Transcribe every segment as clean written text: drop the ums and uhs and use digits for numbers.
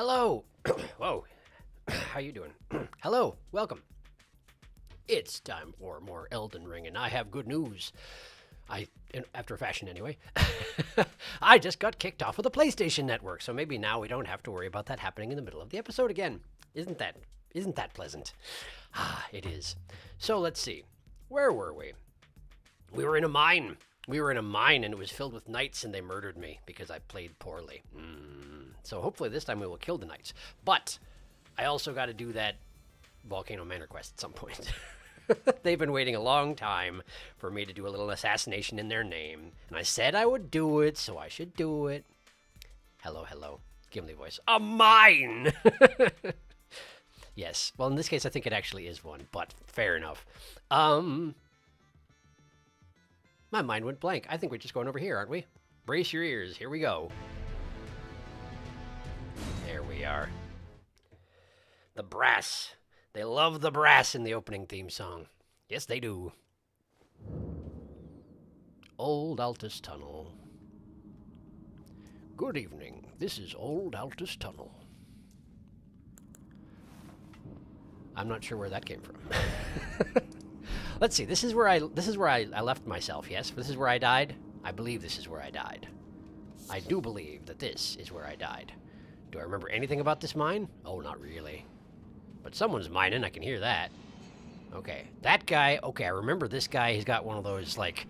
Hello. Whoa. How you doing? Hello. Welcome. It's time for more Elden Ring, and I have good news. After a fashion anyway, I just got kicked off of the PlayStation Network, so maybe now we don't have to worry about that happening in the middle of the episode again. Isn't that pleasant? Ah, it is. So let's see. Where were we? We were in a mine. And it was filled with knights, and they murdered me because I played poorly. So hopefully this time we will kill the knights. But I also got to do that Volcano Manor quest at some point. They've been waiting a long time for me to do a little assassination in their name. And I said I would do it, so I should do it. Hello, hello. Gimli voice. A mine! Yes. Well, in this case, I think it actually is one, but fair enough. My mind went blank. I think we're just going over here, aren't we? Brace your ears. Here we go. There we are. The brass. They love the brass in the opening theme song. Yes, they do. Old Altus Tunnel. Good evening. This is Old Altus Tunnel. I'm not sure where that came from. Let's see. This is where I left myself. Yes, this is where I died. I believe this is where I died. I do believe that this is where I died. Do I remember anything about this mine? Oh, not really. But someone's mining. I can hear that. Okay, that guy. Okay, I remember this guy. He's got one of those like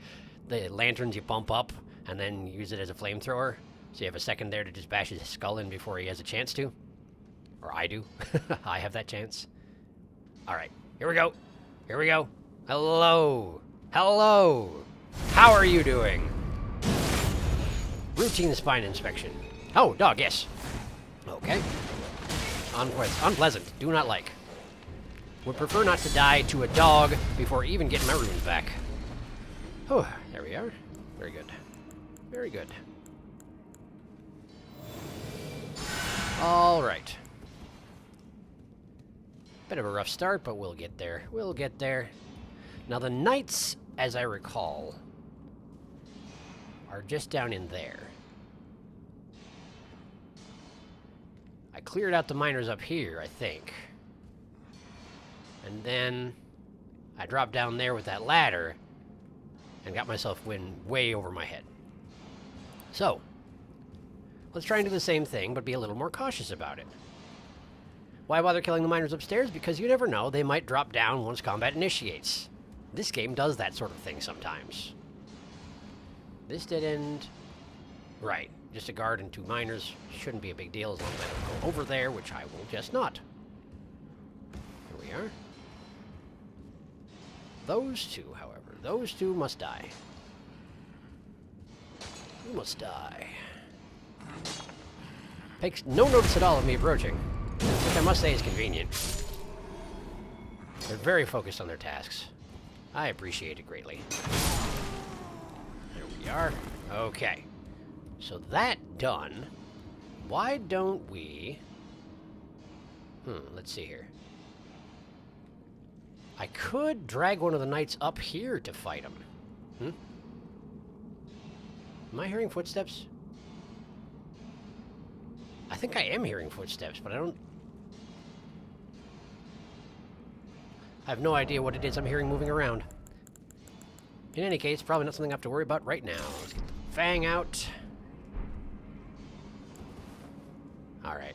the lanterns you bump up and then use it as a flamethrower. So you have a second there to just bash his skull in before he has a chance to. Or I do. I have that chance. All right, here we go. Here we go. Hello. Hello. How are you doing? Routine spine inspection. Oh, dog, yes. Okay. Unpleasant. Do not like. Would prefer not to die to a dog before even getting my runes back. Oh, there we are. Very good. Very good. All right. Bit of a rough start, but we'll get there. We'll get there. Now, the knights, as I recall, are just down in there. I cleared out the miners up here, I think. And then I dropped down there with that ladder and got myself way over my head. So, let's try and do the same thing, but be a little more cautious about it. Why bother killing the miners upstairs? Because you never know, they might drop down once combat initiates. This game does that sort of thing sometimes. This dead end... Right. Just a guard and two miners. Shouldn't be a big deal as long as I don't go over there, which I will just not. Here we are. Those two, however. Those two must die. You must die. Takes no notice at all of me approaching, which I must say is convenient. They're very focused on their tasks. I appreciate it greatly. There we are. Okay. So that done, why don't we... let's see here. I could drag one of the knights up here to fight him. Am I hearing footsteps? I think I am hearing footsteps, but I don't... I have no idea what it is I'm hearing moving around. In any case, probably not something I have to worry about right now. Let's get the fang out. Alright,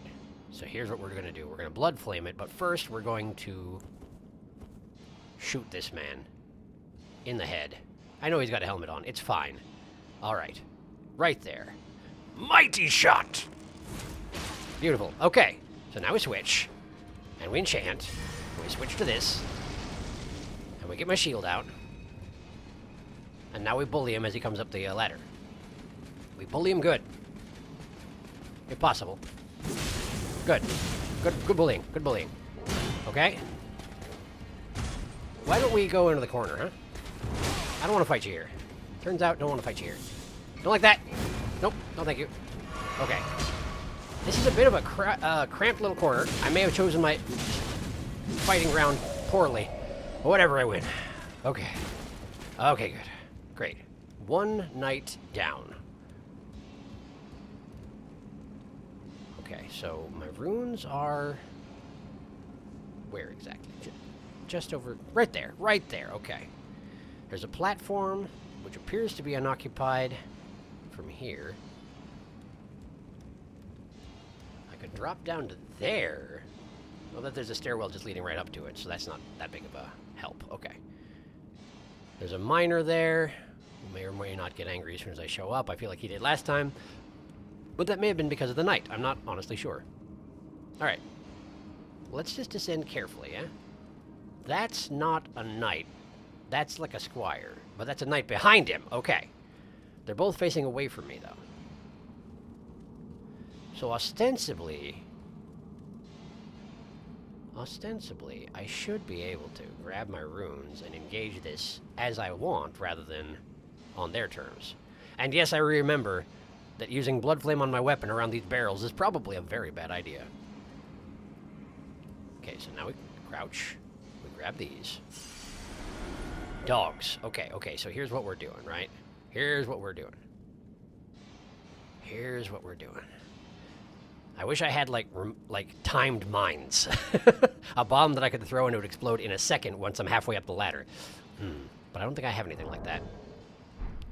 so here's what we're going to do. We're going to blood flame it, but first we're going to shoot this man in the head. I know he's got a helmet on. It's fine. Alright, right there. Mighty shot! Beautiful. Okay, so now we switch, and we enchant. We switch to this, and we get my shield out. And now we bully him as he comes up the ladder. We bully him good. If possible. Good. Good bullying. Good bullying. Okay? Why don't we go into the corner, huh? I don't want to fight you here. Turns out, don't want to fight you here. Don't like that. Nope. No, thank you. Okay. This is a bit of a cramped little corner. I may have chosen my fighting ground poorly. But whatever, I win. Okay. Okay, good. Great. One knight down. Okay, so my runes are... Where exactly? Just over... Right there. Right there. Okay. There's a platform, which appears to be unoccupied from here. I could drop down to there. Well, that there's a stairwell just leading right up to it, so that's not that big of a help. Okay. There's a miner there, who may or may not get angry as soon as I show up. I feel like he did last time. But that may have been because of the night. I'm not honestly sure. Alright. Let's just descend carefully, eh? That's not a knight. That's like a squire. But that's a knight behind him. Okay. They're both facing away from me, though. So ostensibly, I should be able to grab my runes and engage this as I want, rather than on their terms. And yes, I remember that using blood flame on my weapon around these barrels is probably a very bad idea. Okay, so now we crouch. We grab these. Dogs. Okay, so here's what we're doing, right? Here's what we're doing. I wish I had, like timed mines. A bomb that I could throw and it would explode in a second once I'm halfway up the ladder. But I don't think I have anything like that.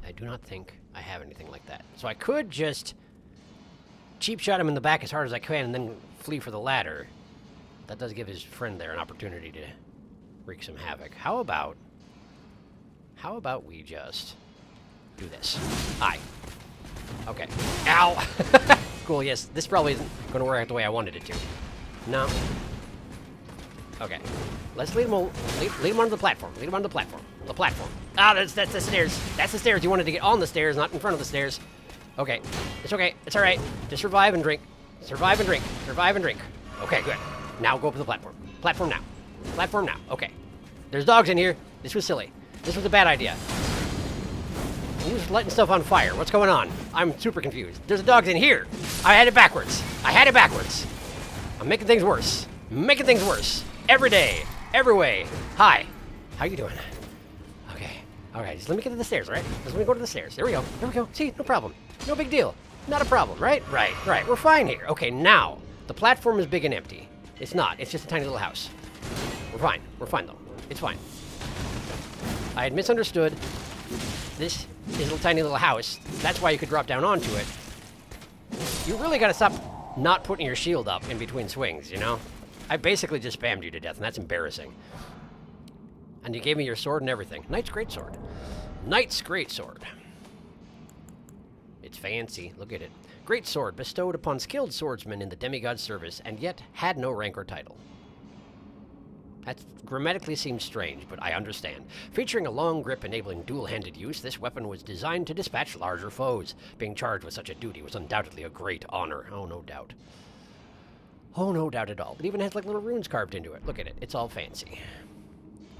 I do not think I have anything like that. So I could just cheap shot him in the back as hard as I can and then flee for the ladder. That does give his friend there an opportunity to wreak some havoc. How about we just do this? Hi. Okay. Ow! Cool, yes. This probably isn't going to work out the way I wanted it to. No. Okay. Let's lead him onto the platform. Lead him onto the platform. The platform. Ah, that's the stairs. That's the stairs. You wanted to get on the stairs, not in front of the stairs. Okay. It's okay. It's alright. Just survive and drink. Survive and drink. Survive and drink. Okay, good. Now go up to the platform. Platform now. Platform now. Okay. There's dogs in here. This was silly. This was a bad idea. Who's lighting stuff on fire? What's going on? I'm super confused. There's dogs in here. I had it backwards. I'm making things worse. Every day. Every way. Hi. How you doing? Okay. Alright, just let me get to the stairs, alright? Just let me go to the stairs. There we go. See, no problem. No big deal. Not a problem, right? Right. We're fine here. Okay, now. The platform is big and empty. It's not. It's just a tiny little house. We're fine. We're fine, though. It's fine. I had misunderstood. This is a tiny little house. That's why you could drop down onto it. You really gotta stop not putting your shield up in between swings, you know? I basically just spammed you to death, and that's embarrassing. And you gave me your sword and everything. Knight's greatsword. Knight's greatsword. It's fancy. Look at it. Great sword bestowed upon skilled swordsmen in the demigod's service, and yet had no rank or title. That grammatically seems strange, but I understand. Featuring a long grip enabling dual-handed use, this weapon was designed to dispatch larger foes. Being charged with such a duty was undoubtedly a great honor. Oh, no doubt. Oh, no doubt at all. It even has like little runes carved into it. Look at it. It's all fancy.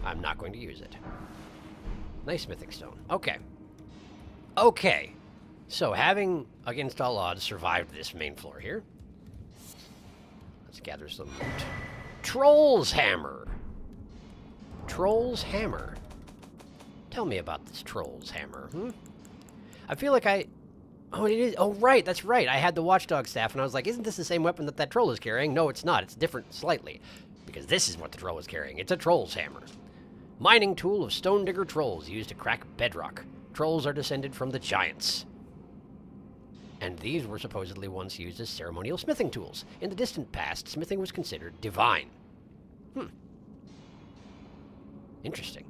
I'm not going to use it. Nice mythic stone. Okay. Okay. So, having, against all odds, survived this main floor here, let's gather some loot. Troll's Hammer. Troll's Hammer. Tell me about this Troll's Hammer, I feel like Oh, it is. Oh, right. That's right. I had the Watchdog staff, and I was like, isn't this the same weapon that troll is carrying? No, it's not. It's different slightly. Because this is what the troll is carrying. It's a Troll's Hammer. Mining tool of stone digger trolls used to crack bedrock. Trolls are descended from the giants. And these were supposedly once used as ceremonial smithing tools. In the distant past, smithing was considered divine. Interesting.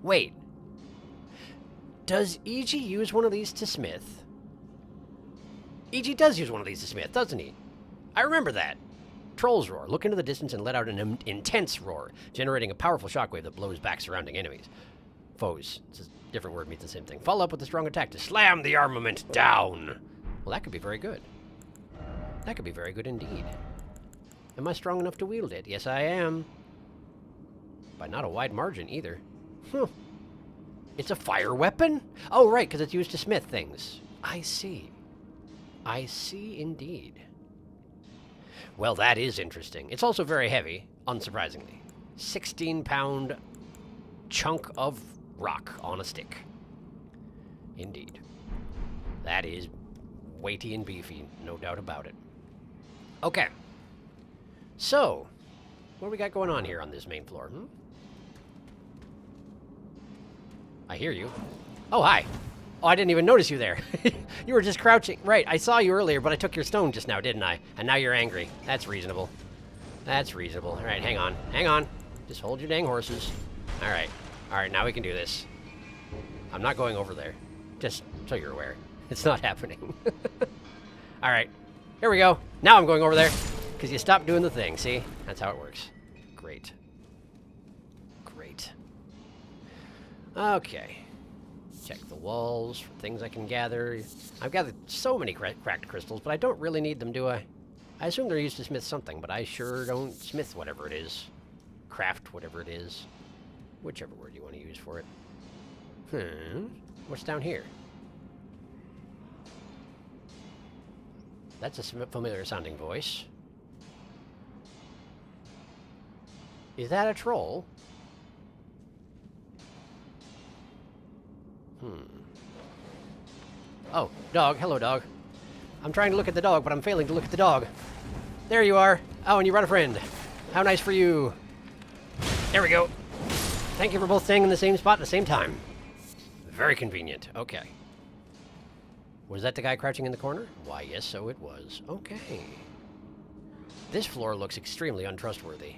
Wait. Does E.G. use one of these to smith? E.G. does use one of these to smith, doesn't he? I remember that. Troll's roar. Look into the distance and let out an intense roar, generating a powerful shockwave that blows back surrounding enemies. Foes. It's a different word, means the same thing. Follow up with a strong attack to slam the armament down. Well, that could be very good. That could be very good indeed. Am I strong enough to wield it? Yes, I am. By not a wide margin, either. It's a fire weapon? Oh, right, because it's used to smith things. I see. I see indeed. Well, that is interesting. It's also very heavy, unsurprisingly. 16-pound chunk of rock on a stick. Indeed. That is weighty and beefy, no doubt about it. Okay. So, what do we got going on here on this main floor? I hear you. Oh, hi. Oh, I didn't even notice you there. You were just crouching. Right, I saw you earlier, but I took your stone just now, didn't I? And now you're angry. That's reasonable. That's reasonable. All right, hang on. Hang on. Just hold your dang horses. All right. All right, now we can do this. I'm not going over there. Just so you're aware. It's not happening. All right. Here we go. Now I'm going over there. Because you stopped doing the thing, see? That's how it works. Great. Great. Okay. Check the walls for things I can gather. I've gathered so many cracked crystals, but I don't really need them, do I? I assume they're used to smith something, but I sure don't smith whatever it is. Craft whatever it is. Whichever word you want to use for it. What's down here? That's a familiar sounding voice. Is that a troll? Oh, dog. Hello, dog. I'm trying to look at the dog, but I'm failing to look at the dog. There you are. Oh, and you brought a friend. How nice for you. There we go. Thank you for both staying in the same spot at the same time. Very convenient. Okay. Was that the guy crouching in the corner? Why, yes, so it was. Okay. This floor looks extremely untrustworthy.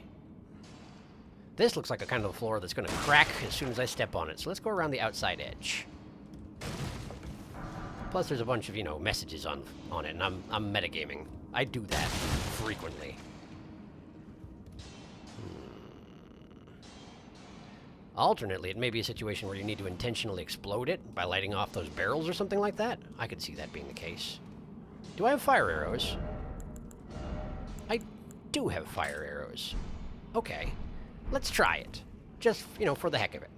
This looks like a kind of a floor that's going to crack as soon as I step on it. So let's go around the outside edge. Plus, there's a bunch of, you know, messages on it, and I'm metagaming. I do that frequently. Alternately, it may be a situation where you need to intentionally explode it by lighting off those barrels or something like that. I could see that being the case. Do I have fire arrows? I do have fire arrows. Okay. Let's try it. Just, you know, for the heck of it.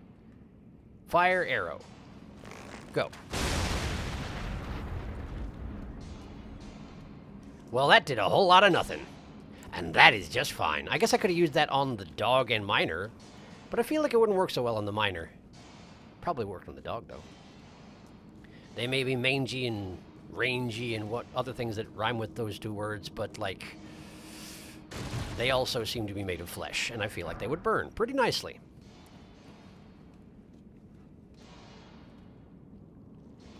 Fire arrow. Go. Well, that did a whole lot of nothing. And that is just fine. I guess I could have used that on the dog and miner, but I feel like it wouldn't work so well on the miner. Probably worked on the dog, though. They may be mangy and rangy and what other things that rhyme with those two words, but, like, they also seem to be made of flesh, and I feel like they would burn pretty nicely.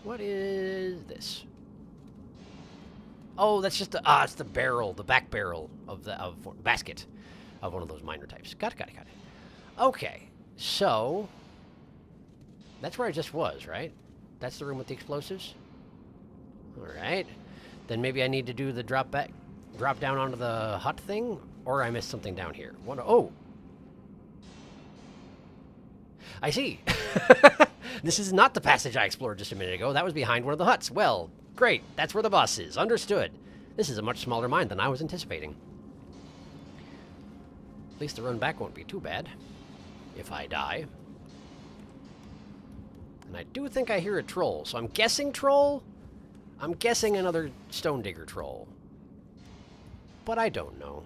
What is this? Oh, that's just the, it's the barrel, the back barrel of the basket of one of those miner types. Got it. Okay, so that's where I just was, right? That's the room with the explosives? All right. Then maybe I need to do the drop down onto the hut thing, or I missed something down here. Oh! I see! This is not the passage I explored just a minute ago. That was behind one of the huts. Well, great. That's where the boss is. Understood. This is a much smaller mine than I was anticipating. At least the run back won't be too bad. If I die. And I do think I hear a troll, so I'm guessing troll? I'm guessing another stone digger troll. But I don't know.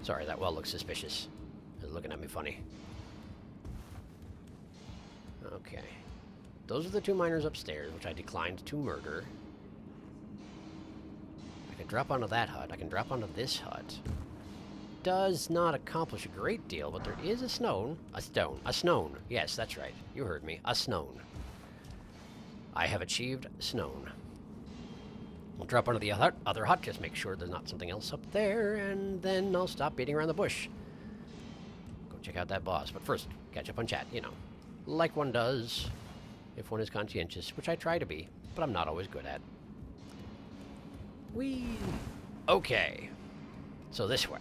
Sorry, that well looks suspicious. It's looking at me funny. Okay. Those are the two miners upstairs, which I declined to murder. I can drop onto that hut. I can drop onto this hut. Does not accomplish a great deal, but there is a stone. A snone. Yes, that's right. You heard me. A snone. I have achieved snone. I'll drop onto the other hut, just make sure there's not something else up there, and then I'll stop beating around the bush. Go check out that boss. But first, catch up on chat, you know. Like one does, if one is conscientious, which I try to be, but I'm not always good at. Whee! Okay. So this way.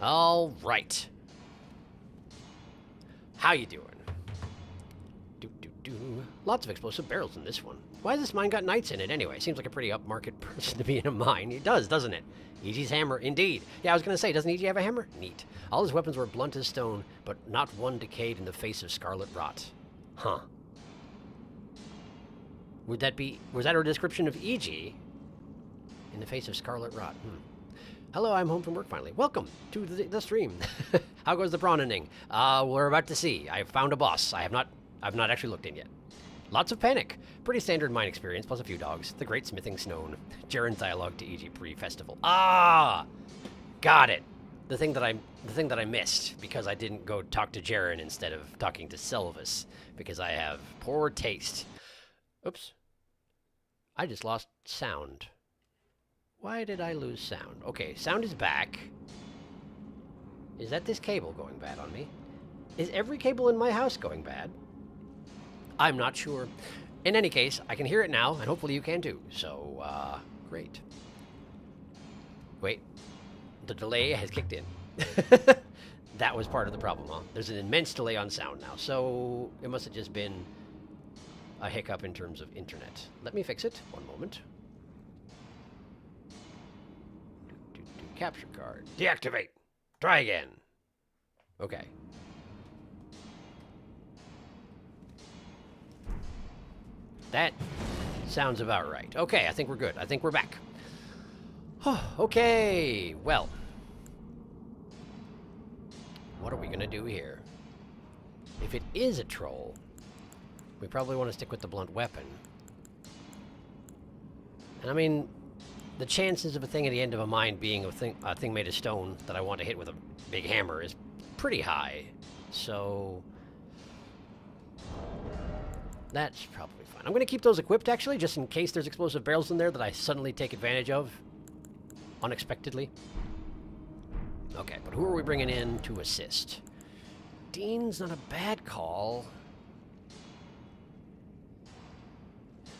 All right. How you doing? Lots of explosive barrels in this one. Why has this mine got knights in it anyway? Seems like a pretty upmarket person to be in a mine. It does, doesn't it? EG's hammer, indeed. Yeah, I was going to say, doesn't EG have a hammer? Neat. All his weapons were blunt as stone, but not one decayed in the face of scarlet rot. Huh. Was that a description of EG in the face of scarlet rot? Hello, I'm home from work finally. Welcome to the stream. How goes the prawning? We're about to see. I found a boss. I've not actually looked in yet. Lots of panic. Pretty standard mine experience, plus a few dogs. The great smithing stone. Jaren's dialogue to EG pre-festival. Ah! Got it. The thing that I missed because I didn't go talk to Jaren instead of talking to Sylvis because I have poor taste. Oops. I just lost sound. Why did I lose sound? Okay, sound is back. Is that this cable going bad on me? Is every cable in my house going bad? I'm not sure. In any case, I can hear it now, and hopefully you can too. So, great. Wait. The delay has kicked in. That was part of the problem, huh? There's an immense delay on sound now, so it must have just been a hiccup in terms of internet. Let me fix it. One moment. Capture card. Deactivate. Try again. Okay. That sounds about right. Okay, I think we're good. I think we're back. Okay, well. What are we going to do here? If it is a troll, we probably want to stick with the blunt weapon. And I mean, the chances of a thing at the end of a mine being a thing made of stone that I want to hit with a big hammer is pretty high. So that's probably fine. I'm going to keep those equipped, actually, just in case there's explosive barrels in there that I suddenly take advantage of unexpectedly. Okay, but who are we bringing in to assist? Dean's not a bad call.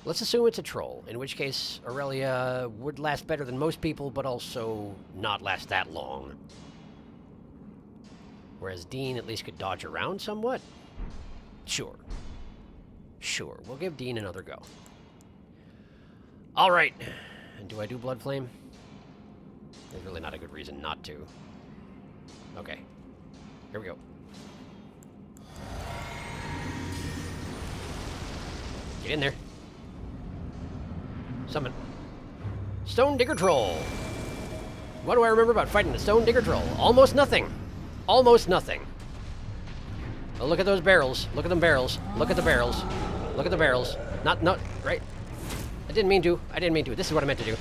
Let's assume it's a troll, in which case Aurelia would last better than most people, but also not last that long. Whereas Dean at least could dodge around somewhat? Sure. Sure, we'll give Dean another go. Alright. And do I do Blood Flame? There's really not a good reason not to. Okay. Here we go. Get in there. Summon. Stone Digger Troll. What do I remember about fighting a Stone Digger Troll? Almost nothing. Almost nothing. Oh, look at those barrels. Look at them barrels. Look at the barrels. Look at the barrels. Not, right? I didn't mean to. I didn't mean to. This is what I meant to do.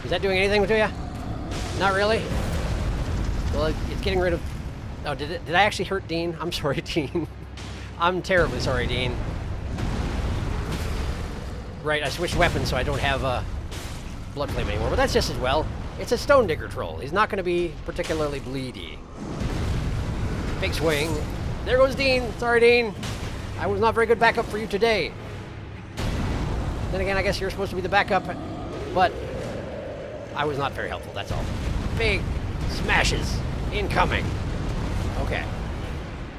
Is that doing anything to you? Not really? Well, it's getting rid of... Oh, did I actually hurt Dean? I'm sorry, Dean. I'm terribly sorry, Dean. Right, I switched weapons so I don't have Blood Flame anymore, but that's just as well. It's a Stone Digger Troll. He's not going to be particularly bleedy. Big swing. There goes Dean. Sorry, Dean. I was not very good backup for you today. Then again, I guess you're supposed to be the backup, but I was not very helpful, that's all. Big smashes incoming. Okay.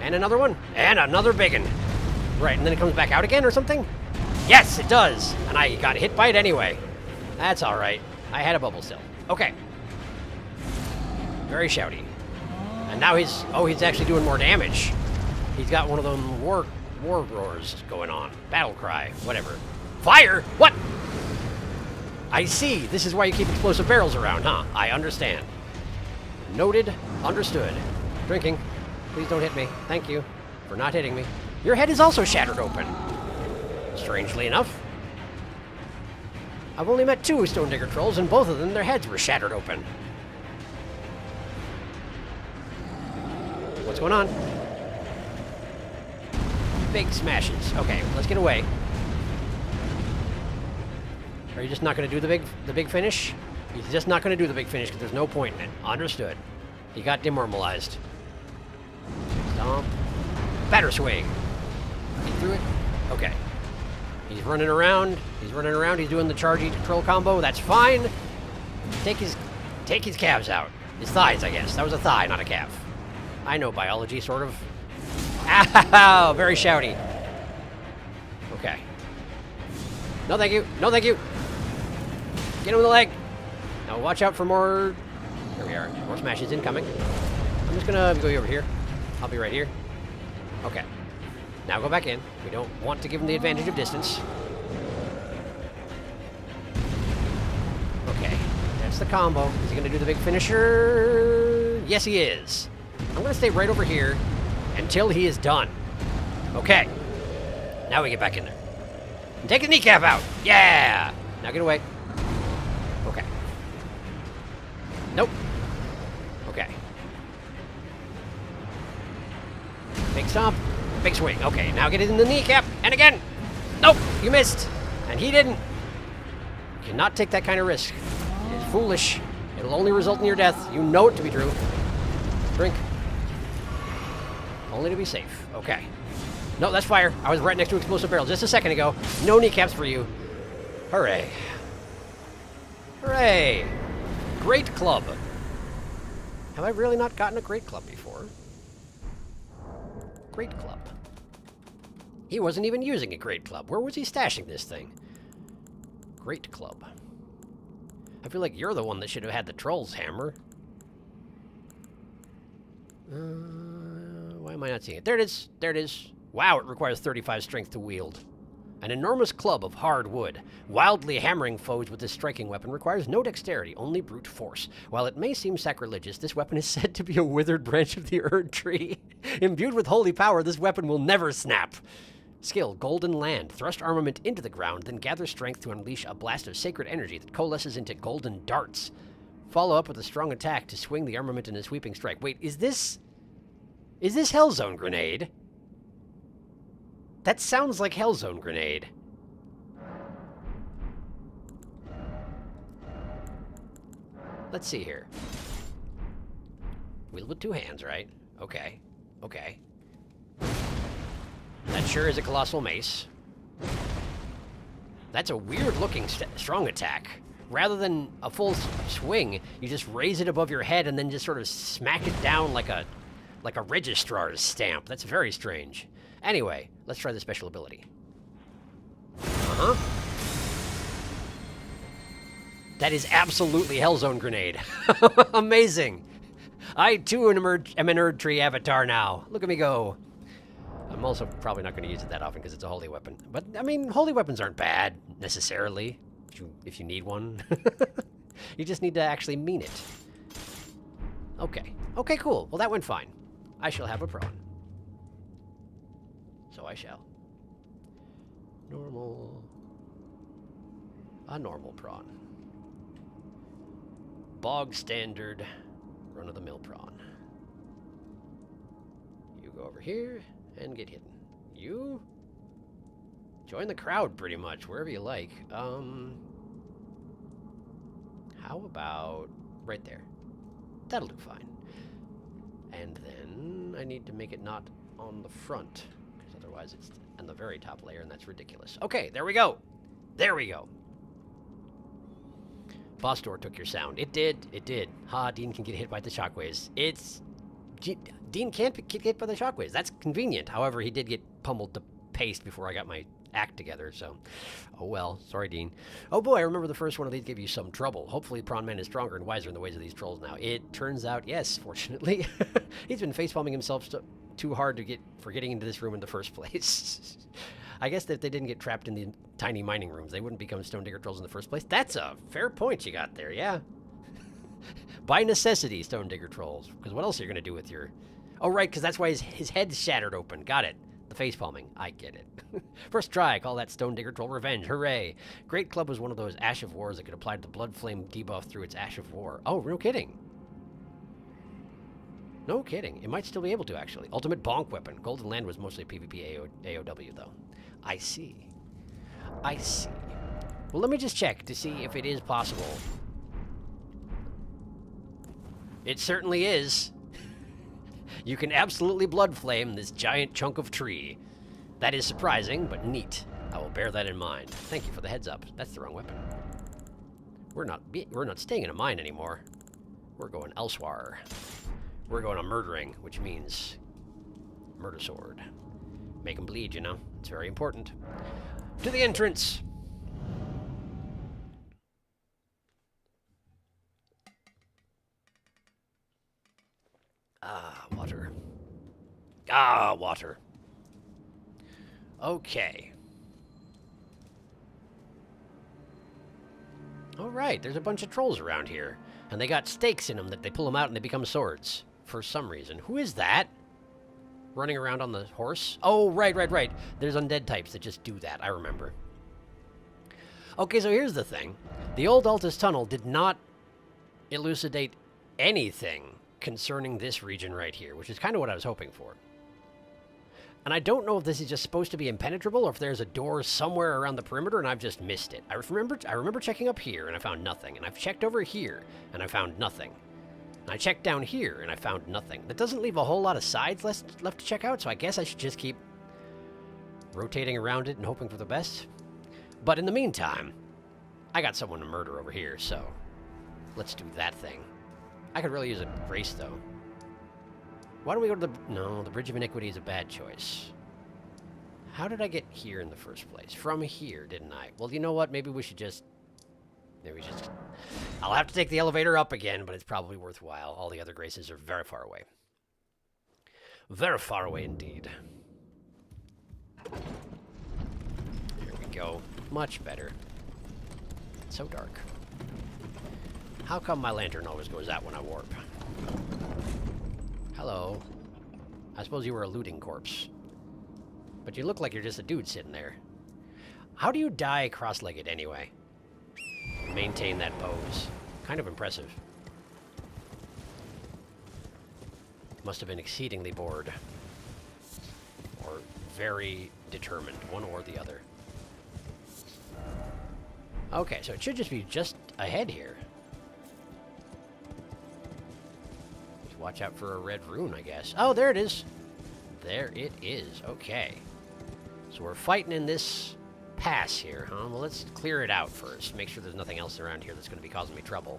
And another one. And another big one. Right, and then it comes back out again or something? Yes, it does! And I got hit by it anyway. That's alright. I had a bubble still. Okay. Very shouty. And now he's actually doing more damage. He's got one of them war roars going on. Battle cry. Whatever. Fire? What? I see. This is why you keep explosive barrels around, huh? I understand. Noted. Understood. Drinking. Please don't hit me. Thank you for not hitting me. Your head is also shattered open. Strangely enough. I've only met 2 Stone Digger Trolls, and both of them, their heads were shattered open. What's going on? Big smashes. Okay, let's get away. Are you just not going to do the big finish? He's just not going to do the big finish because there's no point in it. Understood. He got demoralized. Stomp. Batter swing. Get through it. Okay. He's running around. He's running around. He's doing the charge troll combo. That's fine. Take his calves out. His thighs, I guess. That was a thigh, not a calf. I know biology, sort of. Ow! Very shouty. Okay. No, thank you. No, thank you. Get him in the leg. Now watch out for more... Here we are. More smashes incoming. I'm just gonna go over here. I'll be right here. Okay. Now go back in. We don't want to give him the advantage of distance. Okay. That's the combo. Is he going to do the big finisher? Yes, he is. I'm going to stay right over here until he is done. Okay. Now we get back in there. And take his kneecap out. Yeah! Now get away. Okay. Nope. Okay. Big stomp. Big swing. Okay, now get it in the kneecap. And again. Nope, you missed. And he didn't. You cannot take that kind of risk. It is foolish. It'll only result in your death. You know it to be true. Drink. Only to be safe. Okay. No, that's fire. I was right next to explosive barrel just a second ago. No kneecaps for you. Hooray. Hooray. Great club. Have I really not gotten a great club before? Great club. He wasn't even using a great club. Where was he stashing this thing? Great club. I feel like you're the one that should have had the troll's hammer. Why am I not seeing it? There it is. There it is. Wow, it requires 35 strength to wield. An enormous club of hard wood. Wildly hammering foes with this striking weapon requires no dexterity, only brute force. While it may seem sacrilegious, this weapon is said to be a withered branch of the Erd tree. Imbued with holy power, this weapon will never snap. Skill, Golden Land. Thrust armament into the ground, then gather strength to unleash a blast of sacred energy that coalesces into golden darts. Follow up with a strong attack to swing the armament in a sweeping strike. Wait, is this Hellzone Grenade? That sounds like Hellzone Grenade. Let's see here. Wield with two hands, right? Okay. Okay. That sure is a colossal mace. That's a weird-looking strong attack. Rather than a full swing, you just raise it above your head and then just sort of smack it down like a registrar's stamp. That's very strange. Anyway, let's try the special ability. Uh-huh. That is absolutely Hellzone Grenade. Amazing. I, too, am an Erd Tree avatar now. Look at me go. I'm also probably not going to use it that often because it's a holy weapon. But, I mean, holy weapons aren't bad, necessarily, if you need one. You just need to actually mean it. Okay. Okay, cool. Well, that went fine. I shall have a prawn. So I shall. Normal. A normal prawn. Bog standard, run-of-the-mill prawn. You go over here and get hidden. You join the crowd pretty much, wherever you like. How about right there? That'll do fine. And then I need to make it not on the front, because otherwise it's on the very top layer, and that's ridiculous. Okay, there we go. There we go. Boss door took your sound. It did. It did. Ha, Dean can get hit by the shockwaves. Dean can't get hit by the shockwaves. That's convenient. However, he did get pummeled to paste before I got my act together, so... Oh well. Sorry, Dean. Oh boy, I remember the first one of these gave you some trouble. Hopefully Prawn Man is stronger and wiser in the ways of these trolls now. It turns out, yes, fortunately. He's been facepalming himself too hard for getting into this room in the first place. I guess that if they didn't get trapped in the tiny mining rooms, they wouldn't become Stone Digger trolls in the first place. That's a fair point you got there, yeah. By necessity, Stone Digger trolls. Because what else are you going to do with your... Oh, right, because that's why his head's shattered open. Got it. The face palming. I get it. First try. Call that Stone Digger troll revenge. Hooray. Great Club was one of those Ash of Wars that could apply to the Blood Flame debuff through its Ash of War. Oh, no kidding. No kidding. It might still be able to, actually. Ultimate bonk weapon. Golden Land was mostly PvP AOW, though. I see. I see. Well, let me just check to see if it is possible. It certainly is. You can absolutely blood flame this giant chunk of tree. That is surprising, but neat. I will bear that in mind. Thank you for the heads up. That's the wrong weapon. We're not staying in a mine anymore. We're going elsewhere. We're going to murdering, which means murder sword. Make them bleed, you know. It's very important. To the entrance. Ah, water. Ah, water. Okay. All right, there's a bunch of trolls around here. And they got stakes in them that they pull them out and they become swords. For some reason. Who is that? Running around on the horse? Oh, right. There's undead types that just do that. I remember. Okay, so here's the thing. The old Altus Tunnel did not elucidate anything concerning this region right here, which is kind of what I was hoping for. And I don't know if this is just supposed to be impenetrable or if there's a door somewhere around the perimeter and I've just missed it. I remember checking up here and I found nothing. And I've checked over here and I found nothing. And I checked down here and I found nothing. That doesn't leave a whole lot of sides left to check out, so I guess I should just keep rotating around it and hoping for the best. But in the meantime, I got someone to murder over here, so let's do that thing. I could really use a grace, though. Why don't we go to the... No, the Bridge of Iniquity is a bad choice. How did I get here in the first place? From here, didn't I? Well, you know what? Maybe we should just... I'll have to take the elevator up again, but it's probably worthwhile. All the other graces are very far away. Very far away indeed. Here we go. Much better. It's so dark. How come my lantern always goes out when I warp? Hello. I suppose you were a looting corpse. But you look like you're just a dude sitting there. How do you die cross-legged anyway? Maintain that pose. Kind of impressive. Must have been exceedingly bored. Or very determined, one or the other. Okay, so it should just be just ahead here. Just watch out for a red rune, I guess. Oh, there it is. There it is. Okay. So we're fighting in this pass here, huh? Well, let's clear it out first. Make sure there's nothing else around here that's going to be causing me trouble.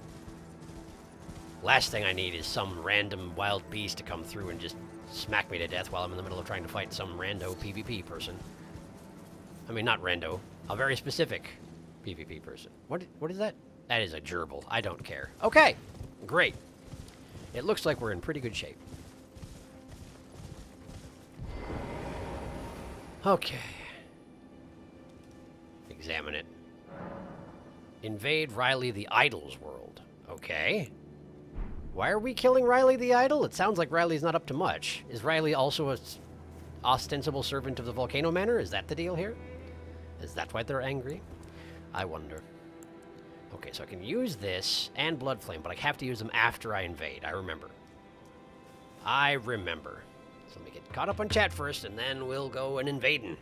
Last thing I need is some random wild beast to come through and just smack me to death while I'm in the middle of trying to fight some rando PvP person. I mean, not rando. A very specific PvP person. What is that? That is a gerbil. I don't care. Okay. Great. It looks like we're in pretty good shape. Okay. Examine it. Invade Riley the Idol's world. Okay. Why are we killing Riley the Idol? It sounds like Riley's not up to much. Is Riley also a ostensible servant of the Volcano Manor? Is that the deal here? Is that why they're angry? I wonder. Okay, so I can use this and Blood Flame, but I have to use them after I invade. I remember. So let me get caught up on chat first, and then we'll go and invading.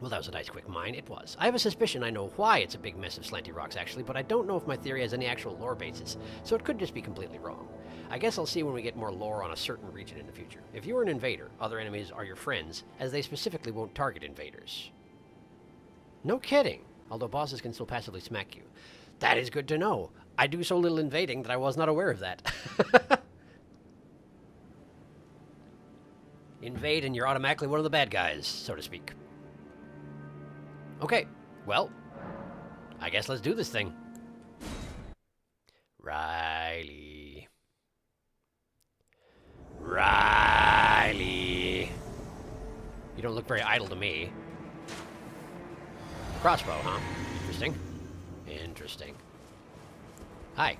Well, that was a nice quick mine. It was. I have a suspicion I know why it's a big mess of slanty rocks, actually, but I don't know if my theory has any actual lore basis, so it could just be completely wrong. I guess I'll see when we get more lore on a certain region in the future. If you are an invader, other enemies are your friends, as they specifically won't target invaders. No kidding. Although bosses can still passively smack you. That is good to know. I do so little invading that I was not aware of that. Invade and you're automatically one of the bad guys, so to speak. Okay, well, I guess let's do this thing. Riley. You don't look very idle to me. Crossbow, huh? Interesting. Hi.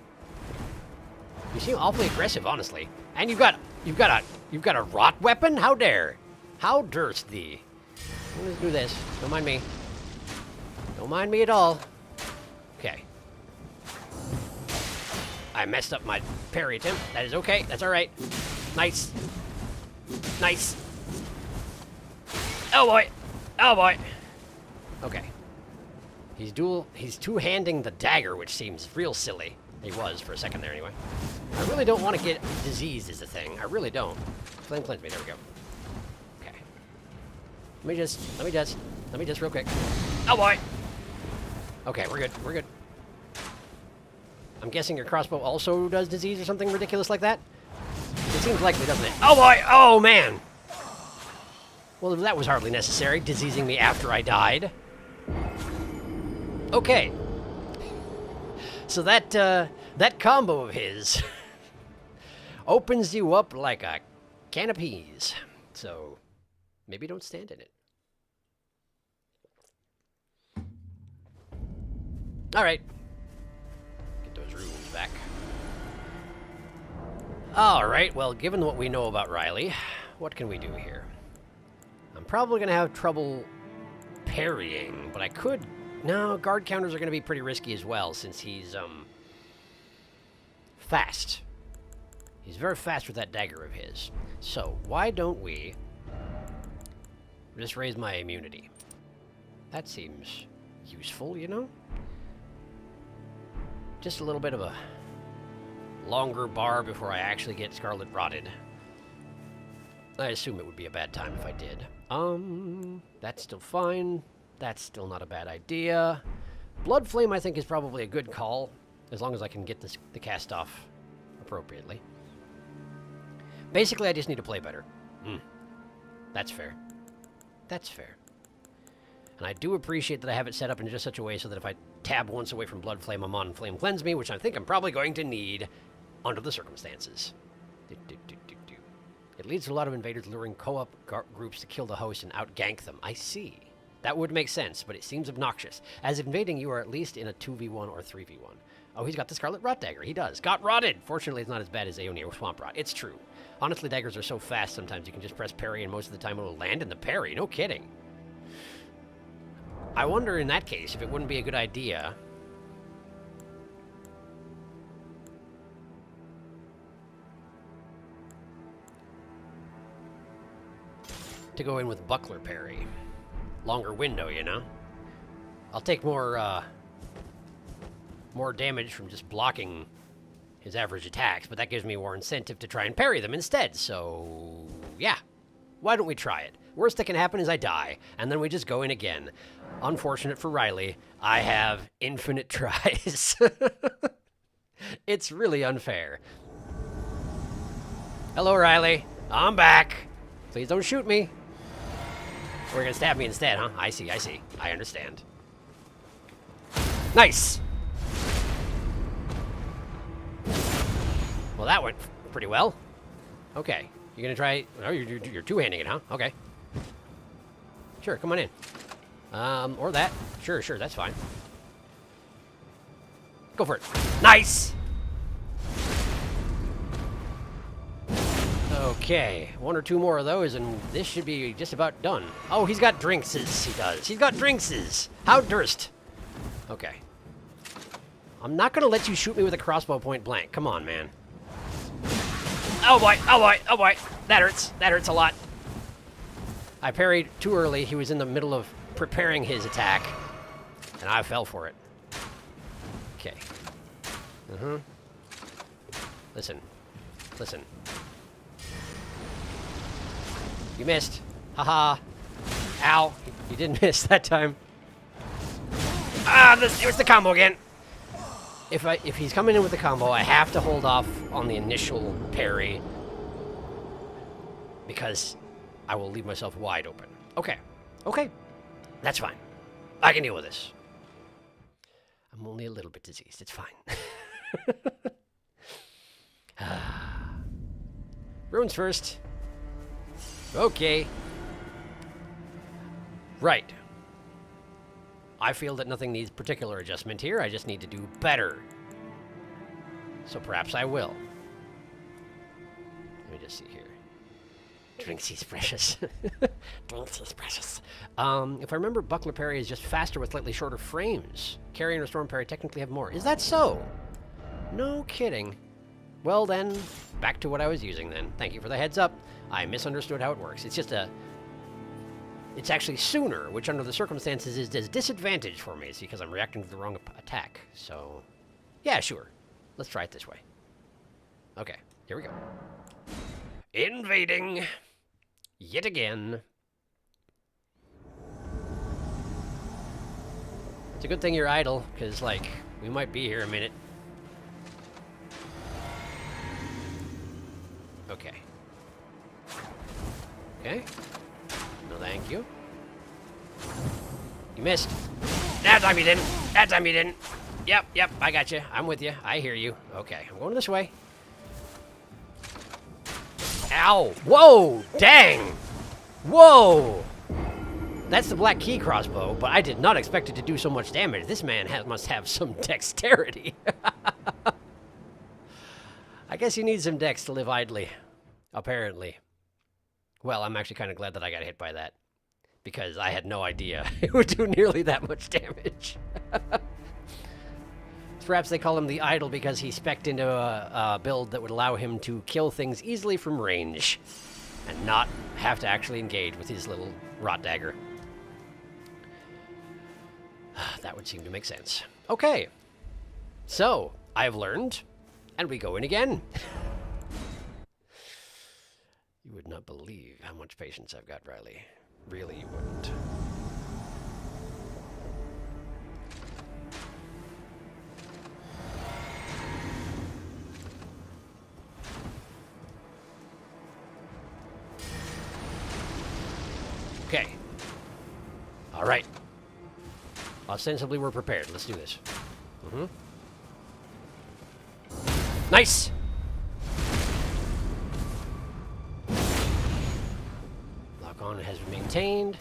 You seem awfully aggressive, honestly. And you've got a rot weapon? How dare? How durst thee? Let's do this. Don't mind me. Don't mind me at all. Okay. I messed up my parry attempt. That is okay. That's all right. Nice. Oh boy. Okay. He's two-handing the dagger, which seems real silly. He was for a second there, anyway. I really don't want to get diseased is the thing. I really don't. Flame cleanse me. There we go. Okay. Let me just real quick. Oh boy. Okay, we're good. I'm guessing your crossbow also does disease or something ridiculous like that? It seems likely, doesn't it? Oh boy! Oh man! Well, that was hardly necessary, diseasing me after I died. Okay. So that combo of his opens you up like a can of peas. So maybe don't stand in it. Alright. Get those runes back. Alright, well, given what we know about Riley, what can we do here? I'm probably going to have trouble parrying, but I could... No, guard counters are going to be pretty risky as well, since he's, fast. He's very fast with that dagger of his. So, why don't we just raise my immunity? That seems useful, you know? Just a little bit of a longer bar before I actually get Scarlet Rotted. I assume it would be a bad time if I did. That's still fine. That's still not a bad idea. Blood Flame, I think, is probably a good call, as long as I can get the cast off appropriately. Basically, I just need to play better. That's fair. That's fair. And I do appreciate that I have it set up in just such a way so that if I tab once away from Blood Flame, I'm on Flame Cleanse Me, which I think I'm probably going to need under the circumstances. It leads to a lot of invaders luring co-op groups to kill the host and outgank them. I see. That would make sense, but it seems obnoxious. As invading, you are at least in a 2v1 or 3v1. Oh, he's got the Scarlet Rot Dagger. He does. Got rotted! Fortunately, it's not as bad as Aeonia or Swamp Rot. It's true. Honestly, daggers are so fast sometimes you can just press parry and most of the time it will land in the parry. No kidding. I wonder in that case if it wouldn't be a good idea to go in with Buckler Parry. Longer window, you know? I'll take more damage from just blocking his average attacks, but that gives me more incentive to try and parry them instead, so... yeah. Why don't we try it? Worst that can happen is I die, and then we just go in again. Unfortunate for Riley, I have infinite tries. It's really unfair. Hello, Riley. I'm back. Please don't shoot me. We're gonna stab me instead, huh? I see, I see. I understand. Nice! Well, that went pretty well. Okay. You're gonna try... oh, you're two-handing it, huh? Okay. Sure, come on in. Or that. Sure, that's fine. Go for it. Nice! Okay, one or two more of those, and this should be just about done. Oh, he's got drinkses, he does. He's got drinkses. How durst. Okay. I'm not gonna let you shoot me with a crossbow point blank. Come on, man. Oh boy, oh boy, oh boy. That hurts a lot. I parried too early. He was in the middle of preparing his attack, and I fell for it. Okay. Listen. You missed. Haha. Ow. You didn't miss that time. Ah, it was the combo again. If he's coming in with the combo, I have to hold off on the initial parry because I will leave myself wide open. Okay. That's fine. I can deal with this. I'm only a little bit diseased. It's fine. Runes first. Okay. Right. I feel that nothing needs particular adjustment here. I just need to do better. So perhaps I will. Let me just see here. Drinksy's precious. Drinksy's precious. If I remember, Buckler Parry is just faster with slightly shorter frames. Carry and Restore Parry technically have more. Is that so? No kidding. Well then, back to what I was using then. Thank you for the heads up. I misunderstood how it works. It's just it's actually sooner, which under the circumstances is a disadvantage for me. It's because I'm reacting to the wrong attack. So, yeah, sure. Let's try it this way. Okay, here we go. Invading. Yet again. It's a good thing you're idle, because, like, we might be here a minute. Okay. Okay. No, thank you. You missed. That time you didn't. That time you didn't. Yep, I got you. I'm with you. I hear you. Okay, I'm going this way. Ow. Whoa! Dang! Whoa! That's the black key crossbow, but I did not expect it to do so much damage. This man must have some dexterity. I guess you need some dex to live idly, apparently. Well, I'm actually kind of glad that I got hit by that, because I had no idea it would do nearly that much damage. Perhaps they call him the Idol because he spec'd into a build that would allow him to kill things easily from range and not have to actually engage with his little rot dagger. That would seem to make sense. Okay, so I've learned, and we go in again. You would not believe how much patience I've got, Riley. Really, you wouldn't. Okay. All right. Ostensibly, we're prepared. Let's do this. Nice! Lock on has been maintained.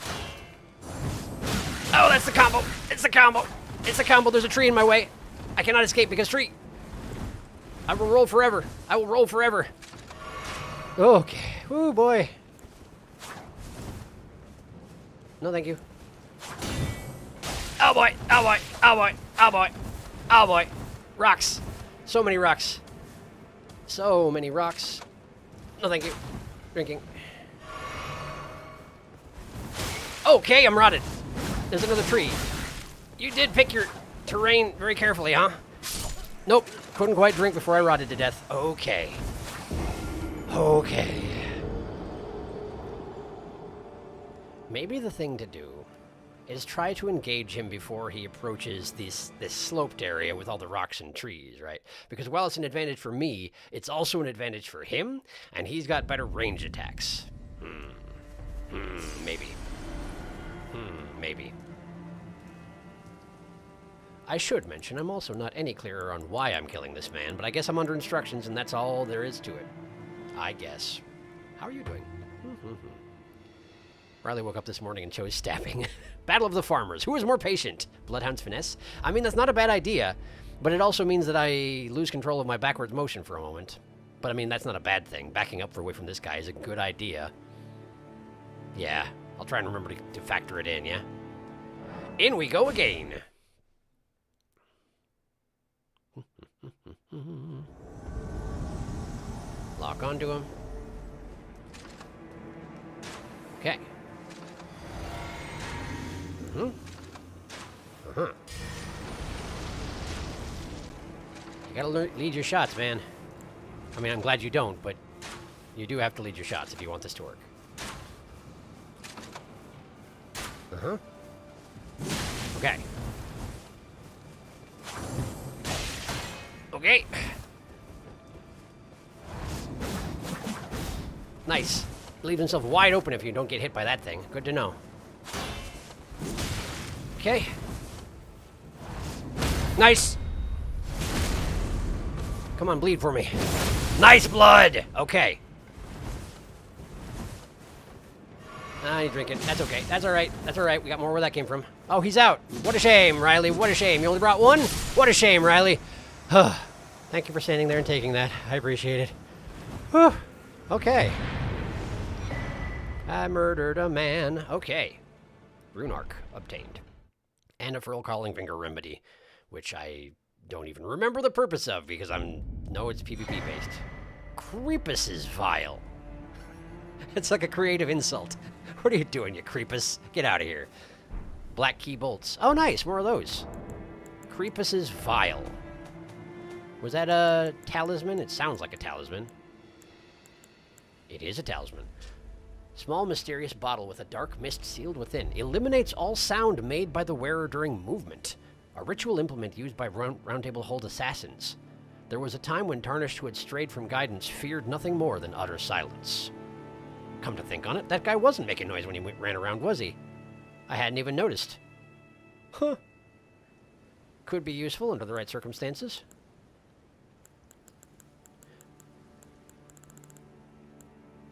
Oh, that's the combo! It's the combo! It's the combo! There's a tree in my way. I cannot escape because tree. I will roll forever. I will roll forever. Okay. Oh boy. No, thank you. Oh boy, oh boy, oh boy, oh boy, oh boy. Rocks. So many rocks. So many rocks. No, thank you. Drinking. Okay, I'm rotted. There's another tree. You did pick your terrain very carefully, huh? Nope. Couldn't quite drink before I rotted to death. Okay. Okay. Maybe the thing to do is try to engage him before he approaches this sloped area with all the rocks and trees, right? Because while it's an advantage for me, it's also an advantage for him, and he's got better range attacks. Maybe. Maybe. I should mention I'm also not any clearer on why I'm killing this man, but I guess I'm under instructions, and that's all there is to it. I guess. How are you doing? Riley woke up this morning and chose stabbing. Battle of the Farmers. Who is more patient? Bloodhound's finesse? I mean, that's not a bad idea, but it also means that I lose control of my backwards motion for a moment. But I mean, that's not a bad thing. Backing up away from this guy is a good idea. Yeah, I'll try and remember to factor it in, yeah? In we go again. Lock onto him. Okay. You gotta lead your shots, man. I mean, I'm glad you don't, but you do have to lead your shots if you want this to work. Okay. Okay. Nice. Leave himself wide open if you don't get hit by that thing. Good to know. Okay. Nice. Come on, bleed for me. Nice blood! Okay. Ah, you're drinking. That's okay. That's alright. That's alright. We got more where that came from. Oh, he's out. What a shame, Riley. What a shame. You only brought one? What a shame, Riley. Thank you for standing there and taking that. I appreciate it. Whew. Okay. I murdered a man. Okay. Rune Arc obtained. And a Furl Calling Finger Remedy, which I don't even remember the purpose of because no, it's PvP based. Creepus's Vial. It's like a creative insult. What are you doing, you Creepus? Get out of here. Black Key Bolts. Oh, nice. More of those. Creepus's Vial. Was that a talisman? It sounds like a talisman. It is a talisman. Small mysterious bottle with a dark mist sealed within. Eliminates all sound made by the wearer during movement. A ritual implement used by Round Table Hold assassins. There was a time when Tarnished, who had strayed from guidance, feared nothing more than utter silence. Come to think on it, that guy wasn't making noise when he ran around, was he? I hadn't even noticed. Huh. Could be useful under the right circumstances.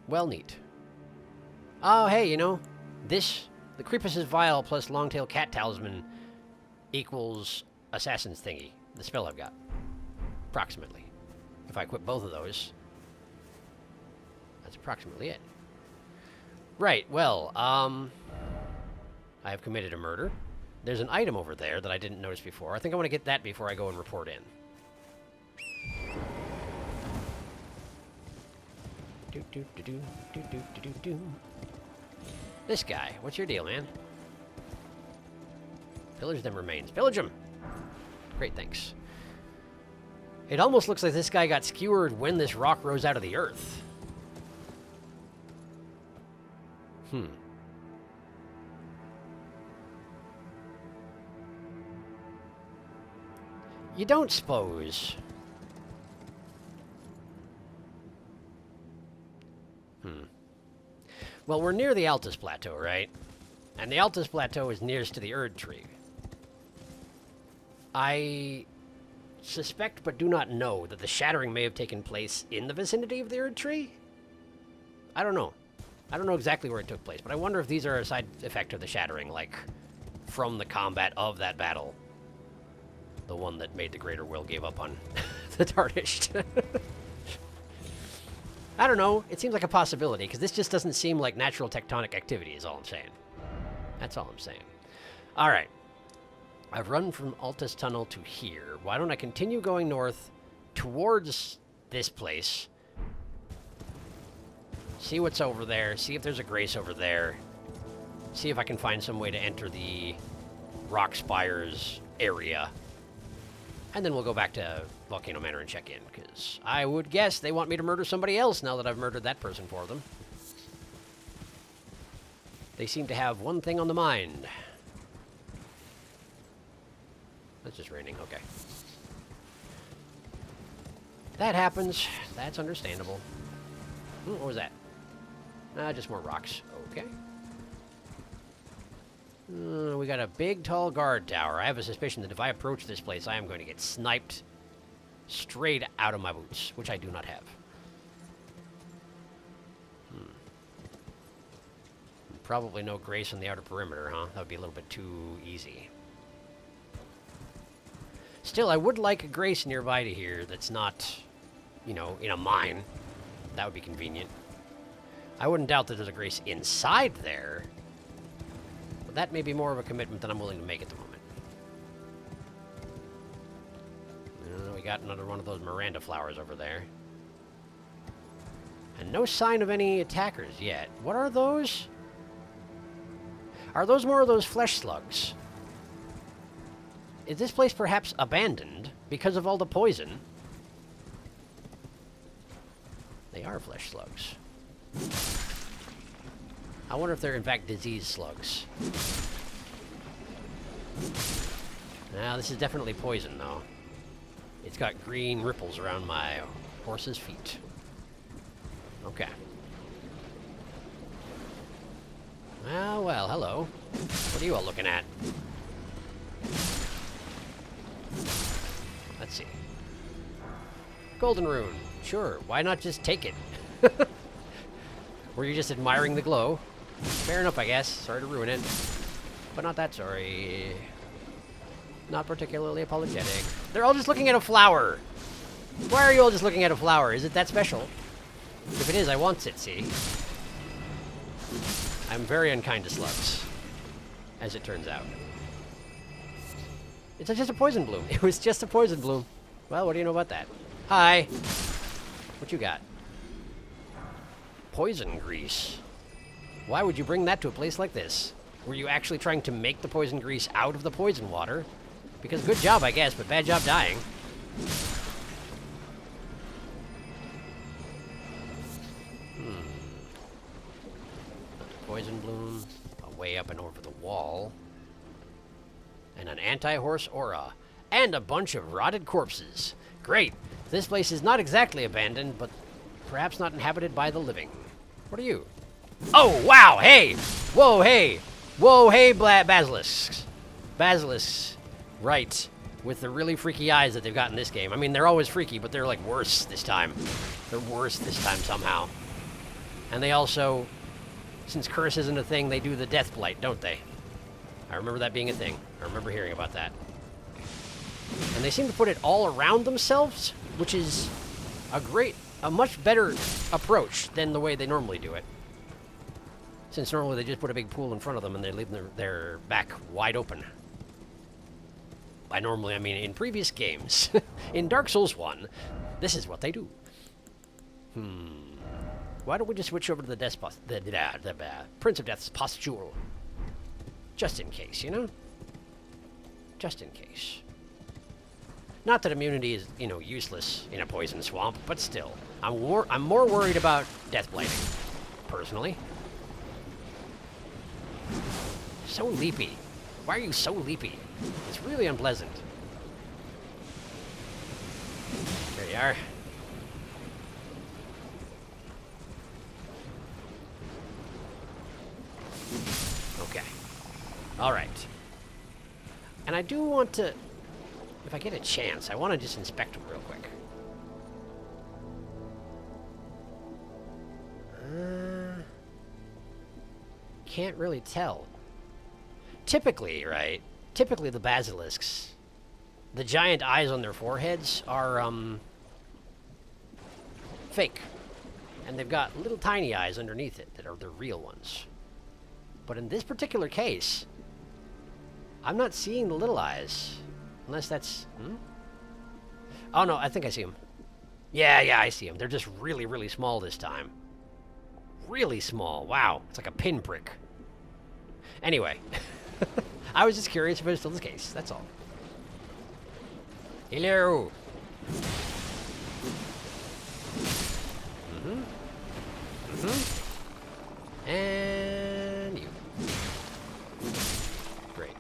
Well, neat. Oh, hey, you know, this The Creepus' Vial plus Longtail Cat Talisman equals Assassin's Thingy, the spell I've got. Approximately. If I equip both of those, that's approximately it. Right, well, I have committed a murder. There's an item over there that I didn't notice before. I think I want to get that before I go and report in. This guy, what's your deal, man? Pillage them remains. Pillage them! Great, thanks. It almost looks like this guy got skewered when this rock rose out of the earth. You don't suppose. Well, we're near the Altus Plateau, right? And the Altus Plateau is nearest to the Erd Tree. I suspect but do not know that the shattering may have taken place in the vicinity of the Erd Tree? I don't know. I don't know exactly where it took place, but I wonder if these are a side effect of the shattering, like from the combat of that battle. The one that made the Greater Will give up on the Tarnished. I don't know. It seems like a possibility, because this just doesn't seem like natural tectonic activity, is all I'm saying. That's all I'm saying. All right. I've run from Altus Tunnel to here. Why don't I continue going north towards this place? See what's over there. See if there's a grace over there. See if I can find some way to enter the Rock Spires area. And then we'll go back to Volcano Manor and check in, because I would guess they want me to murder somebody else now that I've murdered that person for them. They seem to have one thing on the mind. It's just raining, okay. That happens. That's understandable. What was that? Just more rocks. Okay. We got a big, tall guard tower. I have a suspicion that if I approach this place, I am going to get sniped straight out of my boots, which I do not have. Probably no grace on the outer perimeter, huh? That would be a little bit too easy. Still, I would like a grace nearby to here that's not, you know, in a mine. That would be convenient. I wouldn't doubt that there's a grace inside there. But that may be more of a commitment than I'm willing to make at the moment. We got another one of those Miranda flowers over there. And no sign of any attackers yet. What are those? Are those more of those flesh slugs? Is this place perhaps abandoned because of all the poison? They are flesh slugs. I wonder if they're in fact disease slugs. Now, this is definitely poison, though. It's got green ripples around my horse's feet. Okay. Well, hello. What are you all looking at? Let's see. Golden rune. Sure, why not just take it? Were you just admiring the glow? Fair enough, I guess. Sorry to ruin it. But not that sorry. Not particularly apologetic. They're all just looking at a flower. Why are you all just looking at a flower? Is it that special? If it is, I want it, see? I'm very unkind to slugs, as it turns out. It's just a poison bloom. It was just a poison bloom. Well, what do you know about that? Hi. What you got? Poison grease. Why would you bring that to a place like this? Were you actually trying to make the poison grease out of the poison water? Because good job, I guess, but bad job dying. Poison bloom, way up and over the wall. And an anti-horse aura. And a bunch of rotted corpses. Great. This place is not exactly abandoned, but perhaps not inhabited by the living. What are you? Oh, wow, hey! Whoa, hey! Whoa, hey, basilisks. Basilisks. Right. With the really freaky eyes that they've got in this game. I mean, they're always freaky, but they're, like, worse this time. They're worse this time somehow. And they also since curse isn't a thing, they do the death blight, don't they? I remember that being a thing. I remember hearing about that. And they seem to put it all around themselves, which is a much better approach than the way they normally do it. Since normally they just put a big pool in front of them and they leave their back wide open. By normally, I mean in previous games. In Dark Souls 1, this is what they do. Why don't we just switch over to the Prince of Death's Postule? Just in case, you know? Just in case. Not that immunity is, you know, useless in a poison swamp, but still. I'm more worried about death blighting, personally. So leapy. Why are you so leapy? It's really unpleasant. There you are. Okay. Alright. And I do want to, if I get a chance, I want to just inspect them real quick. Can't really tell. Typically, right? Typically the basilisks, the giant eyes on their foreheads are, fake. And they've got little tiny eyes underneath it that are the real ones. But in this particular case, I'm not seeing the little eyes. Unless that's... Oh, no, I think I see them. Yeah, I see them. They're just really, really small this time. Really small. Wow. It's like a pinprick. Anyway. I was just curious if it was still the case. That's all. Hello. And you. Great.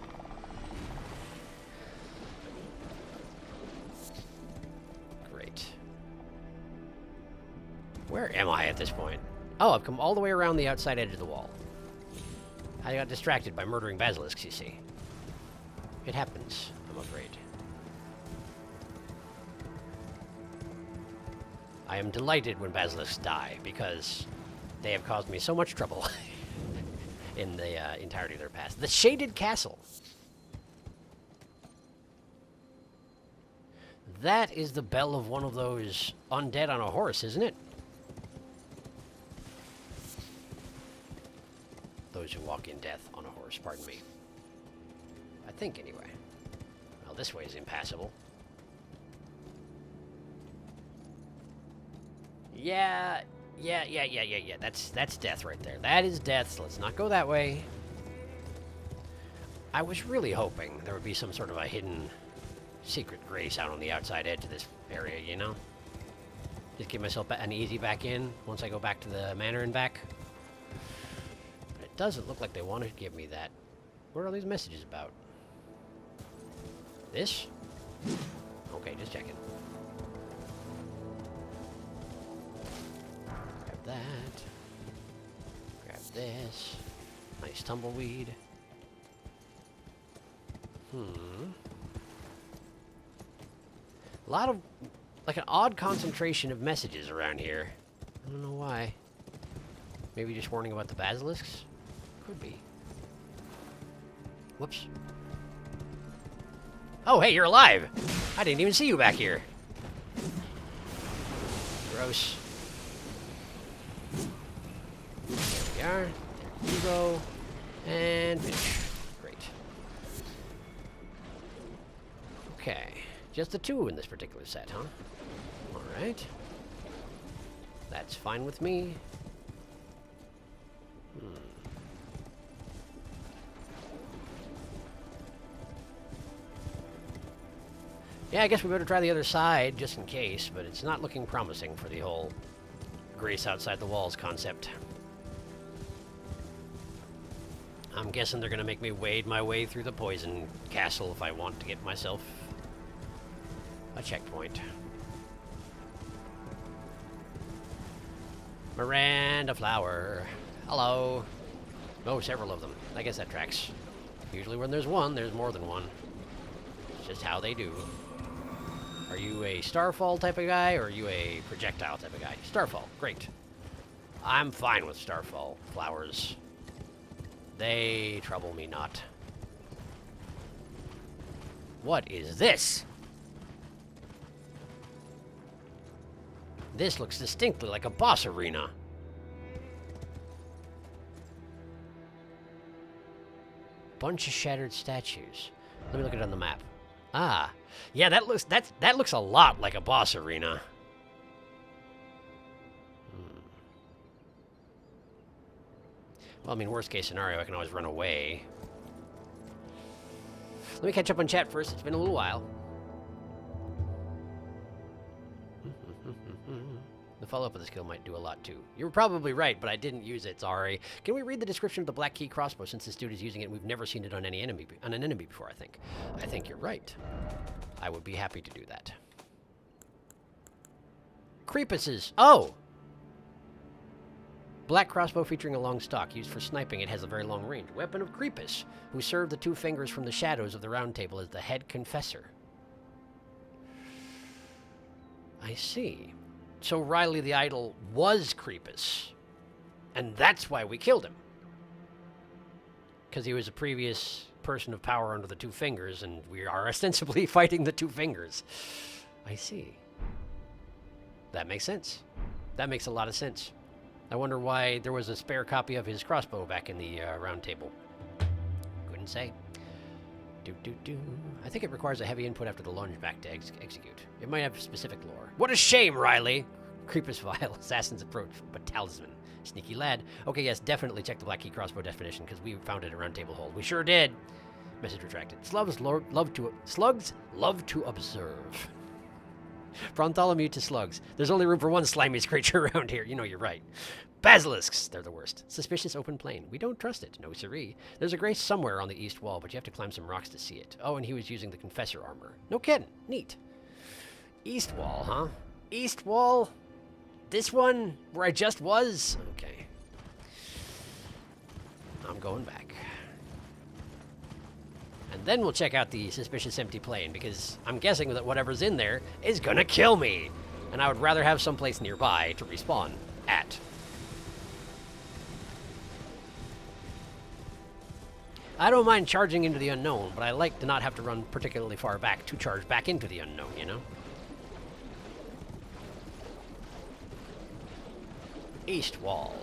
Great. Where am I at this point? Oh, I've come all the way around the outside edge of the wall. I got distracted by murdering basilisks, you see. It happens, I'm afraid. I am delighted when basilisks die, because they have caused me so much trouble in the entirety of their past. The Shaded Castle. That is the bell of one of those undead on a horse, isn't it? Those who walk in death on a horse, pardon me. I think, anyway. Well, this way is impassable. Yeah. That's death right there. That is death, so let's not go that way. I was really hoping there would be some sort of a hidden secret grace out on the outside edge of this area, you know? Just give myself an easy back in once I go back to the manor and back. But it doesn't look like they want to give me that. What are all these messages about? This? Okay, just checking. Grab that. Grab this. Nice tumbleweed. A lot of, like an odd concentration of messages around here. I don't know why. Maybe just warning about the basilisks? Could be. Whoops. Oh, hey, you're alive! I didn't even see you back here. Gross. There we are. There you go. And finish. Great. Okay. Just the two in this particular set, huh? Alright. That's fine with me. Yeah, I guess we better try the other side, just in case, but it's not looking promising for the whole grace outside the walls concept. I'm guessing they're gonna make me wade my way through the poison castle if I want to get myself a checkpoint. Miranda flower. Hello. Oh, several of them. I guess that tracks. Usually when there's one, there's more than one. It's just how they do. Are you a Starfall type of guy, or are you a projectile type of guy? Starfall, great. I'm fine with starfall flowers. They trouble me not. What is this? This looks distinctly like a boss arena. Bunch of shattered statues. Let me look at it on the map. Ah, yeah, that looks a lot like a boss arena. Well, I mean, worst case scenario, I can always run away. Let me catch up on chat first. It's been a little while. The follow-up of the skill might do a lot too. You were probably right, but I didn't use it. Sorry. Can we read the description of the black key crossbow since this dude is using it? We've never seen it on an enemy before. I think. I think you're right. I would be happy to do that. Creepuses. Oh. Black crossbow featuring a long stock used for sniping. It has a very long range. Weapon of Creepus, who served the two fingers from the shadows of the round table as the head confessor. I see. So Riley the Idol was Creepus, and that's why we killed him. Because he was a previous person of power under the two fingers, and we are ostensibly fighting the two fingers. I see. That makes sense. That makes a lot of sense. I wonder why there was a spare copy of his crossbow back in the round table. Couldn't say. I think it requires a heavy input after the lunge back to execute. It might have specific lore. What a shame, Riley! Creepers vile, assassin's approach, but talisman. Sneaky lad. Okay, yes, definitely check the black key crossbow definition, because we found it around table hold. We sure did! Message retracted. Slugs love to observe. Bartholomew to slugs. There's only room for one slimy creature around here. You know you're right. Basilisks, they're the worst. Suspicious open plain. We don't trust it. No siree. There's a grace somewhere on the east wall, but you have to climb some rocks to see it. Oh, and he was using the confessor armor. No kidding. Neat. East wall, huh? East wall? This one? Where I just was? Okay. I'm going back. And then we'll check out the suspicious empty plain, because I'm guessing that whatever's in there is gonna kill me. And I would rather have someplace nearby to respawn at. I don't mind charging into the unknown, but I like to not have to run particularly far back to charge back into the unknown, you know? East wall.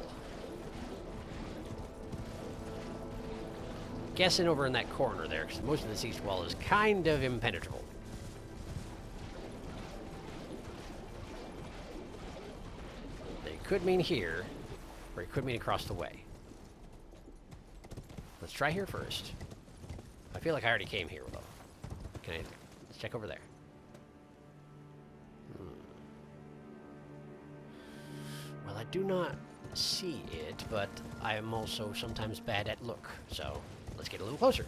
Guessing over in that corner there, because most of this east wall is kind of impenetrable. It could mean here, or it could mean across the way. Let's try here first. I feel like I already came here, though. Let's check over there. Well, I do not see it, but I am also sometimes bad at look, so let's get a little closer.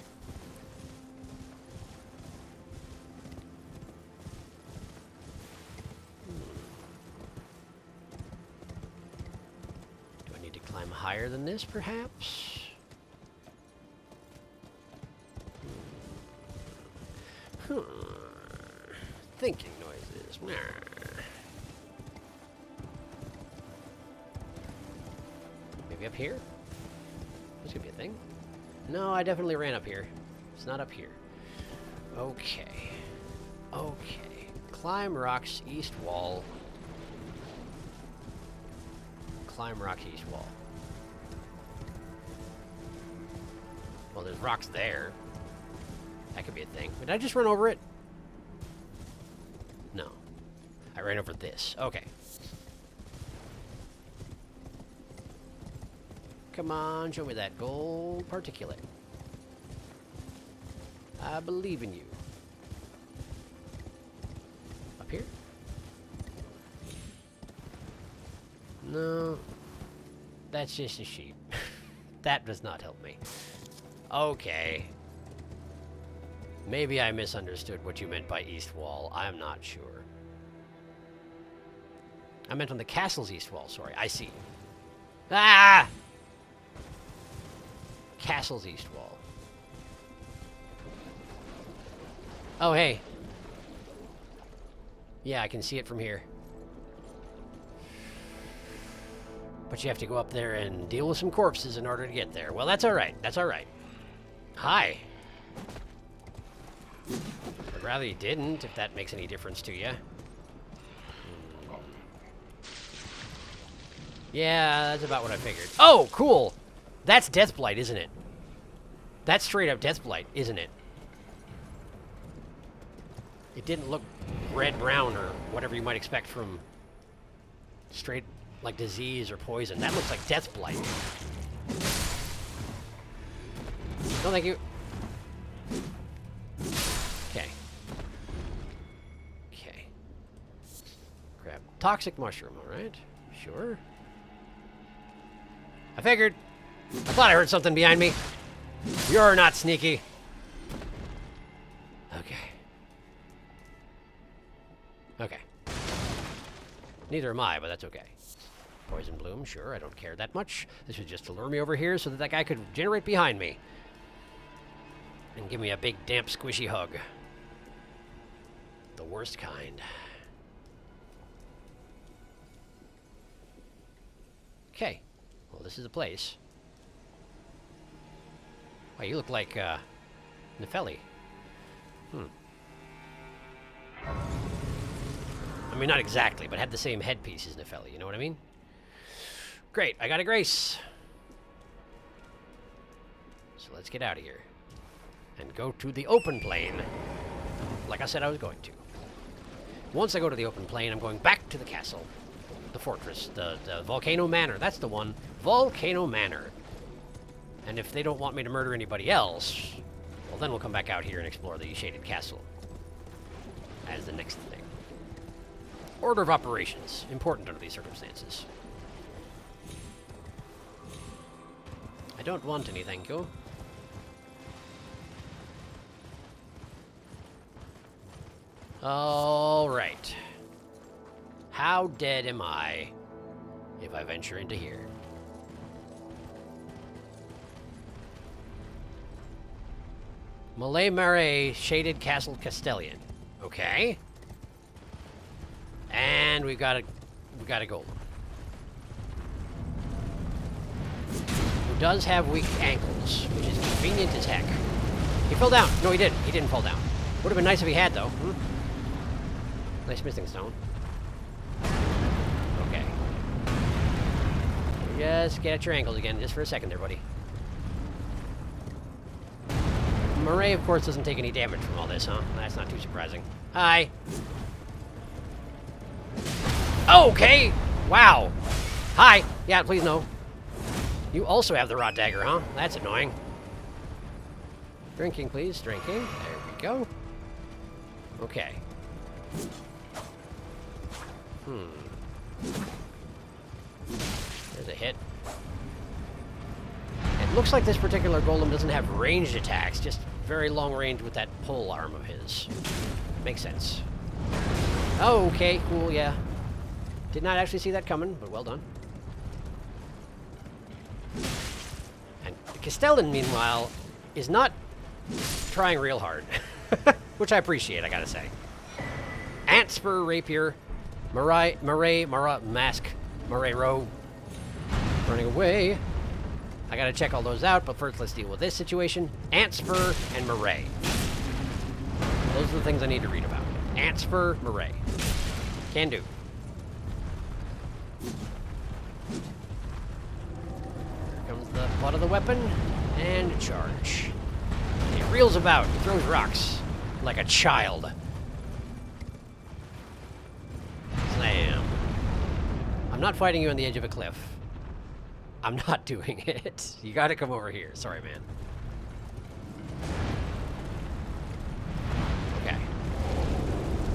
Do I need to climb higher than this, perhaps? Thinking noises. Maybe up here? This could be a thing. No, I definitely ran up here. It's not up here. Okay. Okay. Climb rocks, east wall. Climb rocks, east wall. Well, there's rocks there. That could be a thing. Did I just run over it? No. I ran over this. Okay. Come on, show me that gold particulate. I believe in you. Up here? No. That's just a sheep. That does not help me. Okay. Maybe I misunderstood what you meant by east wall. I'm not sure. I meant on the castle's east wall. Sorry, I see. Ah! Castle's east wall. Oh, hey. Yeah, I can see it from here. But you have to go up there and deal with some corpses in order to get there. Well, that's alright. That's alright. Hi. I'd rather you didn't, if that makes any difference to you. Yeah, that's about what I figured. Oh, cool! That's Deathblight, isn't it? That's straight up Deathblight, isn't it? It didn't look red-brown or whatever you might expect from straight, like, disease or poison. That looks like Deathblight. No, thank you. Okay. Okay. Grab toxic mushroom, alright. Sure. I figured. I thought I heard something behind me. You're not sneaky. Okay. Okay. Neither am I, but that's okay. Poison bloom, sure, I don't care that much. This was just to lure me over here so that that guy could generate behind me. And give me a big, damp, squishy hug. The worst kind. Okay. Well, this is the place. Wow, you look like, Nepheli. I mean, not exactly, but had the same headpiece as Nepheli, you know what I mean? Great, I got a grace. So let's get out of here. And go to the open plain. Like I said I was going to. Once I go to the open plain, I'm going back to the castle. The fortress, the Volcano Manor, that's the one. Volcano Manor. And if they don't want me to murder anybody else, well, then we'll come back out here and explore the shaded castle. As the next thing. Order of operations. Important under these circumstances. I don't want any, thank you. Alright. How dead am I if I venture into here? Malay Marais Shaded Castle Castellian. Okay. And we got a golem. Who does have weak ankles, which is convenient as heck. He fell down. No, he didn't. He didn't fall down. Would have been nice if he had, though. Nice smithing stone. Okay. Just get at your ankles again, just for a second there, buddy. Marais, of course, doesn't take any damage from all this, huh? That's not too surprising. Hi. Okay! Wow. Hi. Yeah, please no. You also have the rod dagger, huh? That's annoying. Drinking, please. Drinking. There we go. Okay. There's a hit. It looks like this particular golem doesn't have ranged attacks, just very long range with that pole arm of his. Makes sense. Oh, okay, cool, yeah. Did not actually see that coming, but well done. And Castellan, meanwhile, is not trying real hard. Which I appreciate, I gotta say. Antspur, Rapier, Marais Mask, Marais Row. Running away. I gotta check all those out, but first let's deal with this situation. Antspur and Marais. Those are the things I need to read about. Antspur, Marais. Can do. Here comes the butt of the weapon, and charge. He reels about, he throws rocks like a child. Slam. I'm not fighting you on the edge of a cliff. I'm not doing it. You gotta come over here. Sorry, man. Okay.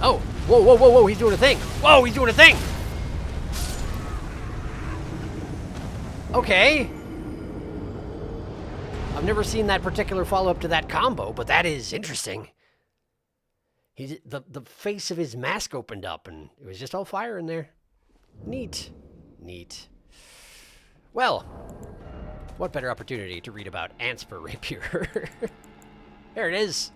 Oh! Whoa, whoa, whoa, whoa! He's doing a thing! Whoa, he's doing a thing! Okay. I've never seen that particular follow-up to that combo, but that is interesting. The face of his mask opened up, and it was just all fire in there. Neat. Neat. Well, what better opportunity to read about Antspur Rapier? There it is.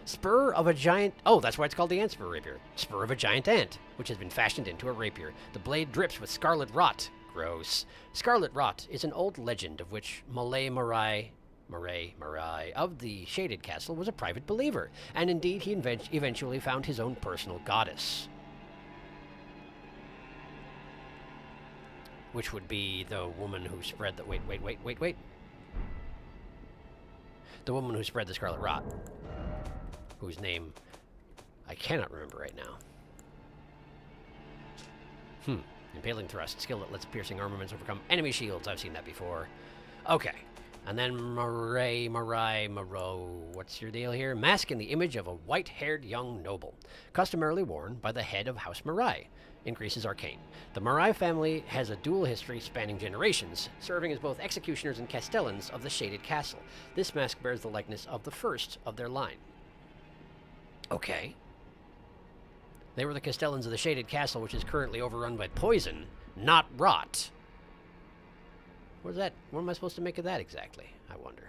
Spur of a giant... Oh, that's why it's called the Antspur Rapier. Spur of a giant ant, which has been fashioned into a rapier. The blade drips with scarlet rot. Gross. Scarlet Rot is an old legend of which Marai of the Shaded Castle was a private believer, and indeed he eventually found his own personal goddess. Which would be the woman who spread the... Wait. The woman who spread the Scarlet Rot. Whose name I cannot remember right now. Impaling thrust. Skill that lets piercing armaments overcome enemy shields. I've seen that before. Okay. And then Moreau. What's your deal here? Mask in the image of a white-haired young noble. Customarily worn by the head of House Morai. Increases arcane. The Morai family has a dual history spanning generations, serving as both executioners and castellans of the Shaded Castle. This mask bears the likeness of the first of their line. Okay. They were the castellans of the Shaded Castle, which is currently overrun by poison, not rot. What is that? What am I supposed to make of that exactly? I wonder.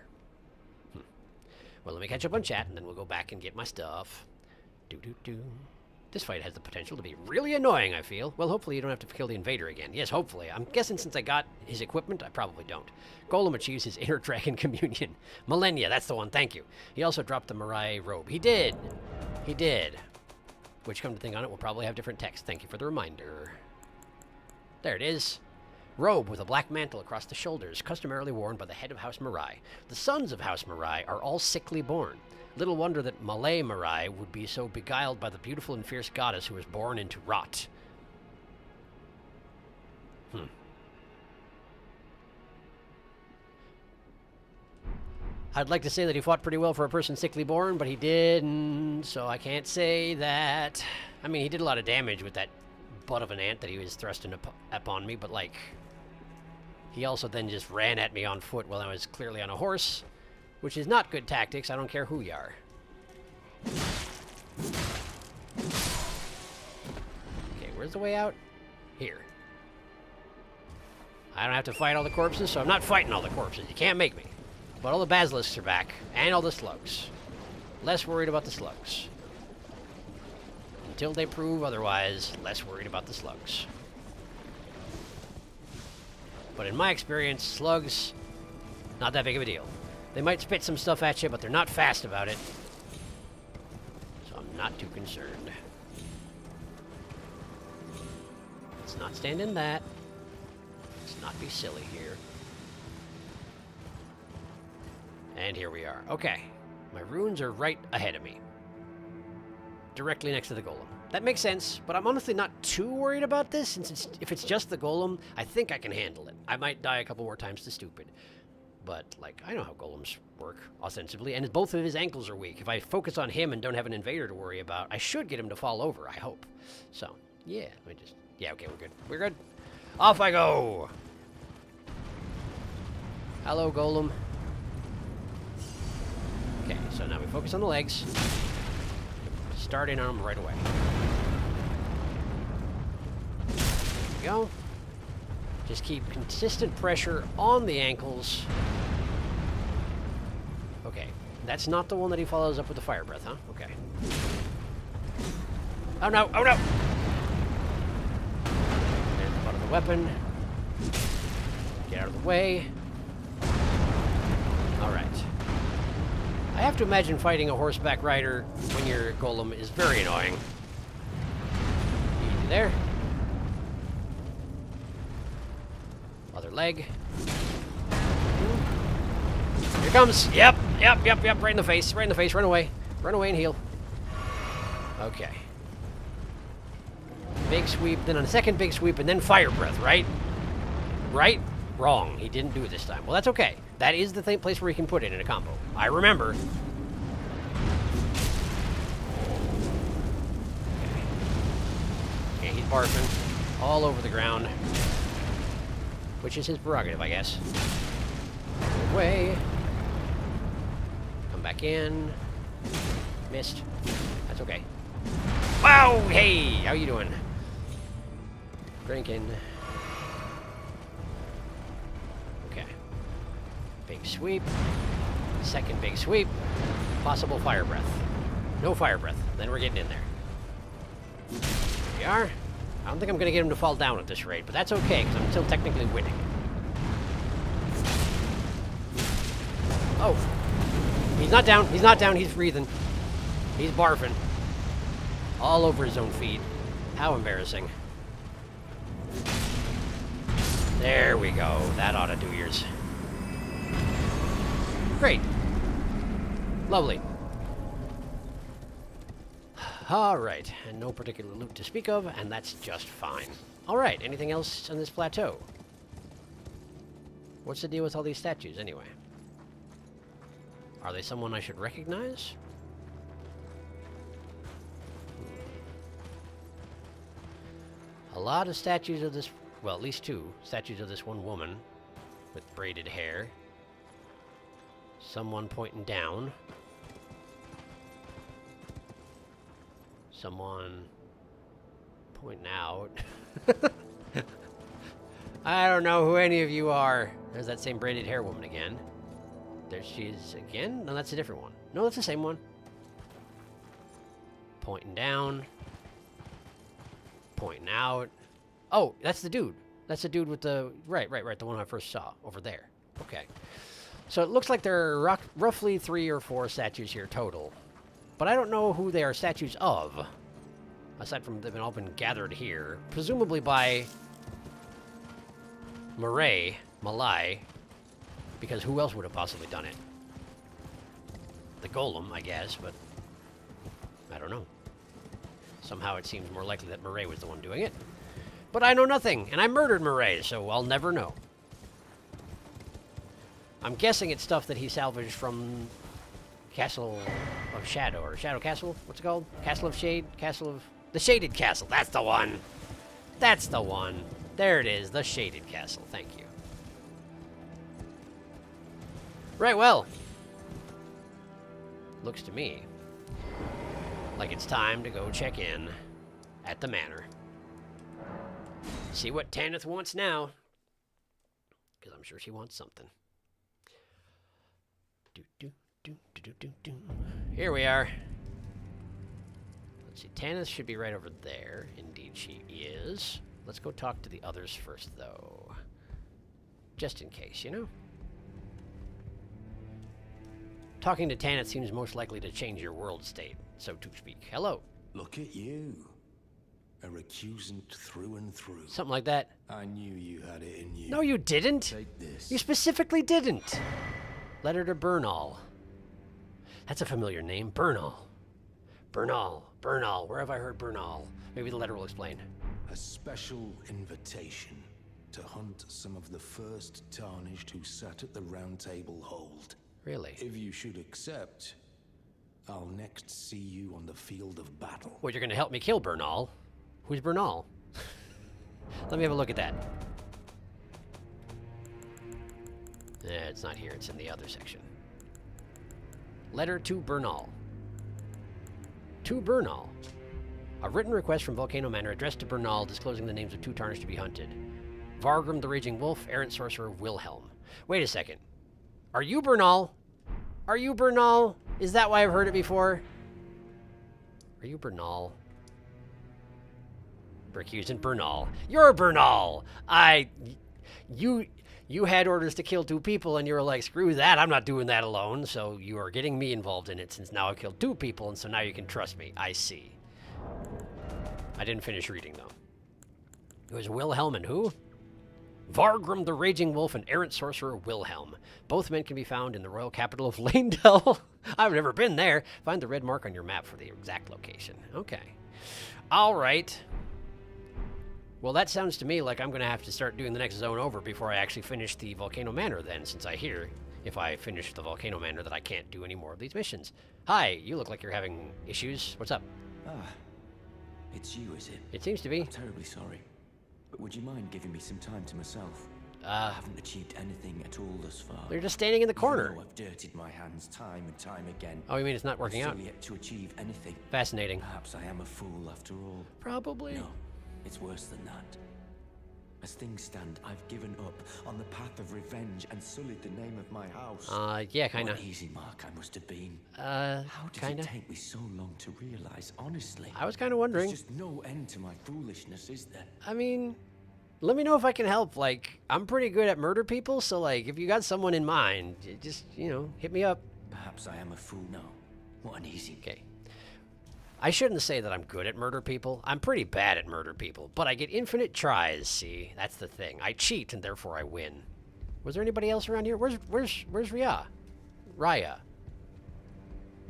Well, let me catch up on chat, and then we'll go back and get my stuff. This fight has the potential to be really annoying, I feel. Well, hopefully you don't have to kill the invader again. Yes, hopefully. I'm guessing since I got his equipment, I probably don't. Golem achieves his inner dragon communion. Millennia, that's the one, thank you. He also dropped the Morai robe. He did. He did. Which, come to think on it, will probably have different text. Thank you for the reminder. There it is. Robe with a black mantle across the shoulders, customarily worn by the head of House Morai. The sons of House Morai are all sickly born. Little wonder that Malay Morai would be so beguiled by the beautiful and fierce goddess who was born into rot. I'd like to say that he fought pretty well for a person sickly born, but he didn't, so I can't say that. I mean, he did a lot of damage with that butt of an ant that he was thrusting upon me, but, like, he also then just ran at me on foot while I was clearly on a horse, which is not good tactics. I don't care who you are. Okay, where's the way out? Here. I don't have to fight all the corpses, so I'm not fighting all the corpses. You can't make me. But all the basilisks are back, and all the slugs. Less worried about the slugs. Until they prove otherwise, less worried about the slugs. But in my experience, slugs, not that big of a deal. They might spit some stuff at you, but they're not fast about it. So I'm not too concerned. Let's not stand in that. Let's not be silly here. And here we are. Okay. My runes are right ahead of me. Directly next to the golem. That makes sense, but I'm honestly not too worried about this, since if it's just the golem, I think I can handle it. I might die a couple more times to stupid. But, like, I know how golems work, ostensibly, and both of his ankles are weak. If I focus on him and don't have an invader to worry about, I should get him to fall over, I hope. So, yeah, let me just... Yeah, okay, we're good. We're good. Off I go! Hello, golem. Okay, so now we focus on the legs. Start in on them right away. There we go. Just keep consistent pressure on the ankles. Okay, that's not the one that he follows up with the fire breath, huh? Okay. Oh no, oh no! There's the butt of the weapon. Get out of the way. Alright. I have to imagine fighting a horseback rider when your golem is very annoying. Easy there. Other leg. Here comes. Yep. Right in the face. Right in the face. Run away. Run away and heal. Okay. Big sweep, then a second big sweep, and then fire breath, right? Right? Wrong. He didn't do it this time. Well, that's okay. That is the place where he can put it in a combo. I remember. Okay, he's barfing all over the ground. Which is his prerogative, I guess. Away. Come back in. Missed. That's okay. Wow! Hey! How you doing? Drinking. Okay. Big sweep. Second big sweep. Possible fire breath. No fire breath. Then we're getting in there. Here we are. I don't think I'm going to get him to fall down at this rate, but that's okay, because I'm still technically winning. Oh. He's not down. He's not down. He's breathing. He's barfing. All over his own feet. How embarrassing. There we go. That ought to do yours. Great. Lovely. Alright, and no particular loot to speak of, and that's just fine. Alright, anything else on this plateau? What's the deal with all these statues, anyway? Are they someone I should recognize? A lot of statues of this... Well, at least 2 statues of this one woman with braided hair. Someone pointing down. Someone pointing out. I don't know who any of you are. There's that same braided hair woman again. There she is again? No, that's a different one. No, that's the same one. Pointing down. Pointing out. Oh, that's the dude. That's the dude with the... Right. The one I first saw over there. Okay. So it looks like there are roughly 3 or 4 statues here total. But I don't know who they are statues of. Aside from they've all been gathered here. Presumably by... Malai. Because who else would have possibly done it? The golem, I guess, but... I don't know. Somehow it seems more likely that Murray was the one doing it. But I know nothing, and I murdered Murray, so I'll never know. I'm guessing it's stuff that he salvaged from Castle of Shadow, or Shadow Castle? What's it called? Castle of Shade? Castle of... The Shaded Castle, that's the one! That's the one! There it is, the Shaded Castle, thank you. Right, well. Looks to me like it's time to go check in at the manor. See what Tanith wants now. Because I'm sure she wants something. Here we are. Let's see, Tanith should be right over there. Indeed she is. Let's go talk to the others first, though. Just in case, you know? Talking to Tanith seems most likely to change your world state, so to speak. Hello. Look at you. A recusant through and through. Something like that. I knew you had it in you. No, you didn't. Take this. You specifically didn't. Letter to Bernal. That's a familiar name. Bernal. Bernal. Where have I heard Bernal? Maybe the letter will explain. A special invitation to hunt some of the first tarnished who sat at the round table hold. Really? If you should accept, I'll next see you on the field of battle. Well, you're going to help me kill Bernal. Who's Bernal? Let me have a look at that. It's not here. It's in the other section. Letter to Bernal. To Bernal. A written request from Volcano Manor addressed to Bernal disclosing the names of 2 tarnished to be hunted. Vargrim the Raging Wolf, errant sorcerer Wilhelm. Wait a second. Are you Bernal? Are you Bernal? Is that why I've heard it before? Are you Bernal? Recusant Bernal. You're Bernal! You had orders to kill 2 people and you were like, screw that, I'm not doing that alone, so you are getting me involved in it since now I've killed 2 people and so now you can trust me. I see. I didn't finish reading though. It was Wilhelm and who? Vargrim the Raging Wolf and errant sorcerer Wilhelm. Both men can be found in the royal capital of Leyndell. I've never been there. Find the red mark on your map for the exact location. Okay. All right. Well, that sounds to me like I'm going to have to start doing the next zone over before I actually finish the Volcano Manor then, since I hear, if I finish the Volcano Manor, that I can't do any more of these missions. Hi, you look like you're having issues. What's up? Ah, it's you, is it? It seems to be. I'm terribly sorry. But would you mind giving me some time to myself? I haven't achieved anything at all thus far. You're just standing in the corner. Even though I've dirtied my hands time and time again. Oh, you mean it's not working out? I've still yet to achieve anything. Fascinating. Perhaps I am a fool after all. Probably. No, it's worse than that. As things stand, I've given up on the path of revenge and sullied the name of my house. Yeah, kinda. What an easy mark I must have been. How did it take me so long to realize, honestly? I was kind of wondering. There's just no end to my foolishness, is there? I mean, let me know if I can help. Like, I'm pretty good at murder people, so, like, if you got someone in mind, just, you know, hit me up. Perhaps I am a fool now. What an easy... Okay. I shouldn't say that I'm good at murder people. I'm pretty bad at murder people, but I get infinite tries, see? That's the thing. I cheat, and therefore I win. Was there anybody else around here? Where's Rhea? Raya.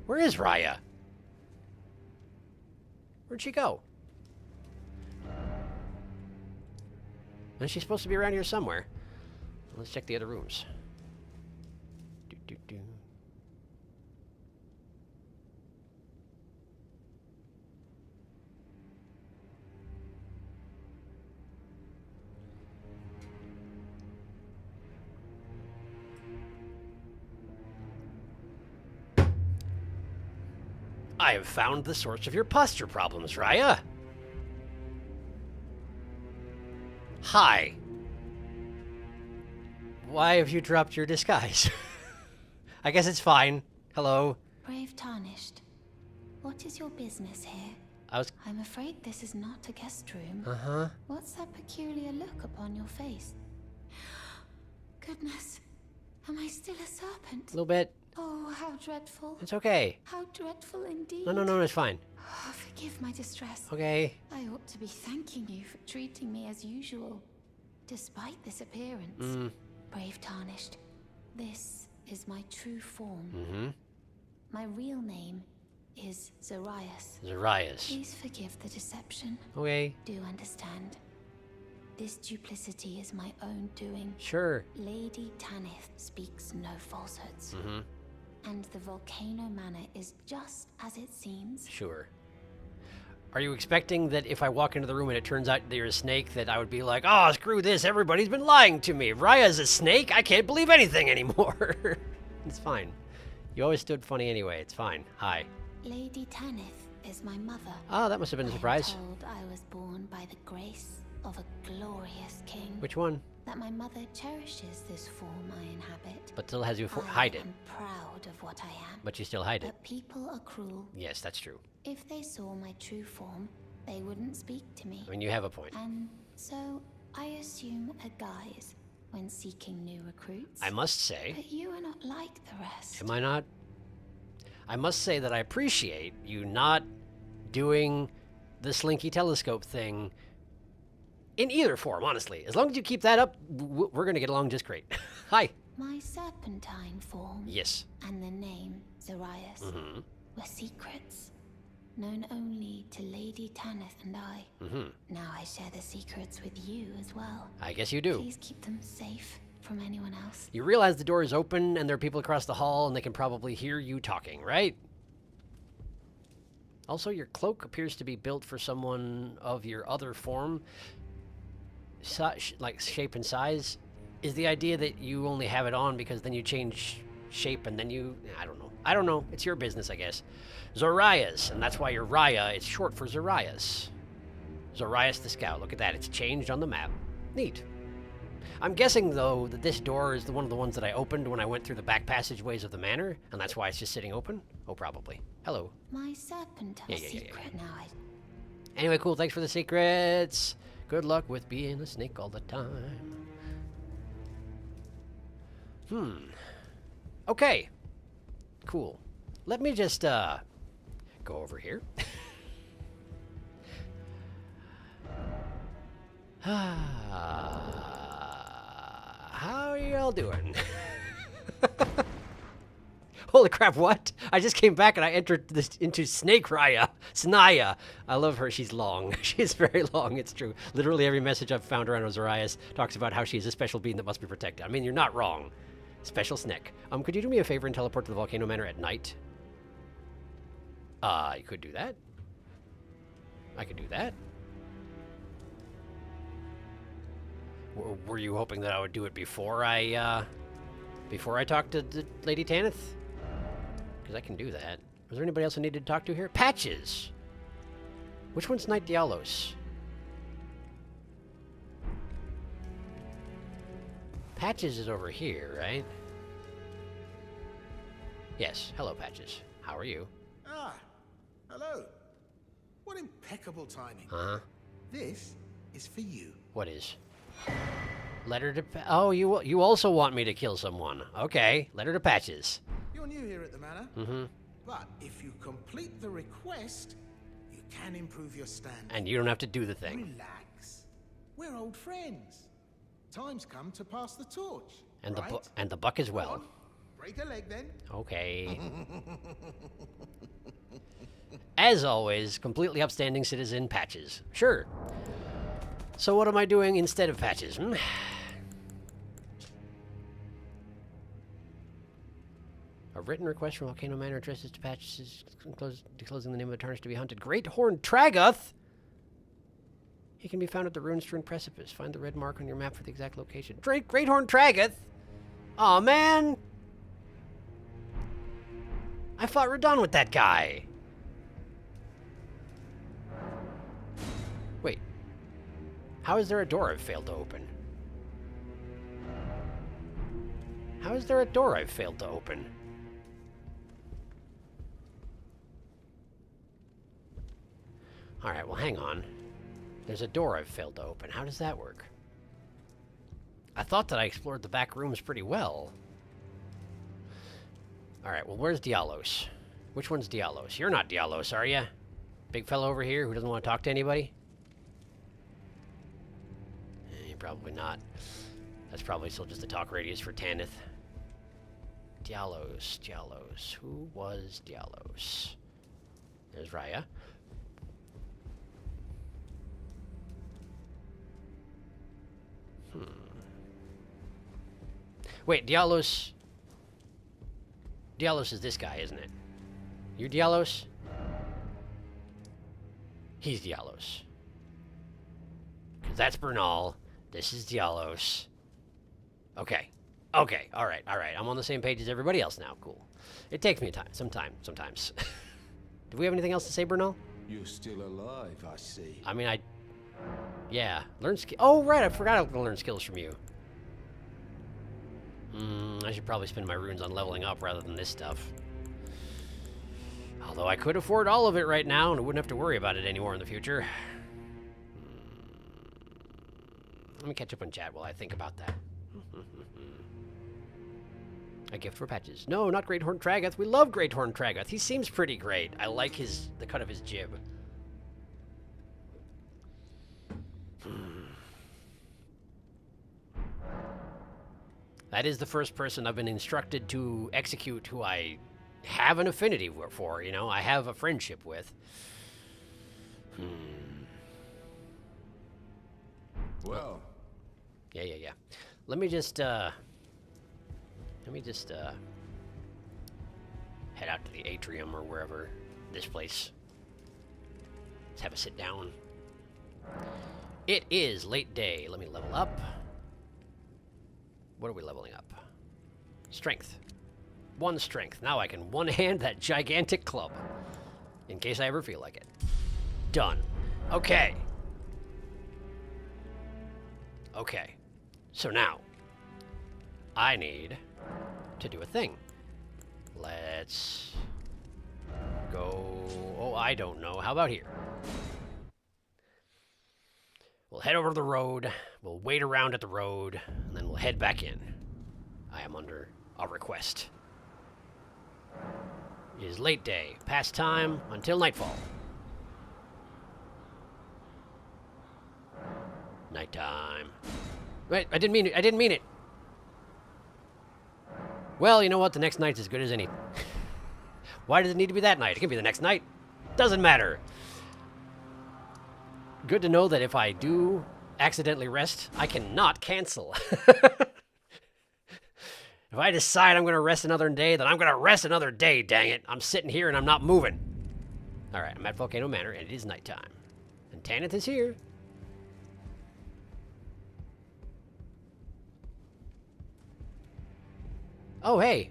Where is Raya? Where'd she go? Is she supposed to be around here somewhere? Let's check the other rooms. Do. I have found the source of your posture problems, Raya. Hi. Why have you dropped your disguise? I guess it's fine. Hello. Brave Tarnished. What is your business here? I'm afraid this is not a guest room. Uh-huh. What's that peculiar look upon your face? Goodness. Am I still a serpent? A little bit. Oh, how dreadful. It's okay. How dreadful indeed. No, it's fine. Oh, forgive my distress. Okay. I ought to be thanking you for treating me as usual, despite this appearance. Brave Tarnished, this is my true form. Mm-hmm. My real name is Zarias. Zarias. Please forgive the deception. Okay. Do understand. This duplicity is my own doing. Sure. Lady Tanith speaks no falsehoods. Mm-hmm. And the Volcano Manor is just as it seems. Sure. Are you expecting that if I walk into the room and it turns out that you're a snake, that I would be like, oh, screw this, everybody's been lying to me. Raya's a snake? I can't believe anything anymore. It's fine. You always stood funny anyway. It's fine. Hi. Lady Tanith is my mother. Oh, that must have been a surprise. I'm told I was born by the grace of a glorious king. Which one? That my mother cherishes this form I inhabit. But still has you hide it. I am proud of what I am. But you still hide it. But people are cruel. Yes, that's true. If they saw my true form, they wouldn't speak to me. I mean, you have a point. And so I assume a guise when seeking new recruits. I must say. But you are not like the rest. Am I not? I must say that I appreciate you not doing the slinky telescope thing in either form, honestly. As long as you keep that up, we're going to get along just great. Hi. My serpentine form. Yes. And the name, Zarias, were secrets. Known only to Lady Tanith and I. Now I share the secrets with you as well. I guess you do. Please keep them safe from anyone else. You realize the door is open and there are people across the hall and they can probably hear you talking, right? Also, your cloak appears to be built for someone of your other form. Like shape and size. Is the idea that you only have it on because then you change shape and then you... I don't know. It's your business, I guess. Zarias, and that's why you're Raya. It's short for Zarias. Zarias the Scout. Look at that. It's changed on the map. Neat. I'm guessing, though, that this door is one of the ones that I opened when I went through the back passageways of the manor, and that's why it's just sitting open? Oh, probably. Hello. My serpentine secret now. Anyway, cool. Thanks for the secrets. Good luck with being a snake all the time. Okay. Cool. Let me just, go over here. How are you all doing? Holy crap, what? I just came back and I entered into Snake Raya. Snaya. I love her. She's long. She's very long, it's true. Literally every message I've found around Zarias talks about how she's a special being that must be protected. I mean, you're not wrong. Special Snake. Could you do me a favor and teleport to the Volcano Manor at night? You could do that. I could do that. Were you hoping that I would do it before I talked to the Lady Tanith? Because I can do that. Was there anybody else I needed to talk to here? Patches! Which one's Knight Dialos? Patches is over here, right? Yes. Hello, Patches. How are you? Ah, hello. What impeccable timing. Uh-huh. This is for you. What is? Letter to... Oh, you also want me to kill someone. Okay. Letter to Patches. You're new here at the manor. Mm-hmm. But if you complete the request, you can improve your standing. And you don't have to do the thing. Relax. We're old friends. Time's come to pass the torch. And right? the buck as Go well. on, break a leg then. Okay. As always, completely upstanding citizen Patches. Sure. So what am I doing instead of Patches? A written request from Volcano Manor addresses to Patches disclosing the name of the tarnished to be hunted. Great Horned Tragoth! He can be found at the rune-strewn precipice. Find the red mark on your map for the exact location. Great Horned Tragoth? Aw, man! I thought we're done with that guy. Wait. How is there a door I've failed to open? How is there a door I've failed to open? Alright, well hang on. There's a door I've failed to open. How does that work? I thought that I explored the back rooms pretty well. Alright, well where's Dialos? Which one's Dialos? You're not Dialos, are you? Big fellow over here who doesn't want to talk to anybody? Probably not. That's probably still just a talk radius for Tanith. Dialos. Who was Dialos? There's Raya. Wait, Dialos... Dialos is this guy, isn't it? You're Dialos? He's Dialos. Because that's Bernal. This is Dialos. Okay. Okay, alright. I'm on the same page as everybody else now. Cool. It takes me sometimes. Do we have anything else to say, Bernal? You're still alive, I see. I mean, yeah. Learn skill. Oh, right, I forgot I was going to learn skills from you. I should probably spend my runes on leveling up rather than this stuff. Although I could afford all of it right now and I wouldn't have to worry about it anymore in the future. Let me catch up on chat while I think about that. A gift for Patches. No, not Great Horned Tragoth. We love Great Horned Tragoth. He seems pretty great. I like the cut of his jib. That is the first person I've been instructed to execute who I have an affinity for, you know? I have a friendship with. Well. Yeah. Let me just head out to the atrium or wherever this place. Let's have a sit down. It is late day. Let me level up. What are we leveling up? Strength. 1 strength. Now I can one-hand that gigantic club. In case I ever feel like it. Done. Okay. Okay. So now, I need to do a thing. Let's go... Oh, I don't know. How about here? We'll head over to the road, we'll wait around at the road, and then we'll head back in. I am under a request. It is late day, past time until nightfall. Nighttime. Wait, I didn't mean it. Well, you know what? The next night's as good as any. Why does it need to be that night? It can be the next night. Doesn't matter. Good to know that if I do accidentally rest, I cannot cancel. If I decide I'm going to rest another day, then I'm going to rest another day, dang it. I'm sitting here and I'm not moving. All right, I'm at Volcano Manor, and it is nighttime. And Tanith is here. Oh, hey.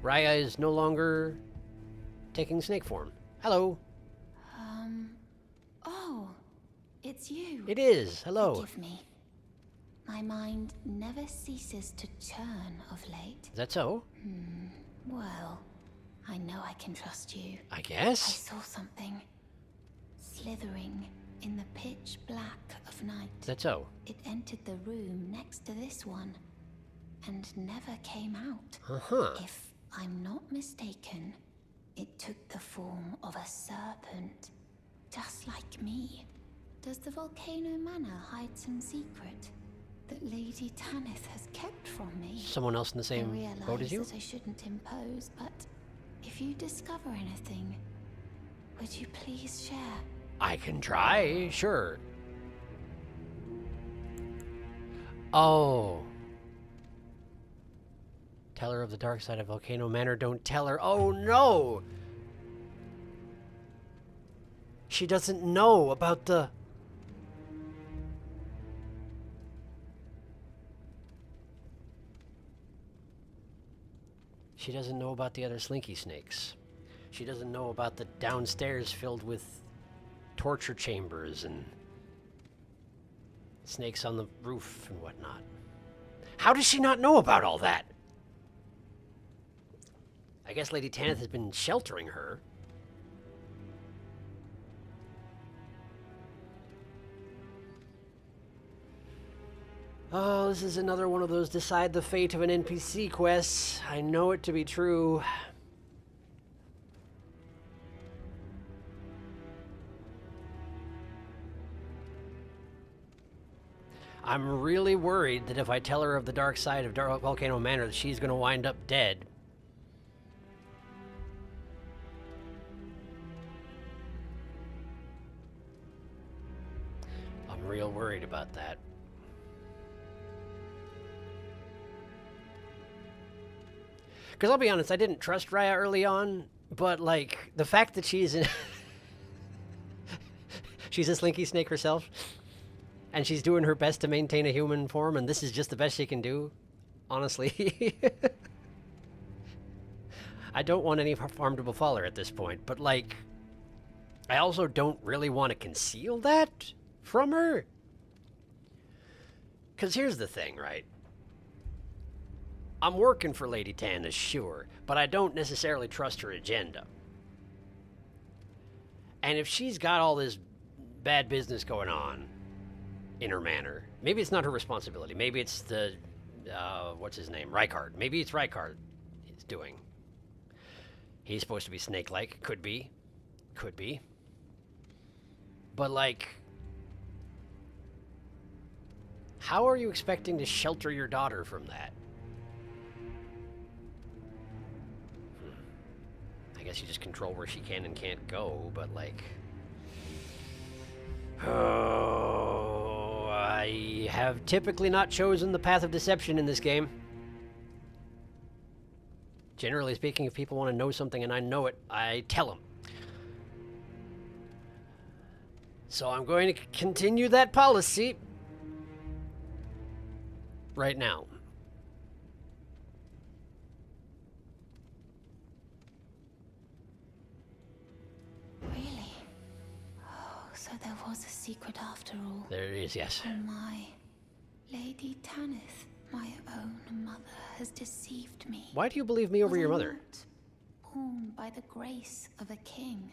Raya is no longer taking snake form. Hello. Oh, it's you. It is. Hello. Forgive me. My My mind never ceases to churn of late. Is that so? Well, I know I can trust you. I I guess. saw something slithering in the pitch black of night. Is that so? It entered the room next to this one and never came out. Uh-huh. If I'm not mistaken, it took the form of a serpent, just like me. Does the Volcano Manor hide some secret that Lady Tanith has kept from me? Someone else in the same I boat as you? realize that I shouldn't impose, but if you discover anything, would you please share? I can try, sure. Oh. Tell her of the dark side of Volcano Manor, don't tell her. Oh no! She doesn't know about the... She doesn't know about the other slinky snakes. She doesn't know about the downstairs filled with torture chambers and snakes on the roof and whatnot. How does she not know about all that? I guess Lady Tanith has been sheltering her. Oh, this is another one of those decide the fate of an NPC quests. I know it to be true. I'm really worried that if I tell her of the dark side of Volcano Manor, that she's going to wind up dead. I'm real worried about that. Because I'll be honest, I didn't trust Raya early on, but like the fact that she's in she's a slinky snake herself, and she's doing her best to maintain a human form, and this is just the best she can do, honestly. I don't want any harm to befall her at this point, but like, I also don't really want to conceal that from her. Because here's the thing, right? I'm working for Lady Tanith, sure, but I don't necessarily trust her agenda. And if she's got all this bad business going on in her manor, maybe it's not her responsibility. Maybe it's the, what's his name? Rykard. Maybe it's Rykard he's doing. He's supposed to be snake-like. Could be. Could be. But, like, how are you expecting to shelter your daughter from that? I guess you just control where she can and can't go, but like... Oh, I have typically not chosen the path of deception in this game. Generally speaking, if people want to know something and I know it, I tell them. So I'm going to continue that policy right now. Really? Oh, so there was a secret after all. There it is, yes. Oh my. Lady Tanith, my own mother, has deceived me. Why do you believe me over Was your I mother? not born by the grace of a king?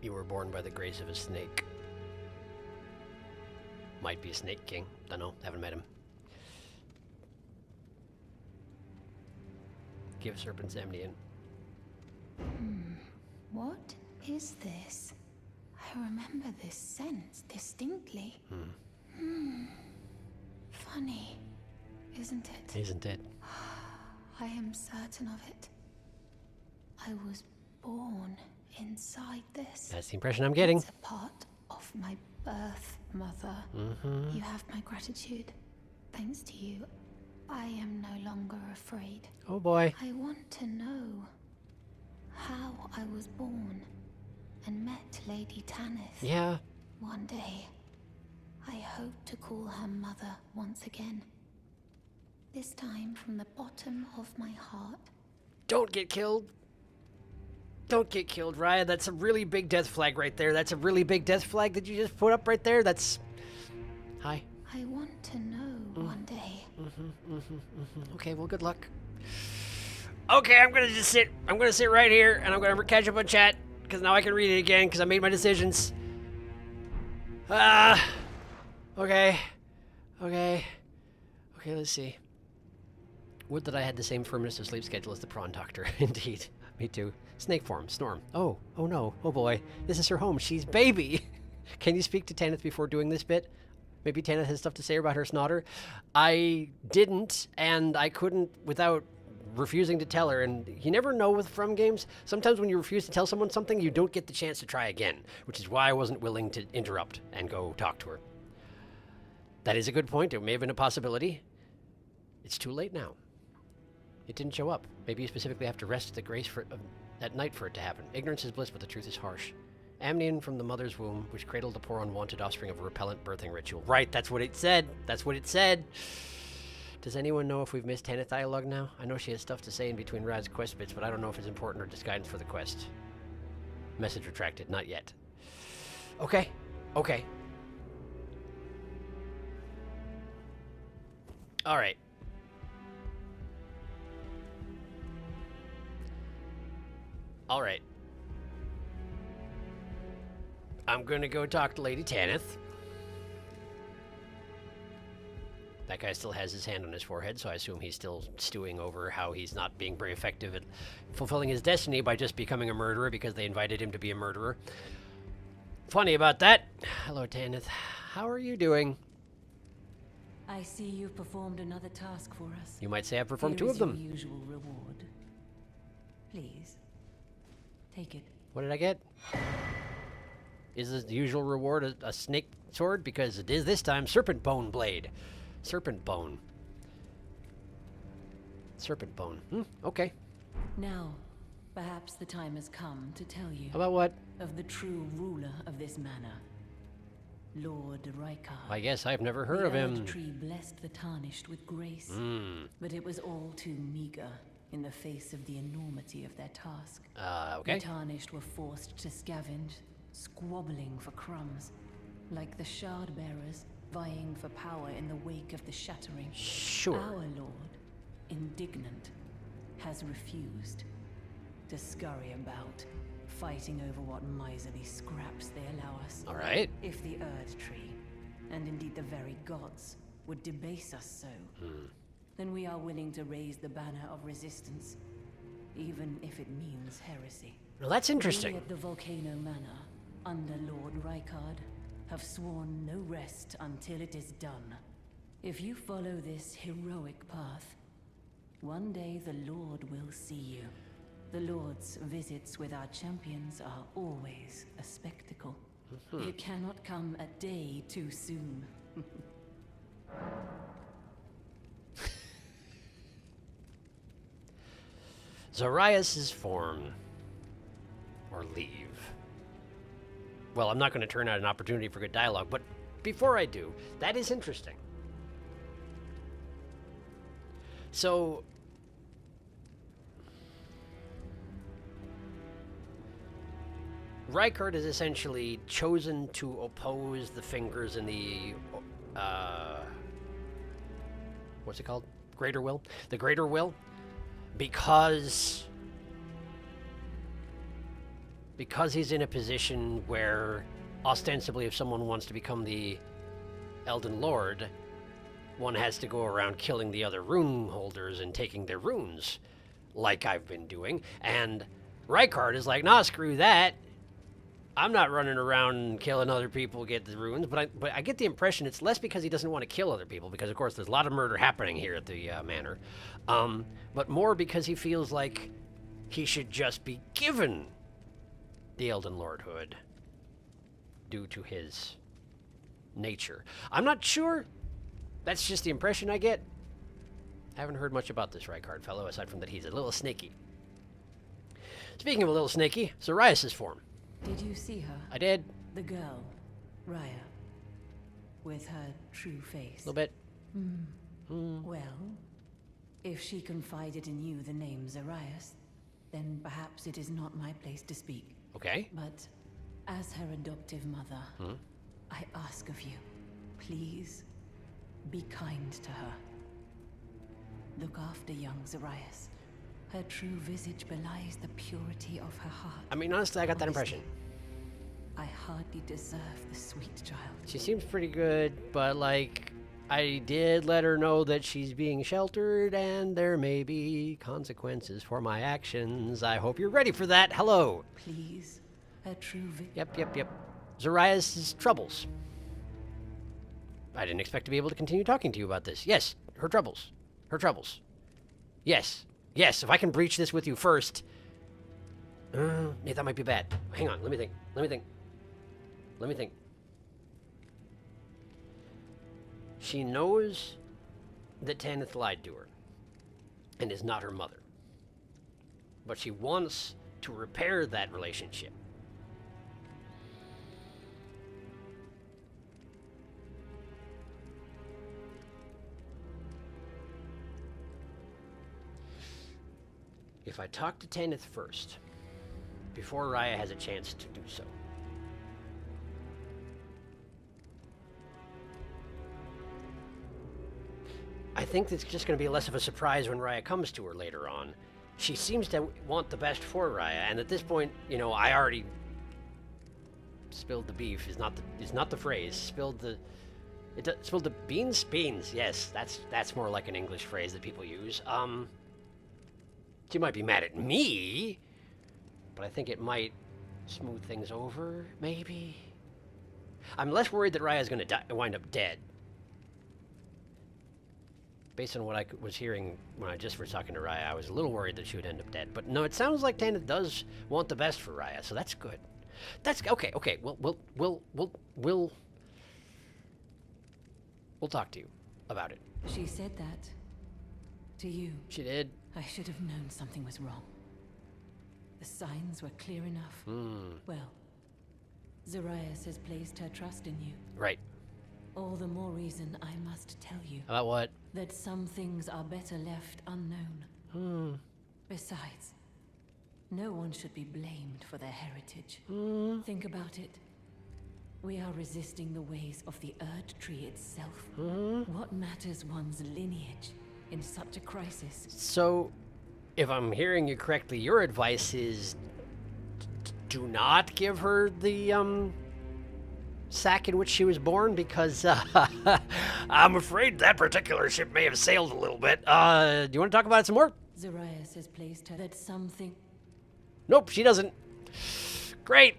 You were born by the grace of a snake. Might be a snake king. Don't know. Haven't met him. Give serpents Amnian. What is this? I remember this scent distinctly. Funny, isn't it? Isn't it? I am certain of it. I was born inside this. That's the impression I'm getting. It's a part of my birth, Mother. You have my gratitude. Thanks to you, I am no longer afraid. Oh boy. I want to know how I was born and met Lady Tanith. Yeah. One day, I hope to call her mother once again. This time from the bottom of my heart. Don't get killed. Don't get killed, Raya. That's a really big death flag right there. That's a really big death flag that you just put up right there. That's... Hi. I want to know one day. Okay, well, good luck. Okay, I'm gonna just sit. I'm gonna sit right here, and I'm gonna catch up on chat, because now I can read it again, because I made my decisions. Okay. Okay, let's see. Would that I had the same firmness of sleep schedule as the prawn doctor. Indeed. Me too. Snake form, Storm. Oh no. Oh boy. This is her home. She's baby. Can you speak to Tanith before doing this bit? Maybe Tanith has stuff to say about her snotter. I didn't, and I couldn't without refusing to tell her. And you never know with From games. Sometimes when you refuse to tell someone something, you don't get the chance to try again, which is why I wasn't willing to interrupt and go talk to her. That is a good point. It may have been a possibility. It's too late now. It didn't show up. Maybe you specifically have to rest the grace for at night for it to happen. Ignorance is bliss, but the truth is harsh. Amnion from the mother's womb, which cradled the poor unwanted offspring of a repellent birthing ritual. Right, that's what it said. That's what it said. Does anyone know if we've missed Tanith dialogue now? I know she has stuff to say in between Rad's quest bits, but I don't know if it's important or just guidance for the quest. Message retracted. Not yet. Okay. All right. I'm gonna go talk to Lady Tanith. That guy still has his hand on his forehead, so I assume he's still stewing over how he's not being very effective at fulfilling his destiny by just becoming a murderer because they invited him to be a murderer. Funny about that. Hello, Tanith. How are you doing? I see you've performed another task for us. You might say I've performed Here two is of them. your usual reward. Please, take it. What did I get? Is the usual reward a snake sword? Because it is this time Serpent Bone Blade. Serpent Bone. Serpent Bone. Okay. Now, perhaps the time has come to tell you About what? of the true ruler of this manor, Lord Rykard. I guess I've never heard the of him. Erd tree blessed the Tarnished with grace, but it was all too meager in the face of the enormity of their task. Okay. The Tarnished were forced to scavenge, squabbling for crumbs, like the Shard Bearers vying for power in the wake of the Shattering. Sure. Our Lord, indignant, has refused to scurry about, fighting over what miserly scraps they allow us. All right. If the Erd Tree, and indeed the very gods, would debase us so, then we are willing to raise the banner of resistance, even if it means heresy. Well, that's interesting. We at the Volcano Manor, under Lord Rykard, have sworn no rest until it is done. If you follow this heroic path, one day the Lord will see you. The Lord's visits with our champions are always a spectacle. It cannot come a day too soon. Zarias' form. Or leave. Well, I'm not going to turn out an opportunity for good dialogue, but before I do, that is interesting. So, Rykard is essentially chosen to oppose the fingers in the, what's it called? Greater Will? The Greater Will? Because he's in a position where, ostensibly, if someone wants to become the Elden Lord, one has to go around killing the other rune holders and taking their runes, like I've been doing. And Rykard is like, nah, screw that. I'm not running around and killing other people to get the runes, but I get the impression it's less because he doesn't want to kill other people, because, of course, there's a lot of murder happening here at the manor, but more because he feels like he should just be given the Elden Lordhood due to his nature. I'm not sure. That's just the impression I get. I haven't heard much about this Rykard fellow, aside from that he's a little snaky. Speaking of a little snaky, Zarias' form. Did you see her? I did. The girl, Raya, with her true face. A little bit. Well, if she confided in you the name Zarias, then perhaps it is not my place to speak. Okay. But as her adoptive mother, I ask of you, please be kind to her. Look after young Zarias. Her true visage belies the purity of her heart. I mean, honestly, I got that impression. I hardly deserve the sweet child. She seems pretty good, but, like, I did let her know that she's being sheltered and there may be consequences for my actions. I hope you're ready for that. Hello. Please, her true Yep. Zarias' troubles. I didn't expect to be able to continue talking to you about this. Yes, her troubles. Her troubles. Yes, if I can breach this with you first. Yeah, that might be bad. Hang on, let me think. She knows that Tanith lied to her and is not her mother. But she wants to repair that relationship. If I talk to Tanith first, before Raya has a chance to do so, I think it's just going to be less of a surprise when Raya comes to her later on. She seems to want the best for Raya, and at this point, you know, I already spilled the beef. Is not the phrase. Spilled the beans. Yes, that's more like an English phrase that people use. She might be mad at me, but I think it might smooth things over, maybe. I'm less worried that Raya's going to wind up dead. Based on what I was hearing when I just was talking to Raya, I was a little worried that she would end up dead. But no, it sounds like Tanith does want the best for Raya, so that's good. That's okay. We'll talk to you about it. She said that to you. She did. I should have known something was wrong. The signs were clear enough. Well, Zarias has placed her trust in you. Right. All the more reason I must tell you. About what? That some things are better left unknown. Besides, no one should be blamed for their heritage. Think about it. We are resisting the ways of the Erd Tree itself. What matters one's lineage in such a crisis? So, if I'm hearing you correctly, your advice is do not give her the sack in which she was born, because I'm afraid that particular ship may have sailed a little bit. Do you want to talk about it some more? Zarias has placed her that something... Nope, she doesn't. Great.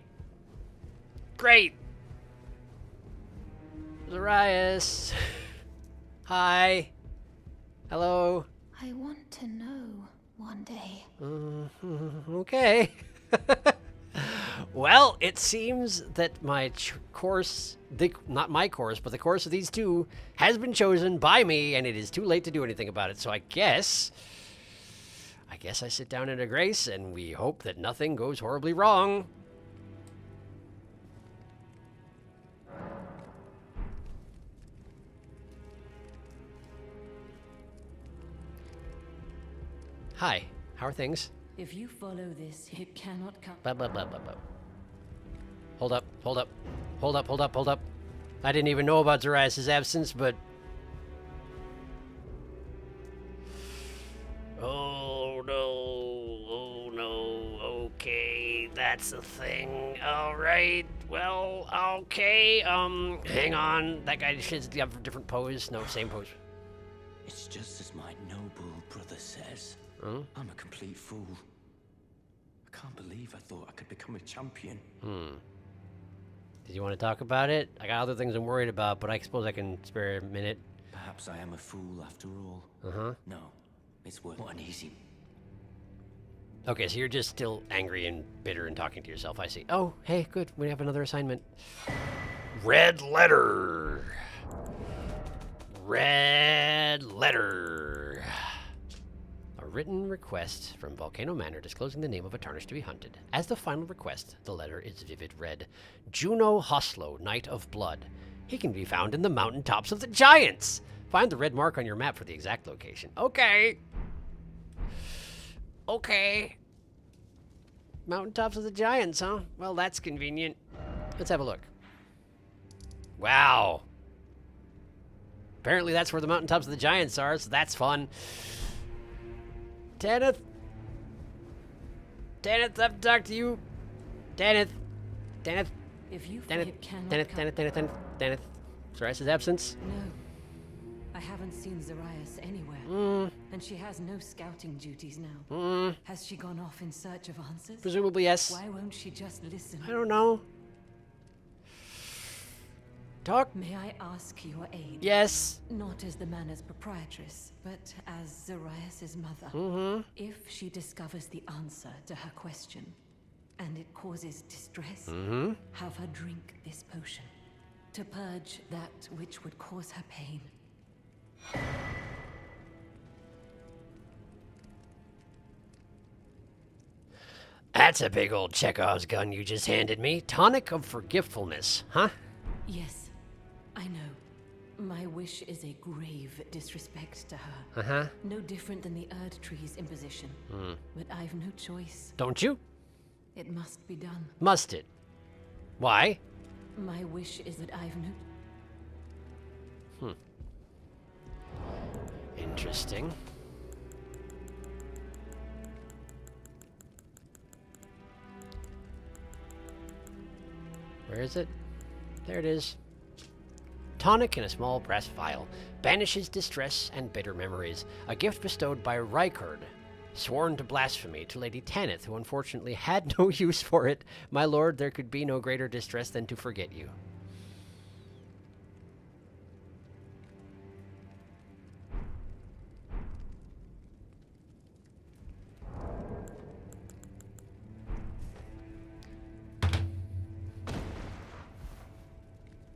Zarias. Hi. Hello. I want to know one day. Okay. Well, it seems that my course, not my course, but the course of these two has been chosen by me, and it is too late to do anything about it. So I guess I sit down in a grace, and we hope that nothing goes horribly wrong. Hi, how are things? If you follow this, it cannot come... Hold up. I didn't even know about Zarias' absence, but... Oh no, okay, that's a thing, alright, well, okay, hang on, that guy should have a different pose, no, same pose. It's just as my noble brother says. I'm a complete fool. I can't believe I thought I could become a champion. Did you want to talk about it? I got other things I'm worried about, but I suppose I can spare a minute. Perhaps I am a fool after all. No, it's worth... What an easy... Okay, so you're just still angry and bitter and talking to yourself. I see. Oh, hey, good. We have another assignment. Red letter. Red letter. A written request from Volcano Manor disclosing the name of a tarnished to be hunted. As the final request, the letter is vivid red. Juno Hoslow, Knight of Blood. He can be found in the mountaintops of the Giants. Find the red mark on your map for the exact location. Okay. Okay. Mountaintops of the Giants, huh? Well, that's convenient. Let's have a look. Wow. Apparently that's where the mountaintops of the Giants are, so that's fun. Tanith. Tanith, I have to talk to you. Tanith. Tanith. If you Tanith. cannot Tanith. come- Tanith. Tanith. Tanith. Tanith. Zarias' absence. No. I haven't seen Zarias anywhere. And she has no scouting duties now. Has she gone off in search of answers? Presumably, yes. Why won't she just listen? I don't know. Talk. May I ask your aid? Yes. Not as the manor's proprietress, but as Zarias' mother. If she discovers the answer to her question, and it causes distress, have her drink this potion to purge that which would cause her pain. That's a big old Chekhov's gun you just handed me. Tonic of forgetfulness, huh? Yes, I know. My wish is a grave disrespect to her. Uh-huh. No different than the Erd Tree's imposition. But I've no choice. Don't you? It must be done. Must it? Why? My wish is that I've no... Interesting. Where is it? There it is. Tonic in a small brass vial. Banishes distress and bitter memories. A gift bestowed by Rykard, sworn to blasphemy, to Lady Tanith, who unfortunately had no use for it. My lord, there could be no greater distress than to forget you.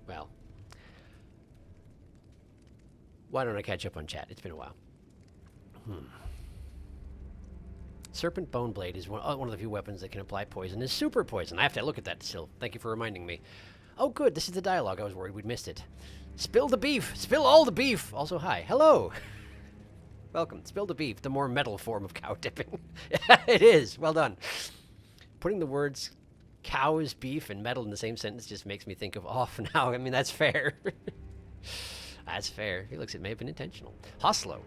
Well, why don't I catch up on chat? It's been a while. Serpent Bone Blade is one of the few weapons that can apply poison is super poison. I have to look at that still. Thank you for reminding me. Oh, good. This is the dialogue. I was worried we'd missed it. Spill the beef. Spill all the beef. Also, hi. Hello. Welcome. Spill the beef, the more metal form of cow tipping. It is. Well done. Putting the words cows, beef, and metal in the same sentence just makes me think of off now. I mean, that's fair. That's fair. He looks, it may have been intentional. Hoslow.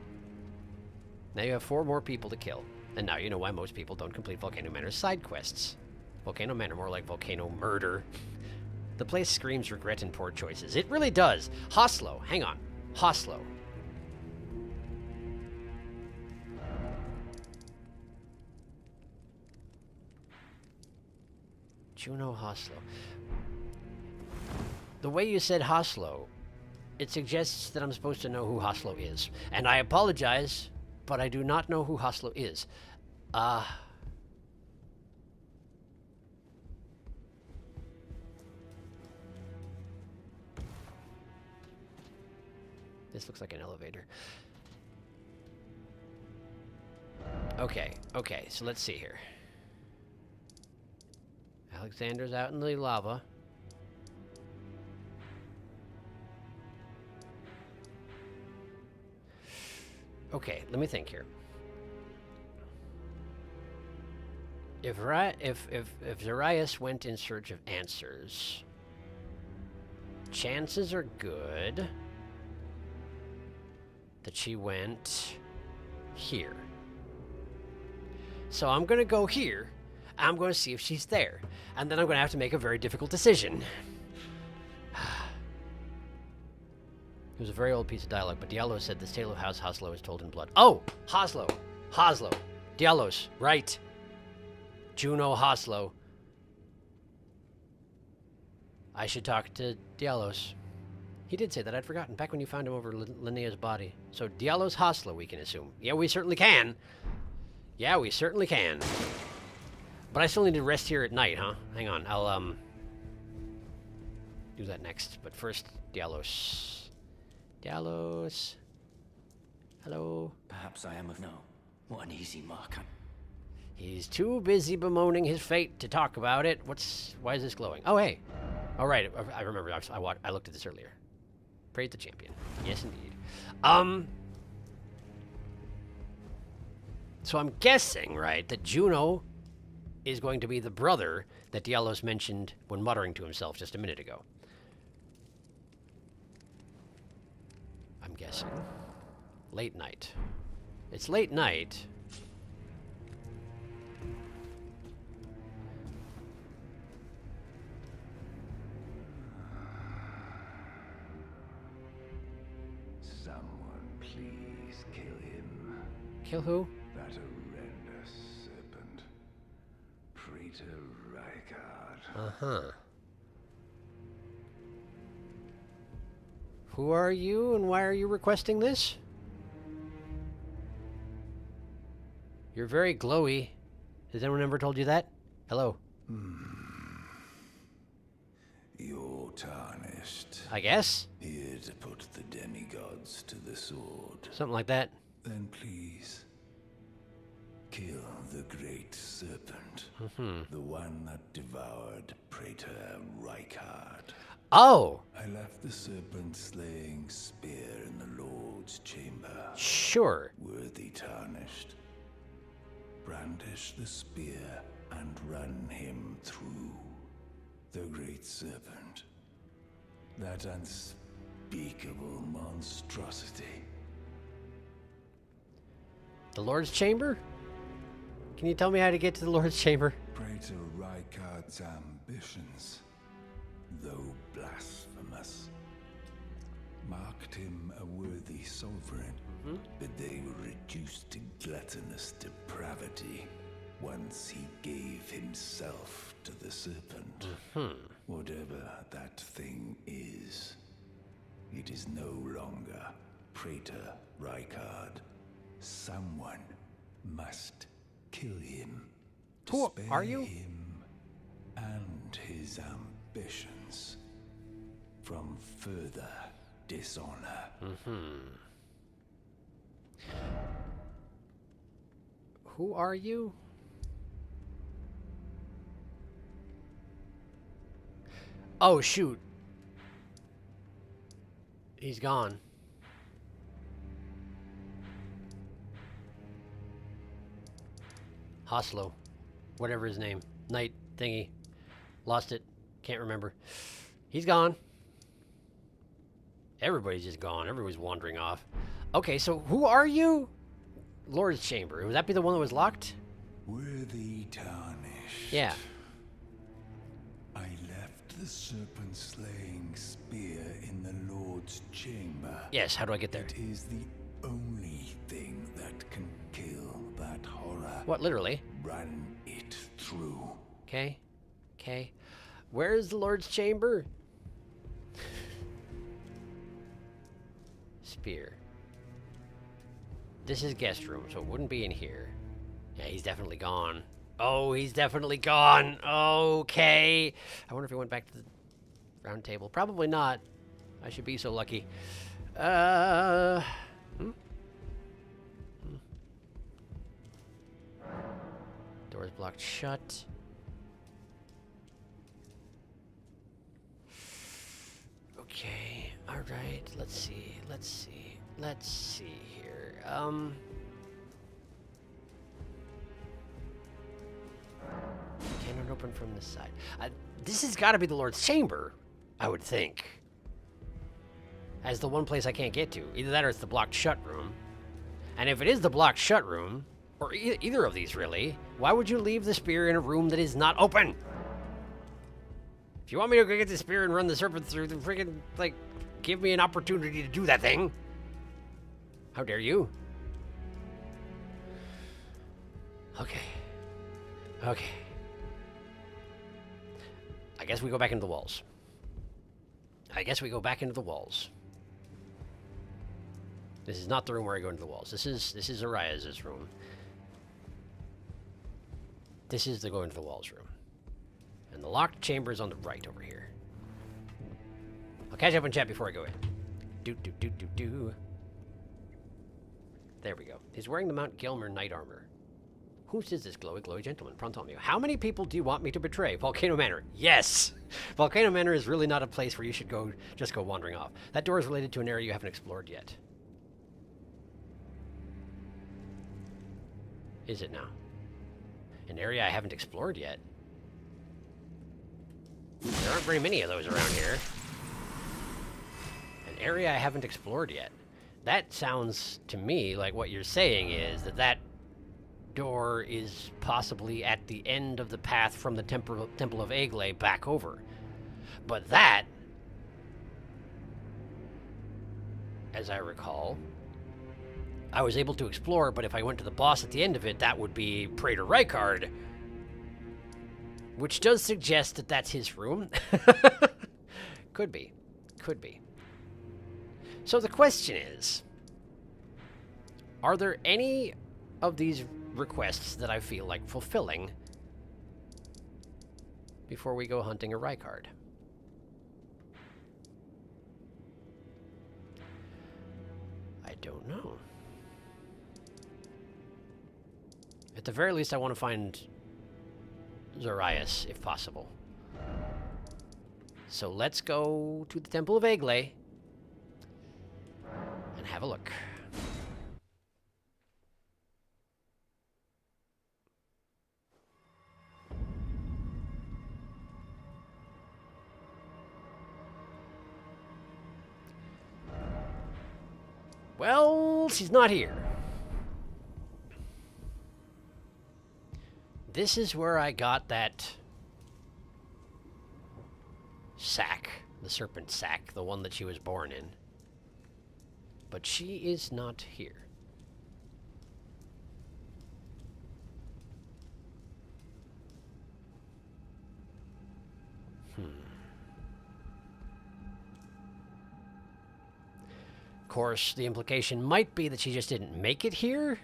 Now you have 4 more people to kill. And now you know why most people don't complete Volcano Manor's side quests. Volcano Manor, more like volcano murder. The place screams regret and poor choices. It really does. Hoslow. Hang on. Hoslow. Juno Hoslow. The way you said Hoslow, it suggests that I'm supposed to know who Hoslow is. And I apologize, but I do not know who Hoslow is. This looks like an elevator. Okay, so let's see here. Alexander's out in the lava. Okay, let me think here. If Zarias went in search of answers, chances are good that she went here. So I'm gonna go here. I'm gonna see if she's there, and then I'm gonna have to make a very difficult decision. It was a very old piece of dialogue, but Diallo said this tale of House Hoslow is told in blood. Oh! Hoslow! Diallos, right. Juno Hoslow. I should talk to Diallos. He did say that. I'd forgotten. Back when you found him over Linnea's body. So Diallos Hoslow, we can assume. Yeah, we certainly can. Yeah, we certainly can. But I still need to rest here at night, huh? Hang on, I'll, do that next. But first, Dialos. Dialos. Hello? Perhaps I am of no. What an easy mark. He's too busy bemoaning his fate to talk about it. Why is this glowing? Oh, hey. All right, I remember. I looked at this earlier. Praise the champion. Yes, indeed. So I'm guessing, right, that Juno is going to be the brother that Dialos mentioned when muttering to himself just a minute ago. I'm guessing. Late night. It's late night. Someone please kill him. Kill who? That horrendous serpent. Praetor Rykard. Uh-huh. Who are you, and why are you requesting this? You're very glowy. Has anyone ever told you that? Hello. You're tarnished. I guess? Here to put the demigods to the sword. Something like that. Then please, kill the great serpent. The one that devoured Praetor Rykard. Oh! I left the serpent-slaying spear in the Lord's chamber. Sure. Worthy tarnished. Brandish the spear and run him through. The great serpent. That unspeakable monstrosity. The Lord's Chamber? Can you tell me how to get to the Lord's Chamber? Praetor Rykard's ambitions, though blasphemous, marked him a worthy sovereign, but they were reduced to gluttonous depravity once he gave himself to the serpent. Whatever that thing is, it is no longer Praetor Rykard. Someone must kill him to Who spare are you? him and his ambitions from further dishonor. Who are you? Oh, shoot. He's gone. Hoslo. Whatever his name. Knight thingy. Lost it. Can't remember. He's gone. Everybody's just gone. Everybody's wandering off. Okay, so who are you? Lord's Chamber. Would that be the one that was locked? Worthy tarnished. Yeah. I left the serpent-slaying spear in the Lord's chamber. Yes, how do I get there? It is the only thing that can kill that horror. What, literally? Run it through. Okay. Okay. Where is the Lord's Chamber? Spear. This is guest room, so it wouldn't be in here. Yeah, he's definitely gone. Oh, he's definitely gone. Okay. I wonder if he went back to the round table. Probably not. I should be so lucky. Door's blocked shut. Okay. All right. Let's see. Let's see. Let's see here. Cannot open from this side. This has got to be the Lord's Chamber, I would think. As the one place I can't get to. Either that or it's the blocked shut room. And if it is the blocked shut room, or either of these really, why would you leave the spear in a room that is not open? If you want me to go get the spear and run the serpent through, then freaking, like, give me an opportunity to do that thing. How dare you? Okay. Okay. I guess we go back into the walls. I guess we go back into the walls. This is not the room where I go into the walls. This is Arias's room. This is the going to the walls room. And the locked chamber is on the right over here. I'll catch up on chat before I go in. Do. There we go. He's wearing the Mount Gelmir knight armor. Whose is this glowy gentleman? Prontomio. How many people do you want me to betray? Volcano Manor. Yes! Volcano Manor is really not a place where you should go, just go wandering off. That door is related to an area you haven't explored yet. Is it now? An area I haven't explored yet? There aren't very many of those around here. An area I haven't explored yet. That sounds to me like what you're saying is that door is possibly at the end of the path from the Temple of Aglay back over. But that, as I recall, I was able to explore, but if I went to the boss at the end of it, that would be Praetor Rykard, which does suggest that that's his room. Could be. So the question is, are there any of these requests that I feel like fulfilling before we go hunting a Rykard? I don't know. At the very least, I want to find Zorias, if possible. So let's go to the Temple of Aglay and have a look. Well, she's not here. This is where I got that sack, the serpent sack, the one that she was born in. But she is not here. Of course, the implication might be that she just didn't make it here.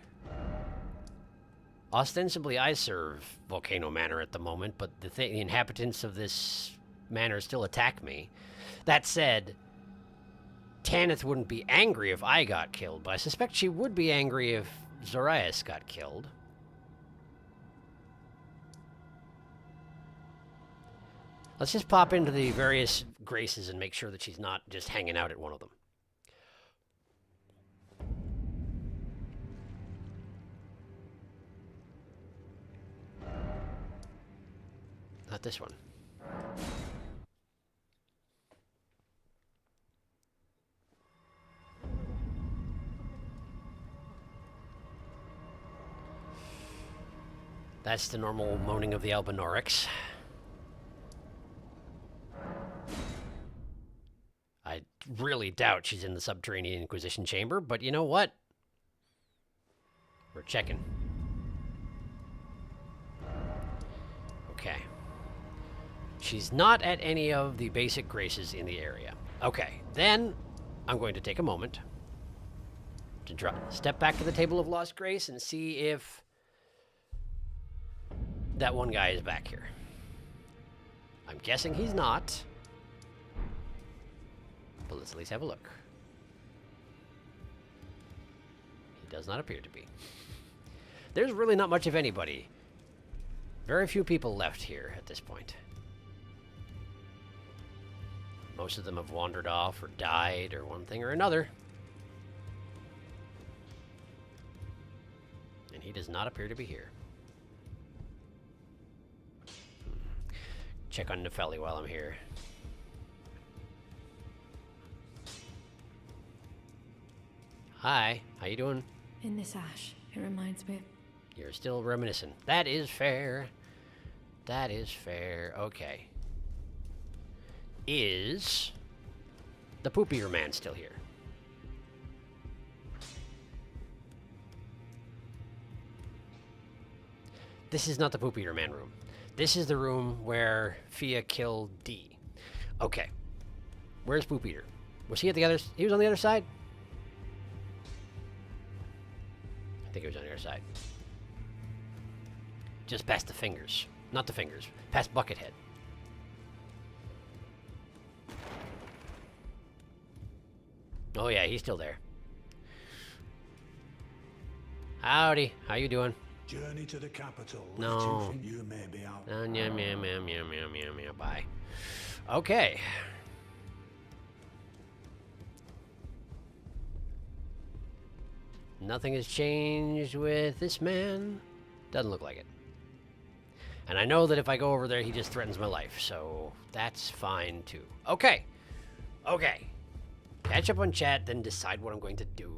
Ostensibly, I serve Volcano Manor at the moment, but the inhabitants of this manor still attack me. That said, Tanith wouldn't be angry if I got killed, but I suspect she would be angry if Zorias got killed. Let's just pop into the various graces and make sure that she's not just hanging out at one of them. Not this one. That's the normal moaning of the Albinaurix. I really doubt she's in the subterranean Inquisition chamber, but you know what? We're checking. Okay. She's not at any of the basic graces in the area. Okay, then I'm going to take a moment to step back to the Table of Lost Grace and see if that one guy is back here. I'm guessing he's not, but let's at least have a look. He does not appear to be. There's really not much of anybody. Very few people left here at this point. Most of them have wandered off or died or one thing or another. And he does not appear to be here. Check on Nepheli while I'm here. Hi, how you doing? In this ash, it reminds me of... You're still reminiscent. That is fair. That is fair. Okay. Is the Poop Eater Man still here? This is not the Poop Eater Man room. This is the room where Fia killed D. Okay. Where's Poop Eater? Was he at the other... He was on the other side? I think he was on the other side. just past the fingers. Not the fingers, past Buckethead. Oh yeah, he's still there. Howdy, how you doing? Journey to the capital. No. You may be out. Bye. Okay. Nothing has changed with this man. Doesn't look like it. And I know that if I go over there, he just threatens my life. So that's fine, too. Okay. Okay. Catch up on chat, then decide what I'm going to do.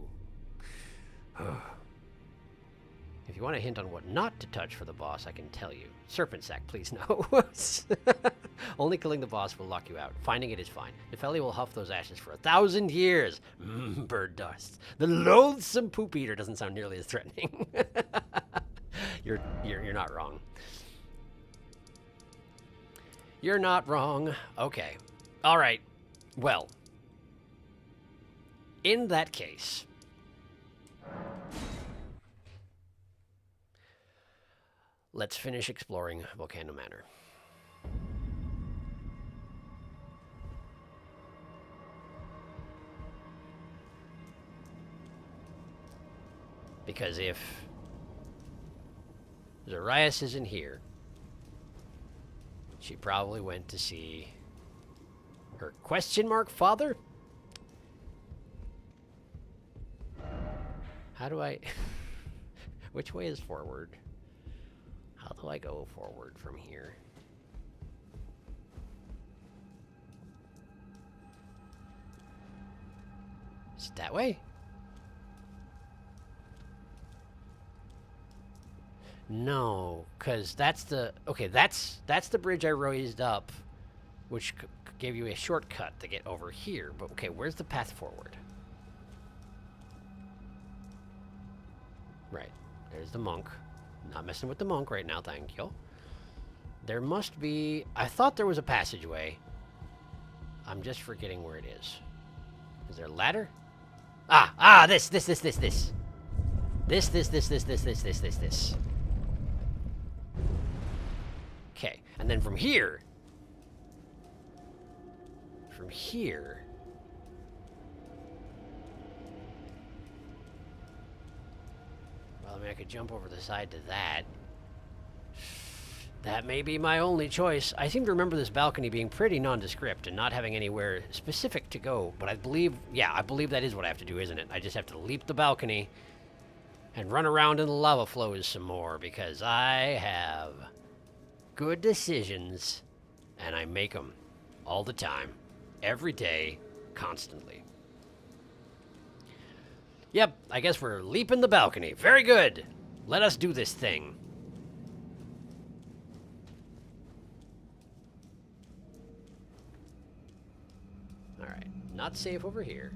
If you want a hint on what not to touch for the boss, I can tell you. Serpent sack, please no. Only killing the boss will lock you out. Finding it is fine. Nepheli will huff those ashes for 1,000 years. Bird dust. The loathsome poop eater doesn't sound nearly as threatening. You're not wrong. You're not wrong. Okay. All right. Well, in that case, let's finish exploring Volcano Manor. Because if Zarias isn't here, she probably went to see her question mark father? How do I... Which way is forward? How do I go forward from here? Is it that way? No, because that's the... Okay, that's the bridge I raised up, which gave you a shortcut to get over here. But, okay, where's the path forward? Right, there's the monk. Not messing with the monk right now, thank you. There must be... I thought there was a passageway. I'm just forgetting where it is. Is there a ladder? This. This. Okay, and then from here... Well, I mean, I could jump over the side to that. That may be my only choice. I seem to remember this balcony being pretty nondescript and not having anywhere specific to go. But I believe, yeah, I believe that is what I have to do, isn't it? I just have to leap the balcony and run around in the lava flows some more because I have good decisions and I make them all the time, every day, constantly. Yep, I guess we're leaping the balcony. Very good. Let us do this thing. Alright, not safe over here.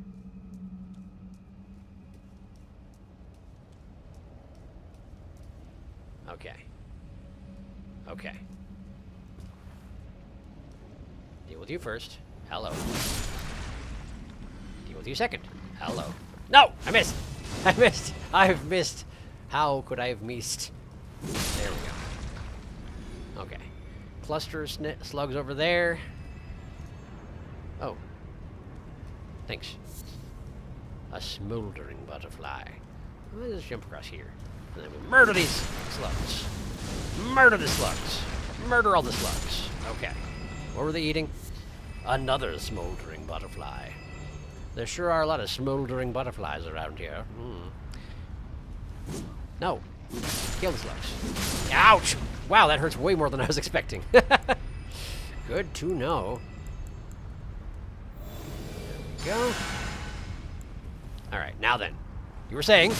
Okay. Okay. Deal with you first. Hello. Deal with you second. Hello. No! I missed! I missed! I've missed! How could I have missed? There we go. Okay. Cluster of slugs over there. Oh. Thanks. A smoldering butterfly. Let's just jump across here. And then we murder these slugs. Murder the slugs. Murder all the slugs. Okay. What were they eating? Another smoldering butterfly. There sure are a lot of smoldering butterflies around here. No. Kill the slugs. Ouch! Wow, that hurts way more than I was expecting. Good to know. There we go. Alright, now then. You were saying...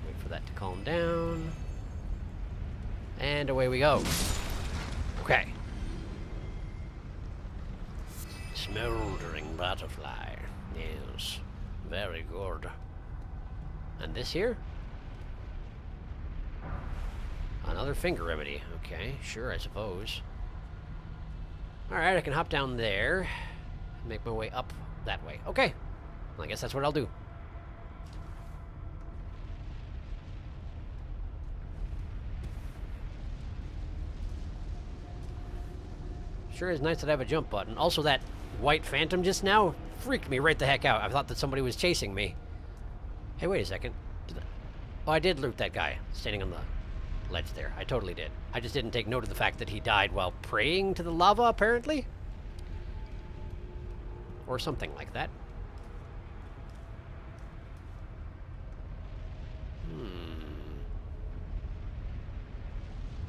Wait for that to calm down. And away we go. Okay. Smoldering butterfly. Yes. Very good. And this here? Another finger remedy. Okay, sure, I suppose. Alright, I can hop down there. Make my way up that way. Okay. Well, I guess that's what I'll do. Sure is nice that I have a jump button. Also, that white phantom just now freaked me right the heck out. I thought that somebody was chasing me. Hey, wait a second. Oh, I did loot that guy standing on the ledge there. I totally did. I just didn't take note of the fact that he died while praying to the lava, apparently. Or something like that.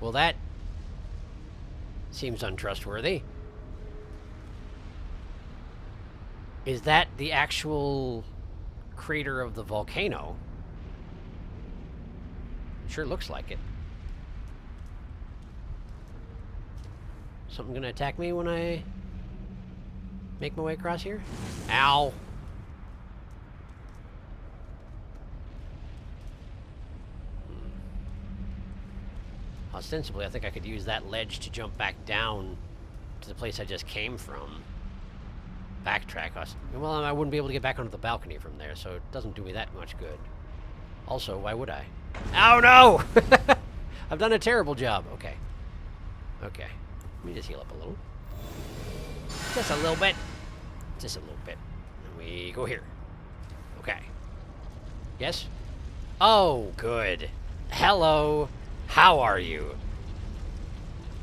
Well, that seems untrustworthy. Is that the actual crater of the volcano? Sure looks like it. Something gonna attack me when I make my way across here? Ow! Ostensibly, I think I could use that ledge to jump back down to the place I just came from. Backtrack us. Well, I wouldn't be able to get back onto the balcony from there, so it doesn't do me that much good. Also, why would I? Oh no! I've done a terrible job. Okay. Okay. Let me just heal up a little. Just a little bit. Just a little bit. And we go here. Okay. Yes? Oh, good. Hello. How are you?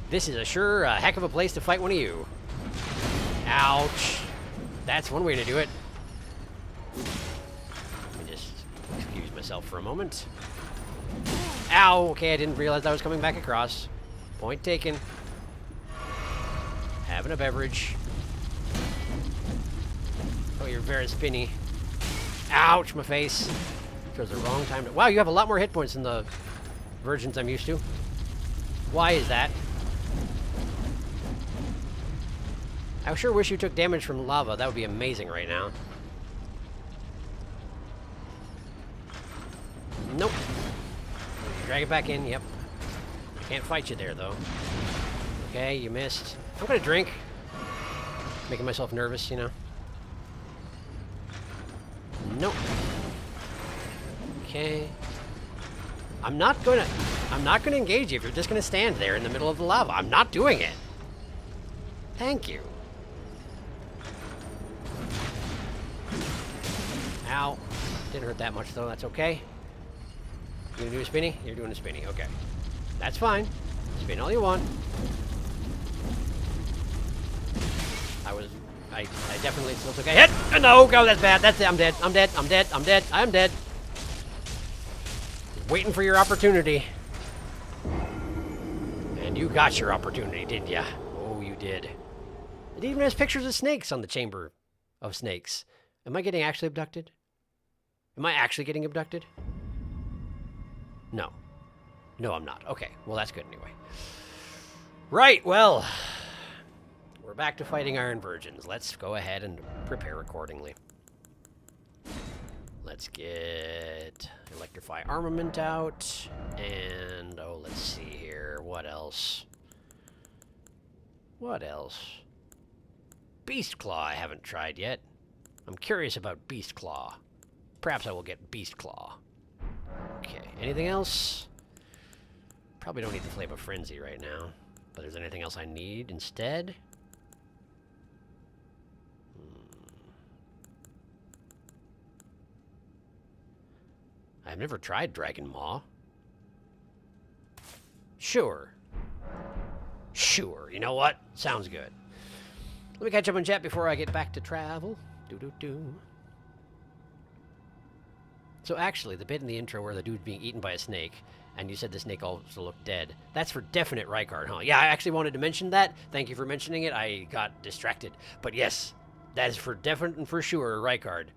This is a heck of a place to fight one of you. Ouch. That's one way to do it. Let me just excuse myself for a moment. Ow! Okay, I didn't realize I was coming back across. Point taken. Having a beverage. Oh, you're very spinny. Ouch, my face. Chose the wrong time to... Wow, you have a lot more hit points than the versions I'm used to. Why is that? I sure wish you took damage from lava. That would be amazing right now. Nope. Drag it back in. Yep. Can't fight you there, though. Okay, you missed. I'm gonna drink. Making myself nervous, you know. Nope. Okay. I'm not gonna engage you if you're just gonna stand there in the middle of the lava. I'm not doing it. Thank you. Ow. Didn't hurt that much, though. That's okay. You gonna do a spinny? You're doing a spinny. Okay. That's fine. Spin all you want. I definitely still took a hit. No, go, that's bad. That's it. I'm dead. I'm dead. I'm dead. I'm dead. I'm dead. Waiting for your opportunity. And you got your opportunity, didn't ya? Oh, you did. It even has pictures of snakes on the chamber of snakes. Am I getting actually abducted? Am I actually getting abducted? No. No, I'm not. Okay, well, that's good anyway. Right, well, we're back to fighting Iron Virgins. Let's go ahead and prepare accordingly. Let's get Electrify Armament out, and, oh, let's see here. What else? What else? Beast Claw I haven't tried yet. I'm curious about Beast Claw. Perhaps I will get Beast Claw. Okay, anything else? Probably don't need the Flame of Frenzy right now, but is there anything else I need instead? I've never tried Dragon Maw. Sure. Sure, you know what? Sounds good. Let me catch up on chat before I get back to travel. Do-do-do. So actually, the bit in the intro where the dude's being eaten by a snake, and you said the snake also looked dead, that's for definite Rykard, huh? Yeah, I actually wanted to mention that. Thank you for mentioning it. I got distracted. But yes, that is for definite and for sure Rykard,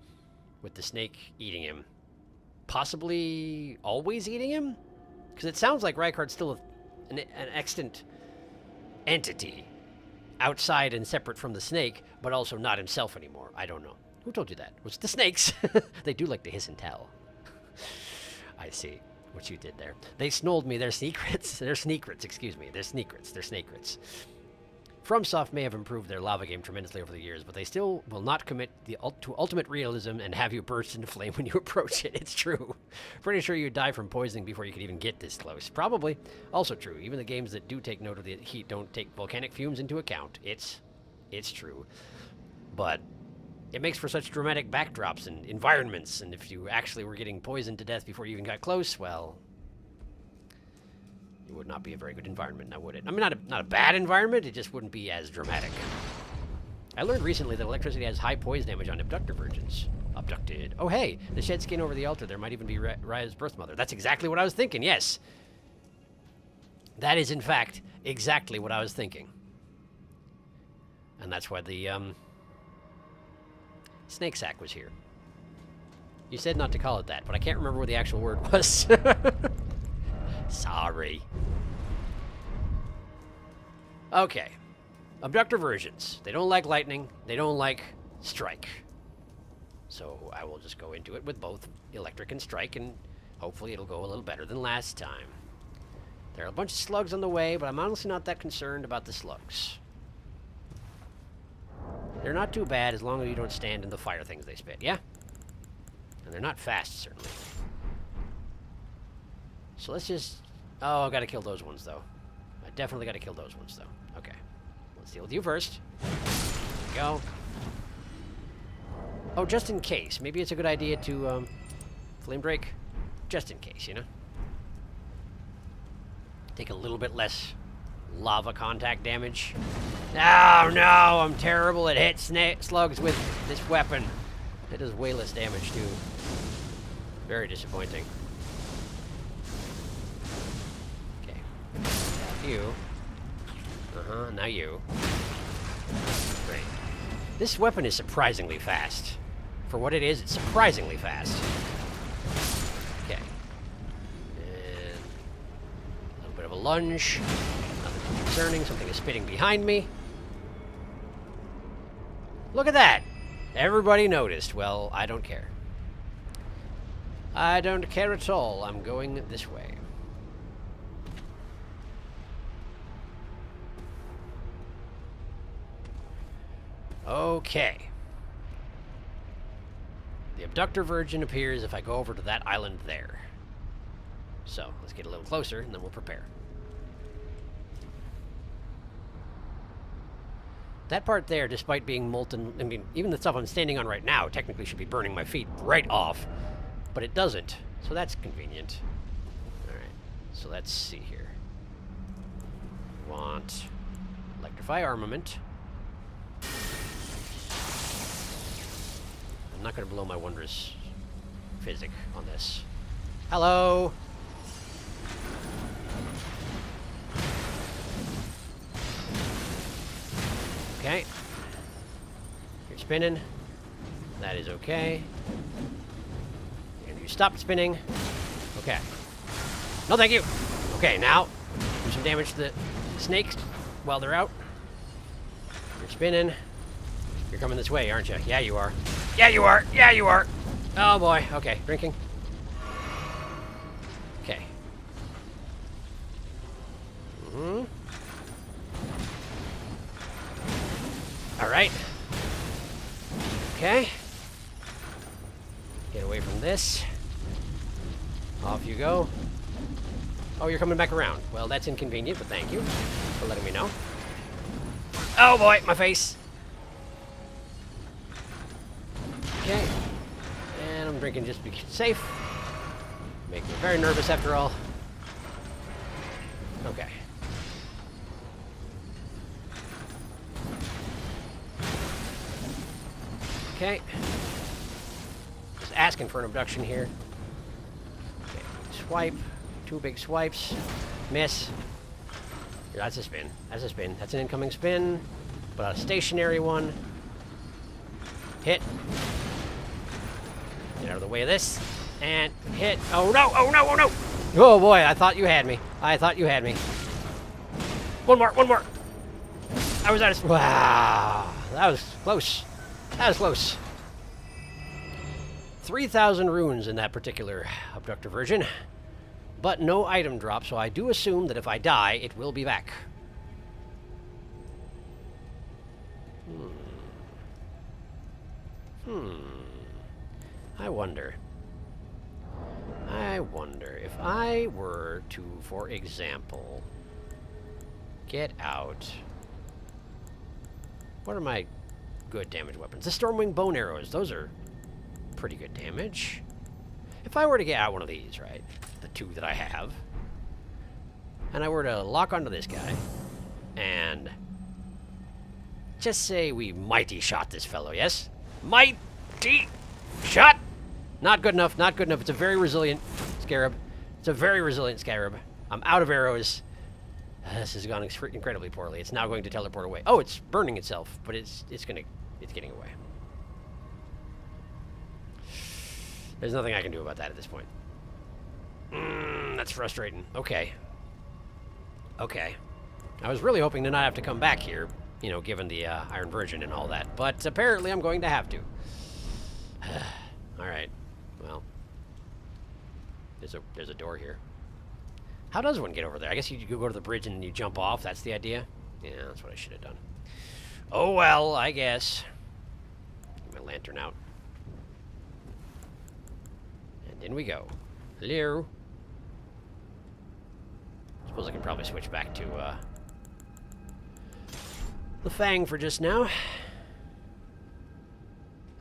with the snake eating him. Possibly always eating him? Because it sounds like Rykard's still an extant entity, outside and separate from the snake, but also not himself anymore. I don't know. Who told you that? It was the snakes. They do like to hiss and tell. I see what you did there. They snolled me. They're secrets. They're sneakrets, excuse me. They're sneakrets. They're snakrets. FromSoft may have improved their lava game tremendously over the years, but they still will not commit to ultimate realism and have you burst into flame when you approach it. It's true. Pretty sure you'd die from poisoning before you could even get this close. Probably. Also true. Even the games that do take note of the heat don't take volcanic fumes into account. It's true. But it makes for such dramatic backdrops and environments, and if you actually were getting poisoned to death before you even got close, well, it would not be a very good environment, now would it? I mean, not a bad environment, it just wouldn't be as dramatic. I learned recently that electricity has high poise damage on abductor virgins. Abducted. Oh, hey, the shed skin over the altar. There might even be Raya's birth mother. That's exactly what I was thinking, yes. That is, in fact, exactly what I was thinking. And that's why the, snake sack was here. You said not to call it that, but I can't remember what the actual word was. Sorry. Okay. Abductor versions. They don't like lightning. They don't like strike. So I will just go into it with both electric and strike, and hopefully it'll go a little better than last time. There are a bunch of slugs on the way, but I'm honestly not that concerned about the slugs. They're not too bad as long as you don't stand in the fire things they spit, yeah? And they're not fast, certainly. So let's just... Oh, I've got to kill those ones, though. I definitely got to kill those ones, though. Okay. Let's deal with you first. There we go. Oh, just in case. Maybe it's a good idea to, flame break. Just in case, you know? Take a little bit less lava contact damage. Oh, no! I'm terrible at hit slugs with this weapon. It does way less damage, too. Very disappointing. You. Now you. Great. This weapon is surprisingly fast. For what it is, it's surprisingly fast. Okay. And a little bit of a lunge. Nothing too concerning. Something is spitting behind me. Look at that! Everybody noticed. Well, I don't care. I don't care at all. I'm going this way. Okay. The abductor virgin appears if I go over to that island there. So, let's get a little closer, and then we'll prepare. That part there, despite being molten... I mean, even the stuff I'm standing on right now technically should be burning my feet right off. But it doesn't. So that's convenient. Alright. So let's see here. Want... Electrify armament. I'm not going to blow my wondrous physic on this. Hello! Okay. You're spinning. That is okay. And you stopped spinning. Okay. No, thank you! Okay, now, do some damage to the snakes while they're out. You're spinning. You're coming this way, aren't you? Yeah, you are. Yeah, you are! Yeah, you are! Oh, boy. Okay, drinking. Okay. Mm-hmm. Alright. Okay. Get away from this. Off you go. Oh, you're coming back around. Well, that's inconvenient, but thank you for letting me know. Oh, boy, my face. Okay. And I'm drinking just to be safe. Make me very nervous after all. Okay. Okay. Just asking for an abduction here. Okay, swipe. 2 big swipes. Miss. That's a spin. That's a spin. That's an incoming spin. But a stationary one. Hit. Get out of the way of this. And hit. Oh no! Oh no! Oh no! Oh boy, I thought you had me. I thought you had me. One more! One more! I was out of... Wow! That was close. That was close. 3,000 runes in that particular abductor version. But no item drop, so I do assume that if I die, it will be back. I wonder if I were to, for example, get out... What are my good damage weapons? The Stormwing Bone Arrows. Those are pretty good damage. If I were to get out one of these, right? The two that I have. And I were to lock onto this guy. And... just say we mighty shot this fellow, yes? Mighty shot! Not good enough, not good enough. It's a very resilient scarab. It's a very resilient scarab. I'm out of arrows. This has gone incredibly poorly. It's now going to teleport away. Oh, it's burning itself, but it's getting away. There's nothing I can do about that at this point. That's frustrating. Okay. Okay. I was really hoping to not have to come back here, you know, given the Iron Virgin and all that, but apparently I'm going to have to. All right. Well, there's a door here. How does one get over there? I guess you go to the bridge and you jump off. That's the idea? Yeah, that's what I should have done. Oh, well, I guess. Get my lantern out. And in we go. Hello. Suppose I can probably switch back to the Fang for just now.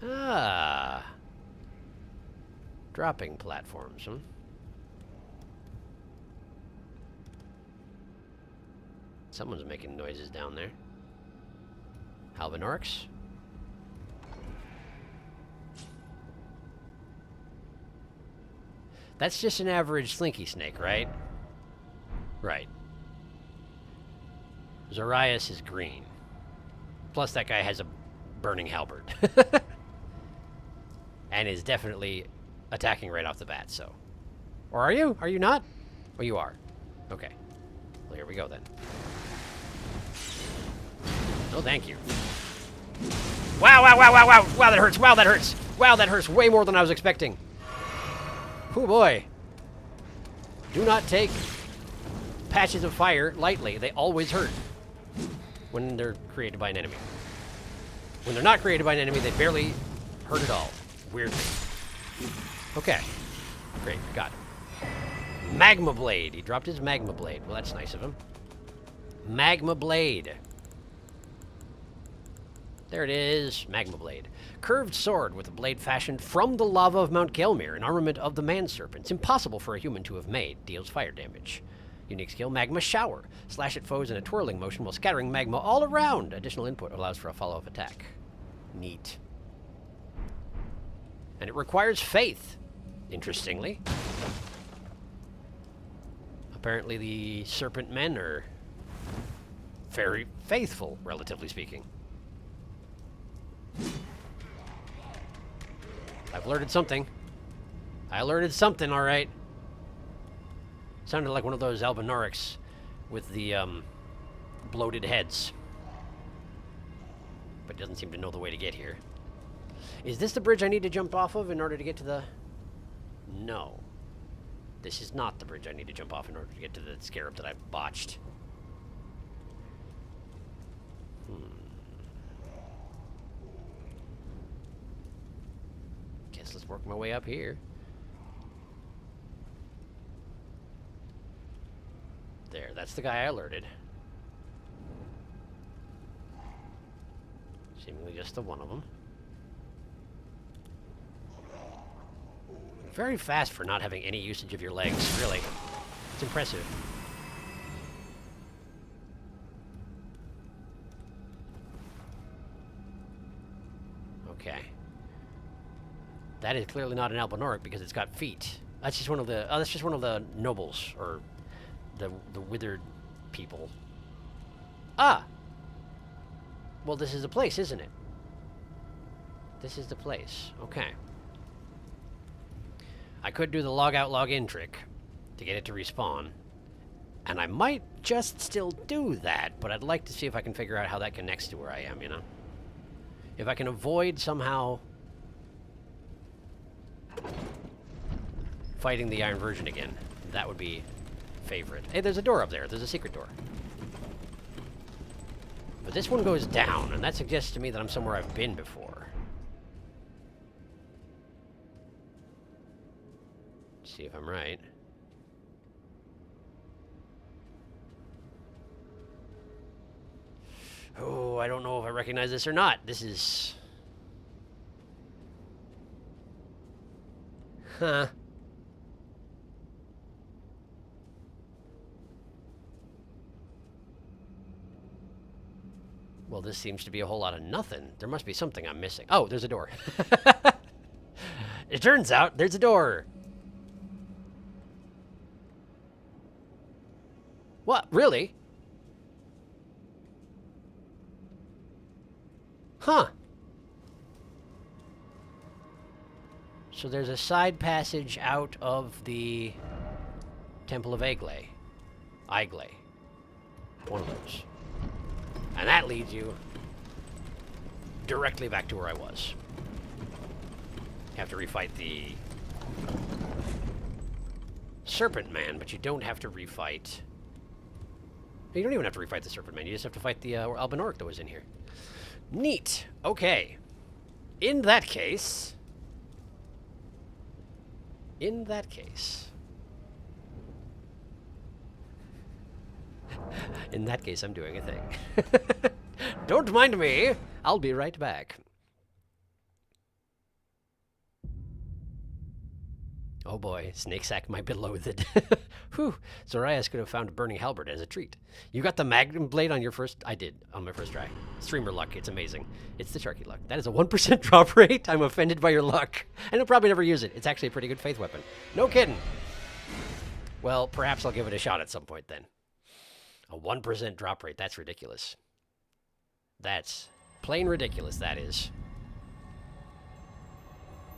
Ah. Dropping platforms, huh? Someone's making noises down there. Halvanorix? That's just an average slinky snake, right? Right. Zorias is green. Plus that guy has a burning halberd. And is definitely attacking right off the bat, so. Or are you? Are you not? Oh, you are. Okay. Well, here we go then. No, thank you. Wow, wow, wow, wow, wow. Wow, that hurts. Wow, that hurts. Wow, that hurts way more than I was expecting. Oh, boy. Do not take patches of fire lightly. They always hurt when they're created by an enemy. When they're not created by an enemy, they barely hurt at all. Weirdly. Okay. Great, got it. Magma Blade. He dropped his Magma Blade. Well, that's nice of him. Magma Blade. There it is. Magma Blade. Curved sword with a blade fashioned from the lava of Mount Gelmir, an armament of the man serpents. Impossible for a human to have made. Deals fire damage. Unique skill, Magma Shower. Slash at foes in a twirling motion while scattering magma all around. Additional input allows for a follow-up attack. Neat. And it requires faith, interestingly. Apparently the serpent men are very faithful, relatively speaking. I've alerted something. I alerted something, all right. Sounded like one of those Albinorics with the bloated heads. But doesn't seem to know the way to get here. Is this the bridge I need to jump off of in order to get to the... No. This is not the bridge I need to jump off in order to get to the scarab that I botched. Guess let's work my way up here. There, that's the guy I alerted. Seemingly just the one of them. Very fast for not having any usage of your legs, really. It's impressive. Okay. That is clearly not an Albinoric because it's got feet. That's just one of the that's just one of the nobles, or the withered people. Ah! Well, this is the place, isn't it? This is the place. Okay. I could do the log out, log in trick to get it to respawn. And I might just still do that, but I'd like to see if I can figure out how that connects to where I am, you know? If I can avoid somehow fighting the Iron Virgin again, that would be favorite. Hey, there's a door up there. There's a secret door. But this one goes down, and that suggests to me that I'm somewhere I've been before. See if I'm right. Oh, I don't know if I recognize this or not. This is... Huh. Well, this seems to be a whole lot of nothing. There must be something I'm missing. Oh, there's a door. It turns out there's a door. What? Really? Huh. So there's a side passage out of the Temple of Igle. One of those. And that leads you directly back to where I was. You have to refight the Serpent Man, but you don't have to refight... You don't even have to refight the Serpent Man. You just have to fight the Alban Orc that was in here. Neat. Okay. In that case... In that case, I'm doing a thing. Don't mind me. I'll be right back. Oh boy, Snake Sack might be loathed. Whew, Zorias could have found a burning halberd as a treat. You got the Magnum Blade on your first... I did, on my first try. Streamer luck, it's amazing. It's the Sharky luck. That is a 1% drop rate. I'm offended by your luck. And I'll probably never use it. It's actually a pretty good faith weapon. No kidding. Well, perhaps I'll give it a shot at some point then. A 1% drop rate, that's ridiculous. That's plain ridiculous, that is.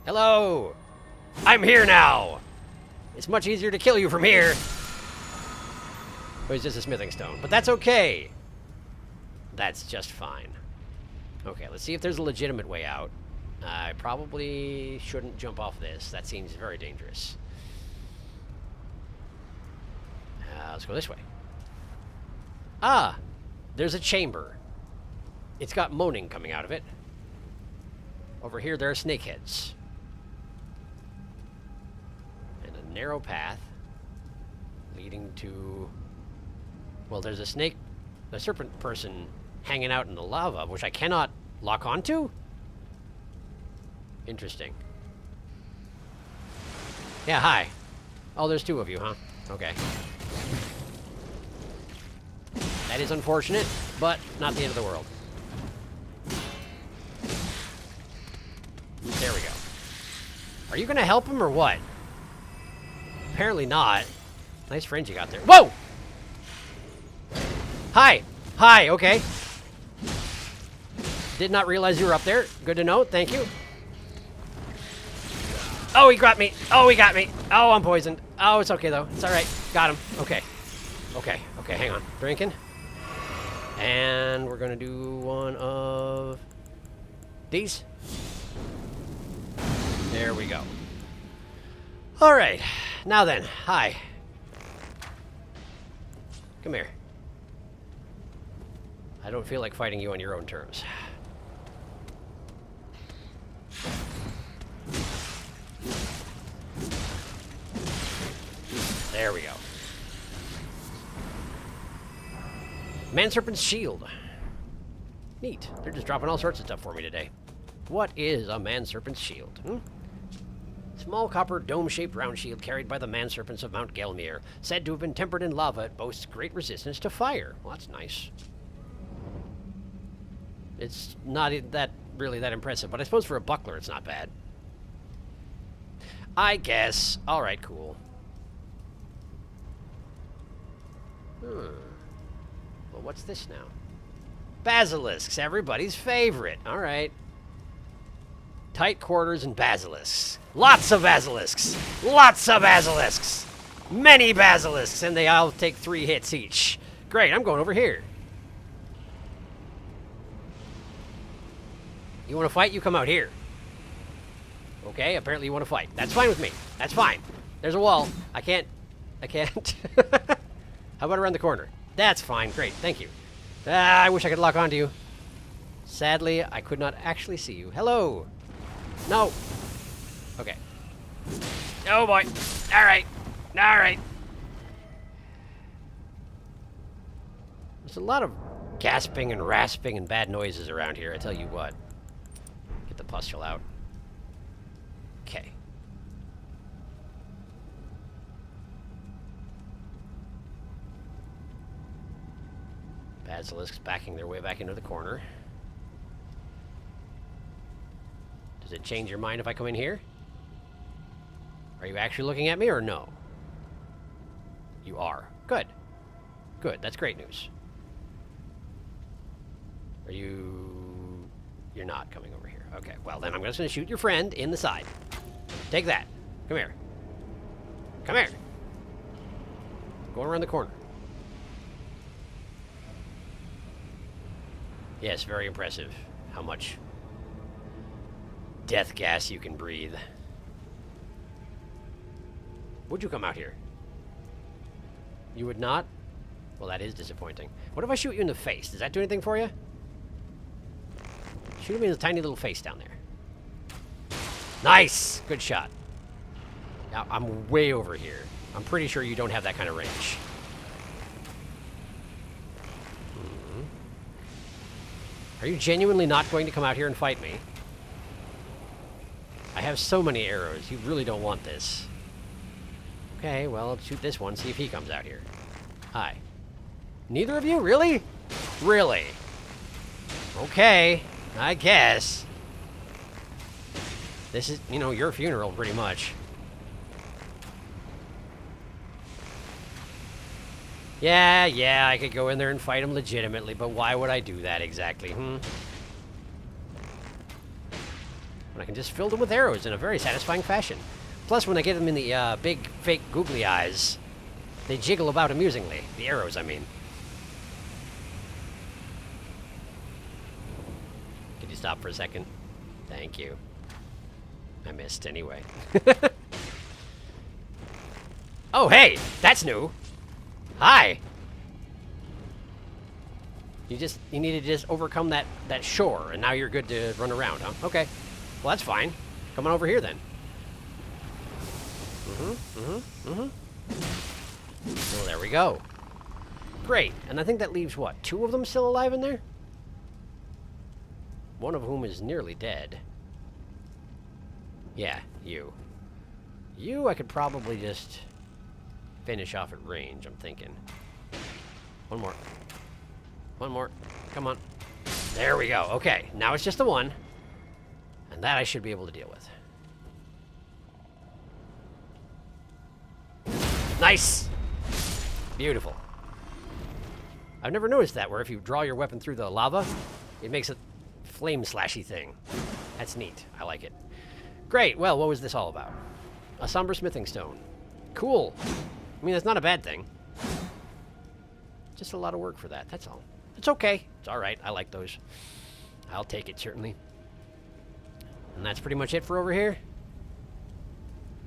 Hello! I'm here now! It's much easier to kill you from here. Oh, it's just a smithing stone. But that's okay. That's just fine. Okay, let's see if there's a legitimate way out. I probably shouldn't jump off this. That seems very dangerous. Let's go this way. Ah! There's a chamber. It's got moaning coming out of it. Over here, there are snakeheads. Narrow path leading to... Well, there's a serpent person hanging out in the lava, which I cannot lock onto? Interesting. Yeah, hi. Oh, there's two of you, huh? Okay. That is unfortunate, but not the end of the world. There we go. Are you gonna help him or what? Apparently not. Nice friends you got there. Whoa! Hi! Hi, okay. Did not realize you were up there. Good to know, thank you. Oh, he got me! Oh, he got me! Oh, I'm poisoned. Oh, it's okay though. It's alright. Got him. Okay. Okay, hang on. Drinking. And we're gonna do one of these. There we go. Alright. Now then, hi. Come here. I don't feel like fighting you on your own terms. There we go. Man-Serpent's Shield. Neat. They're just dropping all sorts of stuff for me today. What is a Man-Serpent's Shield? Small copper dome-shaped round shield carried by the man-serpents of Mount Gelmir. Said to have been tempered in lava, it boasts great resistance to fire. Well, that's nice. It's not really that impressive, but I suppose for a buckler it's not bad. I guess. Alright, cool. Well, what's this now? Basilisks, everybody's favorite. Alright. Tight quarters and basilisks. Lots of basilisks. Lots of basilisks. Many basilisks, and they all take 3 hits each. Great, I'm going over here. You want to fight? You come out here. Okay, apparently you want to fight. That's fine with me. That's fine. There's a wall. I can't. How about around the corner? That's fine. Great, thank you. I wish I could lock onto you. Sadly, I could not actually see you. Hello. No. Okay. Oh boy. Alright. Alright. There's a lot of gasping and rasping and bad noises around here, I tell you what. Get the pustule out. Okay. Basilisks backing their way back into the corner. Does it change your mind if I come in here? Are you actually looking at me or no? You are. Good. Good. That's great news. Are you... You're not coming over here. Okay. Well, then I'm just going to shoot your friend in the side. Take that. Come here. Come here. Going around the corner. Yes, very impressive how much death gas you can breathe. Would you come out here? You would not? Well, that is disappointing. What if I shoot you in the face? Does that do anything for you? Shoot me in the tiny little face down there. Nice! Good shot. Now, I'm way over here. I'm pretty sure you don't have that kind of range. Are you genuinely not going to come out here and fight me? I have so many arrows. You really don't want this. Okay, well, let's shoot this one, see if he comes out here. Hi. Neither of you? Really? Really? Okay, I guess. This is, you know, your funeral, pretty much. Yeah, I could go in there and fight him legitimately, but why would I do that exactly, When I can just fill them with arrows in a very satisfying fashion. Plus, when I get them in the big, fake, googly eyes, they jiggle about amusingly. The arrows, I mean. Could you stop for a second? Thank you. I missed anyway. Oh, hey! That's new! Hi! You needed to just overcome that shore, and now you're good to run around, huh? Okay. Well, that's fine. Come on over here, then. Well, there we go. Great. And I think that leaves, what, 2 of them still alive in there? One of whom is nearly dead. Yeah, you. You, I could probably just finish off at range, I'm thinking. One more. One more. Come on. There we go. Okay, now it's just the one. And that I should be able to deal with. Nice! Beautiful. I've never noticed that, where if you draw your weapon through the lava, it makes a flame slashy thing. That's neat. I like it. Great. Well, what was this all about? A somber smithing stone. Cool. I mean, that's not a bad thing. Just a lot of work for that, that's all. It's okay. It's alright. I like those. I'll take it, certainly. And that's pretty much it for over here?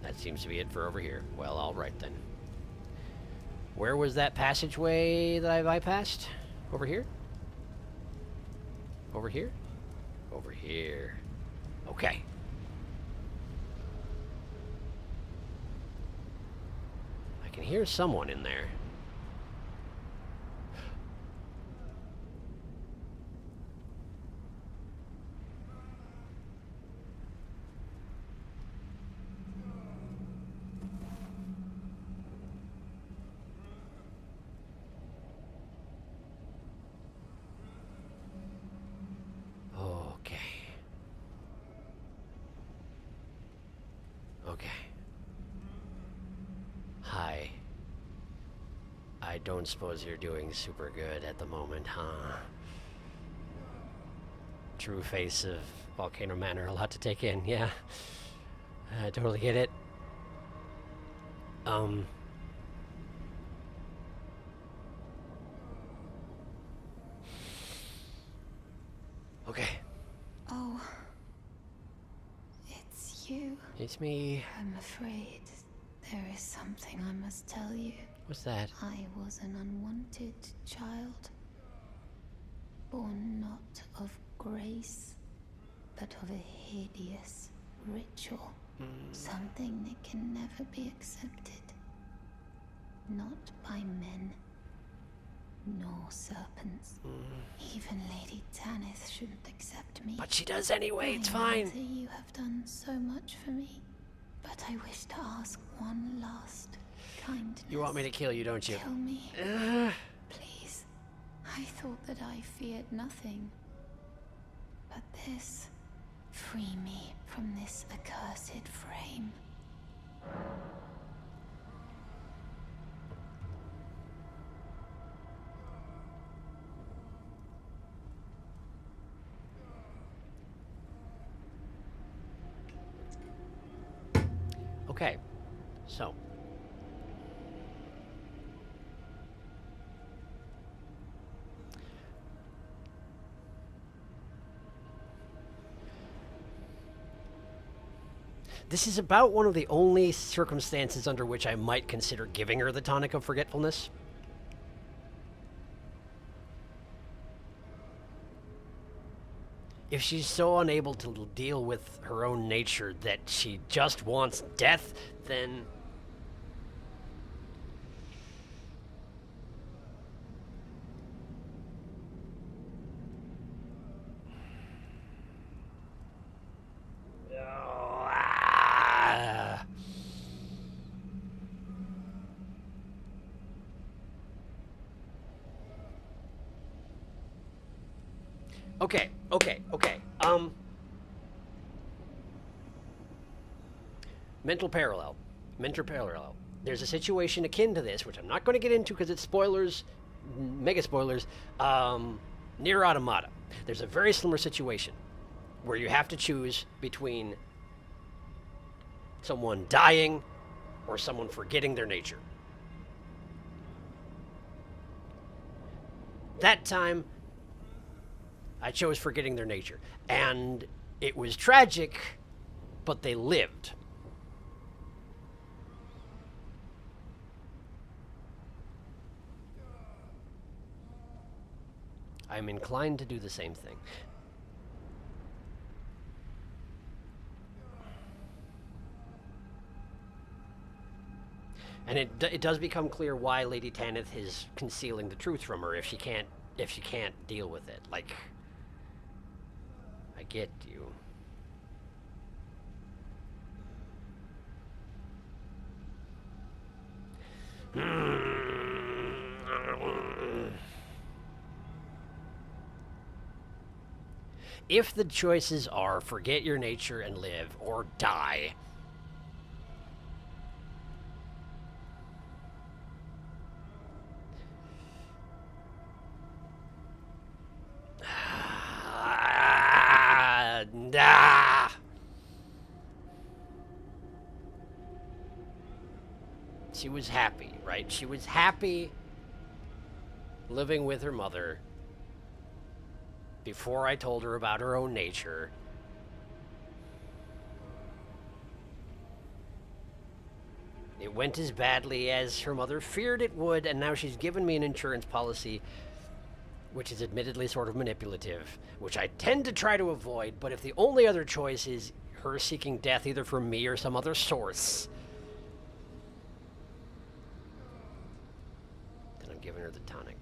That seems to be it for over here. Well, alright then. Where was that passageway that I bypassed? Over here? Over here? Over here. Okay. I can hear someone in there. Okay. Hi. I don't suppose you're doing super good at the moment, huh? True face of Volcano Manor, a lot to take in, yeah. I totally get it. Okay. Oh. It's you. It's me. I'm afraid there is something I must tell you. What's that? I was an unwanted child. Born not of grace, but of a hideous, ritual. Something that can never be accepted. Not by men, nor serpents. Even Lady Tanith shouldn't accept me. But she does anyway, it's I know fine. that you have done so much for me, but I wish to ask one last kindness. You want me to kill you, don't you? Kill me. Please. I thought that I feared nothing. But this... Free me from this accursed frame. Okay, so. This is about one of the only circumstances under which I might consider giving her the tonic of forgetfulness. If she's so unable to deal with her own nature that she just wants death, then... Okay. Mental parallel. There's a situation akin to this, which I'm not going to get into because it's spoilers, mega spoilers, near Automata. There's a very similar situation where you have to choose between someone dying or someone forgetting their nature. That time, I chose forgetting their nature. And it was tragic, but they lived. I'm inclined to do the same thing. And it does become clear why Lady Tanith is concealing the truth from her if she can't deal with it. Like, I get you. If the choices are forget your nature and live, or die, she was happy, right? She was happy living with her mother before I told her about her own nature. It went as badly as her mother feared it would, and now she's given me an insurance policy, which is admittedly sort of manipulative, which I tend to try to avoid, but if the only other choice is her seeking death either from me or some other source, then I'm giving her the tonic.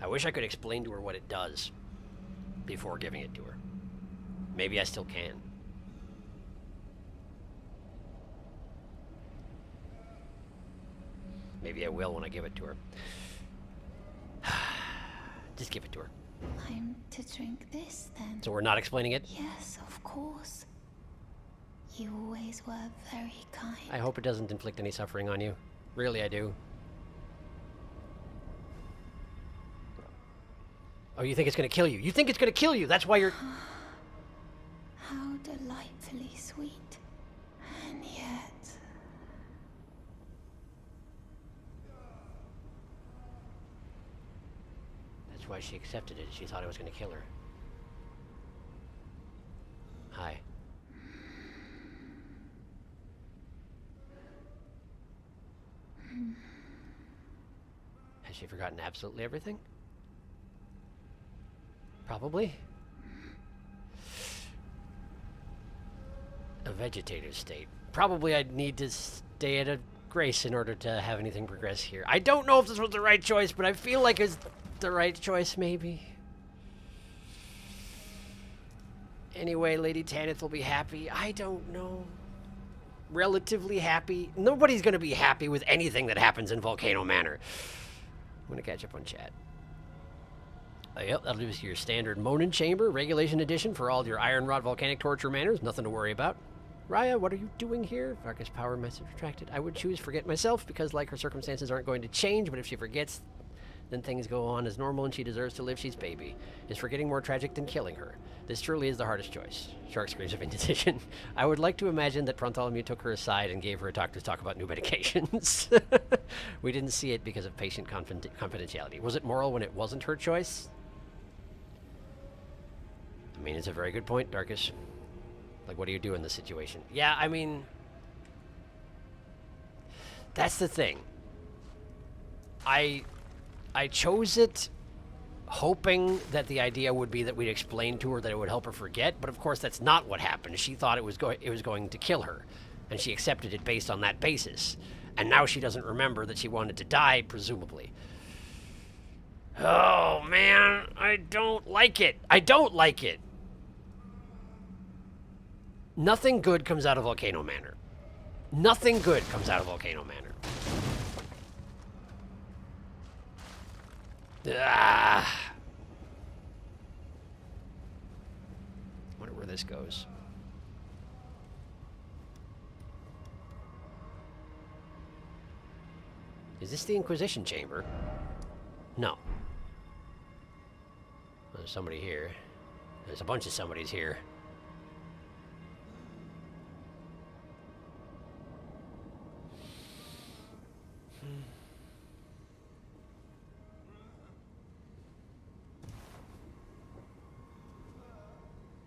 I wish I could explain to her what it does before giving it to her. Maybe I still can. Maybe I will when I give it to her. Just give it to her. I'm to drink this, then? So we're not explaining it? Yes, of course. You always were very kind. I hope it doesn't inflict any suffering on you. Really, I do. Oh, you think it's gonna kill you? You think it's gonna kill you! That's why you're... How delightfully sweet. And yet... That's why she accepted it. She thought I was gonna kill her. Hi. Has she forgotten absolutely everything? Probably. A vegetative state. Probably I'd need to stay at a grace in order to have anything progress here. I don't know if this was the right choice, but I feel like it's the right choice, maybe. Anyway, Lady Tanith will be happy. I don't know. Relatively happy. Nobody's going to be happy with anything that happens in Volcano Manor. I'm going to catch up on chat. Yep, that'll do your standard Monin Chamber, Regulation Edition for all your Iron Rod Volcanic Torture Manors. Nothing to worry about. Raya, what are you doing here? Darkest power message retracted. I would choose forget myself because, like, her circumstances aren't going to change, but if she forgets, then things go on as normal and she deserves to live. She's baby. Is forgetting more tragic than killing her? This truly is the hardest choice. Shark screams of indecision. I would like to imagine that Bartholomew took her aside and gave her a talk to talk about new medications. We didn't see it because of patient confidentiality. Was it moral when it wasn't her choice? I mean, it's a very good point, Darkus. Like, what do you do in this situation? Yeah, I mean, that's the thing. I chose it hoping that the idea would be that we'd explain to her that it would help her forget, but of course that's not what happened. She thought it was going to kill her, and she accepted it based on that basis. And now she doesn't remember that she wanted to die, presumably. Oh, man, I don't like it. I don't like it. Nothing good comes out of Volcano Manor. Nothing good comes out of Volcano Manor. Ah. Wonder where this goes. Is this the Inquisition chamber? No. There's somebody here. There's a bunch of somebodies here.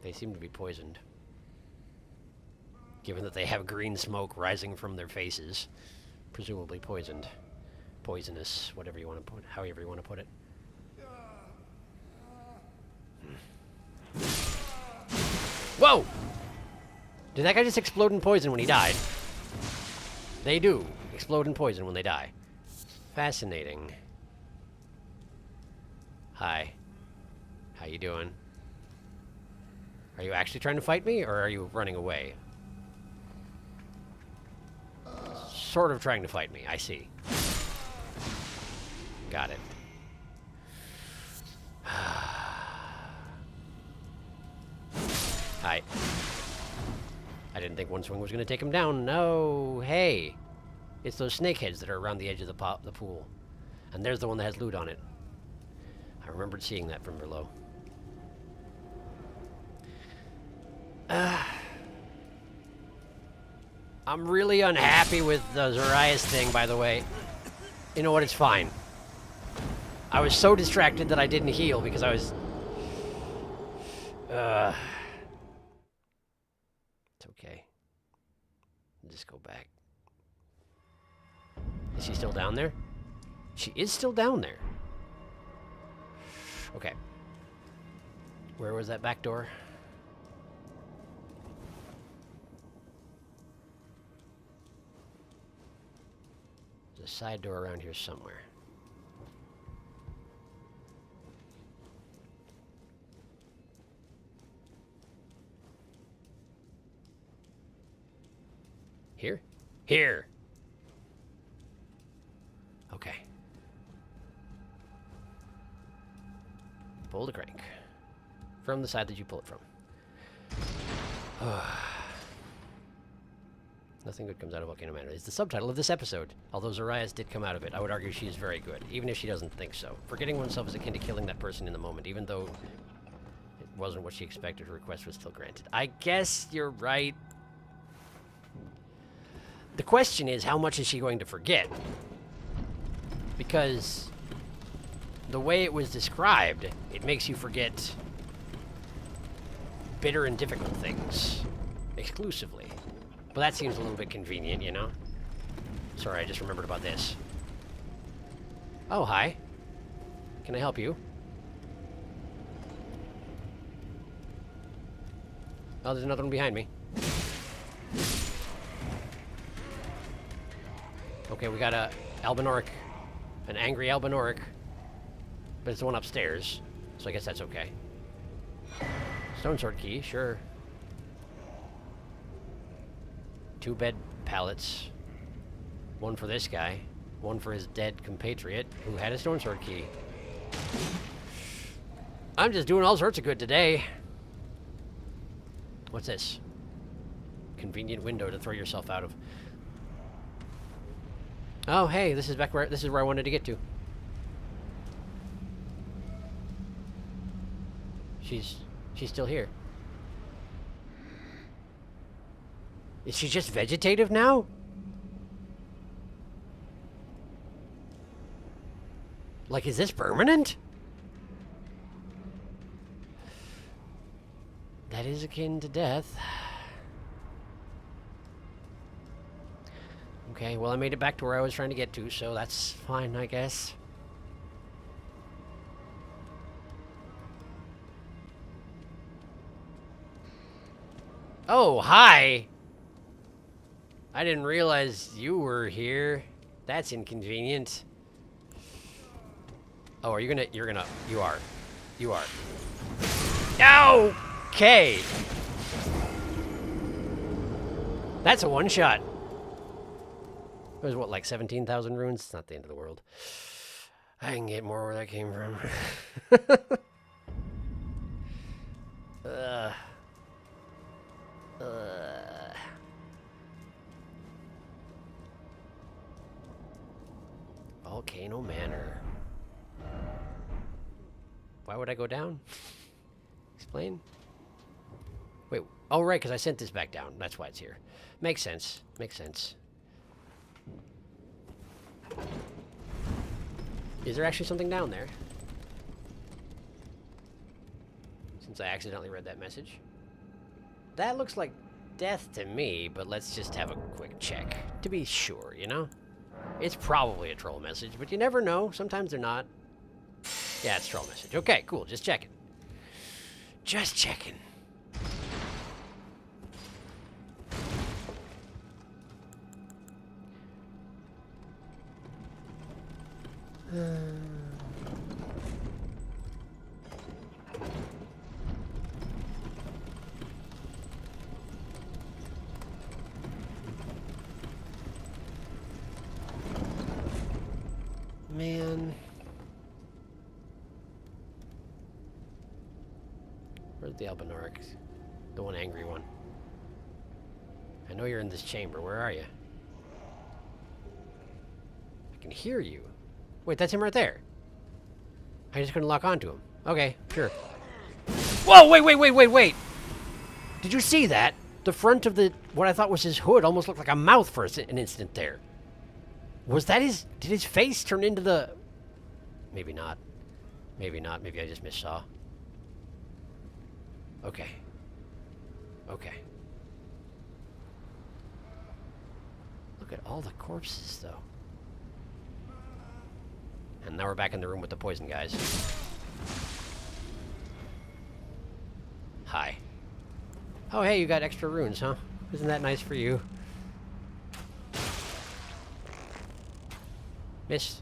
They seem to be poisoned. Given that they have green smoke rising from their faces. Presumably poisoned. Poisonous, whatever you want to put, however you want to put it. Whoa! Did that guy just explode in poison when he died? They do explode in poison when they die. Fascinating. Hi. How you doing? Are you actually trying to fight me, or are you running away? Sort of trying to fight me, I see. Got it. Hi. I didn't think one swing was going to take him down. No, hey. It's those snakeheads that are around the edge of the pool. And there's the one that has loot on it. I remembered seeing that from below. I'm really unhappy with the Zarias thing, by the way. You know what? It's fine. I was so distracted that I didn't heal because I was... It's okay. I'll just go back. Is she still down there? She is still down there. Okay. Where was that back door? There's a side door around here somewhere. Here? Here! Okay. Pull the crank. From the side that you pull it from. Nothing good comes out of Volcano Manor. It's the subtitle of this episode. Although Zarias did come out of it, I would argue she is very good, even if she doesn't think so. Forgetting oneself is akin to killing that person in the moment, even though it wasn't what she expected, her request was still granted. I guess you're right. The question is, how much is she going to forget? Because the way it was described, it makes you forget bitter and difficult things exclusively. Well, that seems a little bit convenient, you know? Sorry, I just remembered about this. Oh, hi. Can I help you? Oh, there's another one behind me. Okay, we got a Albinoric. An angry Albinoric. But it's the one upstairs. So I guess that's okay. Stone sword key, sure. 2 bed pallets. 1 for this guy. 1 for his dead compatriot who had a stone sword key. I'm just doing all sorts of good today. What's this? Convenient window to throw yourself out of. Oh, hey, this is where I wanted to get to. She's still here. Is she just vegetative now? Like, is this permanent? That is akin to death. Okay, well, I made it back to where I was trying to get to, so that's fine, I guess. Oh, hi! I didn't realize you were here. That's inconvenient. Oh, are you gonna... You are. You are. Okay! That's a one-shot. It was, what, like 17,000 runes? It's not the end of the world. I can get more where that came from. Volcano Manor. Why would I go down? Explain? Wait, oh right, because I sent this back down. That's why it's here. Makes sense. Makes sense. Is there actually something down there? Since I accidentally read that message. That looks like death to me, but let's just have a quick check. To be sure, you know? It's probably a troll message, but you never know. Sometimes they're not. Yeah, it's a troll message. Okay, cool. Just checking. Just checking. Man. Where's the Albinoric? The one angry one. I know you're in this chamber. Where are you? I can hear you. Wait, that's him right there. I just couldn't lock onto him. Okay, sure. Whoa, wait. Did you see that? The front of the, what I thought was his hood almost looked like a mouth for an instant there. Was that his, did his face turn into the, maybe not. Maybe not, maybe I just missaw. Okay. Okay. Look at all the corpses, though. And now we're back in the room with the poison guys. Hi. Oh, hey, you got extra runes, huh? Isn't that nice for you? Miss.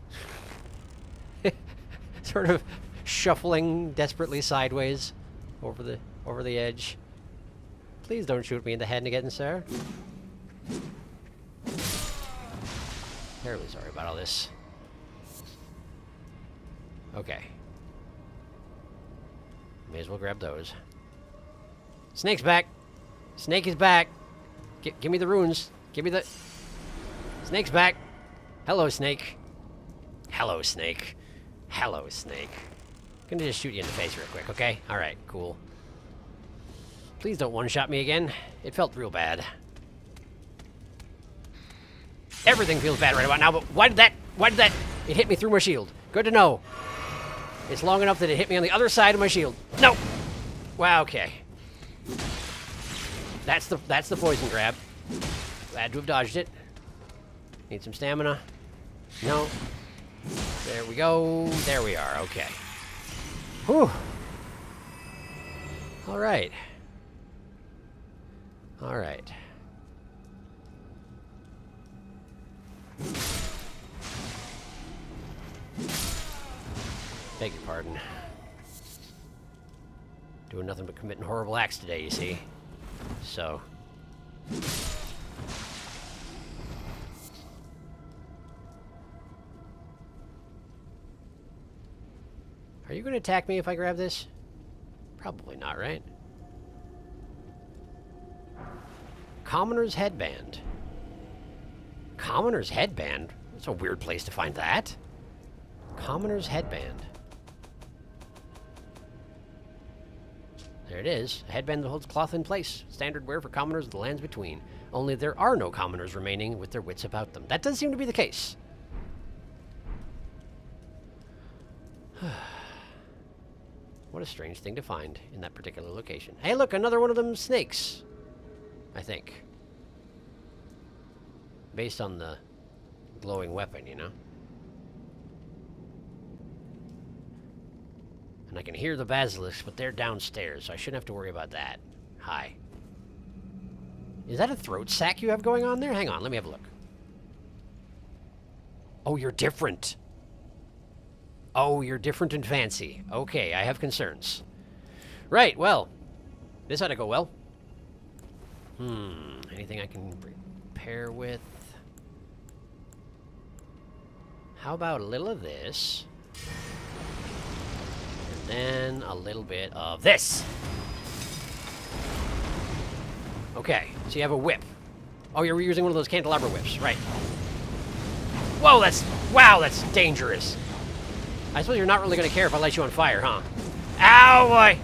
Sort of shuffling desperately sideways over the edge. Please don't shoot me in the head again, sir. Terribly sorry about all this. Okay. May as well grab those. Snake's back! Snake is back! Give me the runes. Give me the... Snake's back! Hello, Snake. Hello, Snake. Hello, Snake. I'm gonna just shoot you in the face real quick, okay? Alright, cool. Please don't one-shot me again. It felt real bad. Everything feels bad right about now, but why did that... It hit me through my shield. Good to know. It's long enough that it hit me on the other side of my shield. No! Wow, okay. That's the poison grab. Glad to have dodged it. Need some stamina. No. There we go. There we are. Okay. Whew. All right. All right. Beg your pardon. Doing nothing but committing horrible acts today, you see. So. Are you going to attack me if I grab this? Probably not, right? Commoner's Headband. Commoner's Headband? That's a weird place to find that. Commoner's Headband. There it is. A headband that holds cloth in place. Standard wear for commoners of the lands between. Only there are no commoners remaining with their wits about them. That does seem to be the case. What a strange thing to find in that particular location. Hey, look, another one of them snakes. I think. Based on the glowing weapon, you know? And I can hear the basilisks, but they're downstairs, so I shouldn't have to worry about that. Hi. Is that a throat sack you have going on there? Hang on, let me have a look. Oh, you're different. Oh, you're different and fancy. Okay, I have concerns. Right, well. This ought to go well. Anything I can pair with? How about a little of this? And then a little bit of this. Okay, so you have a whip. Oh, you're using one of those candelabra whips, right. Whoa, wow, that's dangerous. I suppose you're not really going to care if I light you on fire, huh? Ow, boy!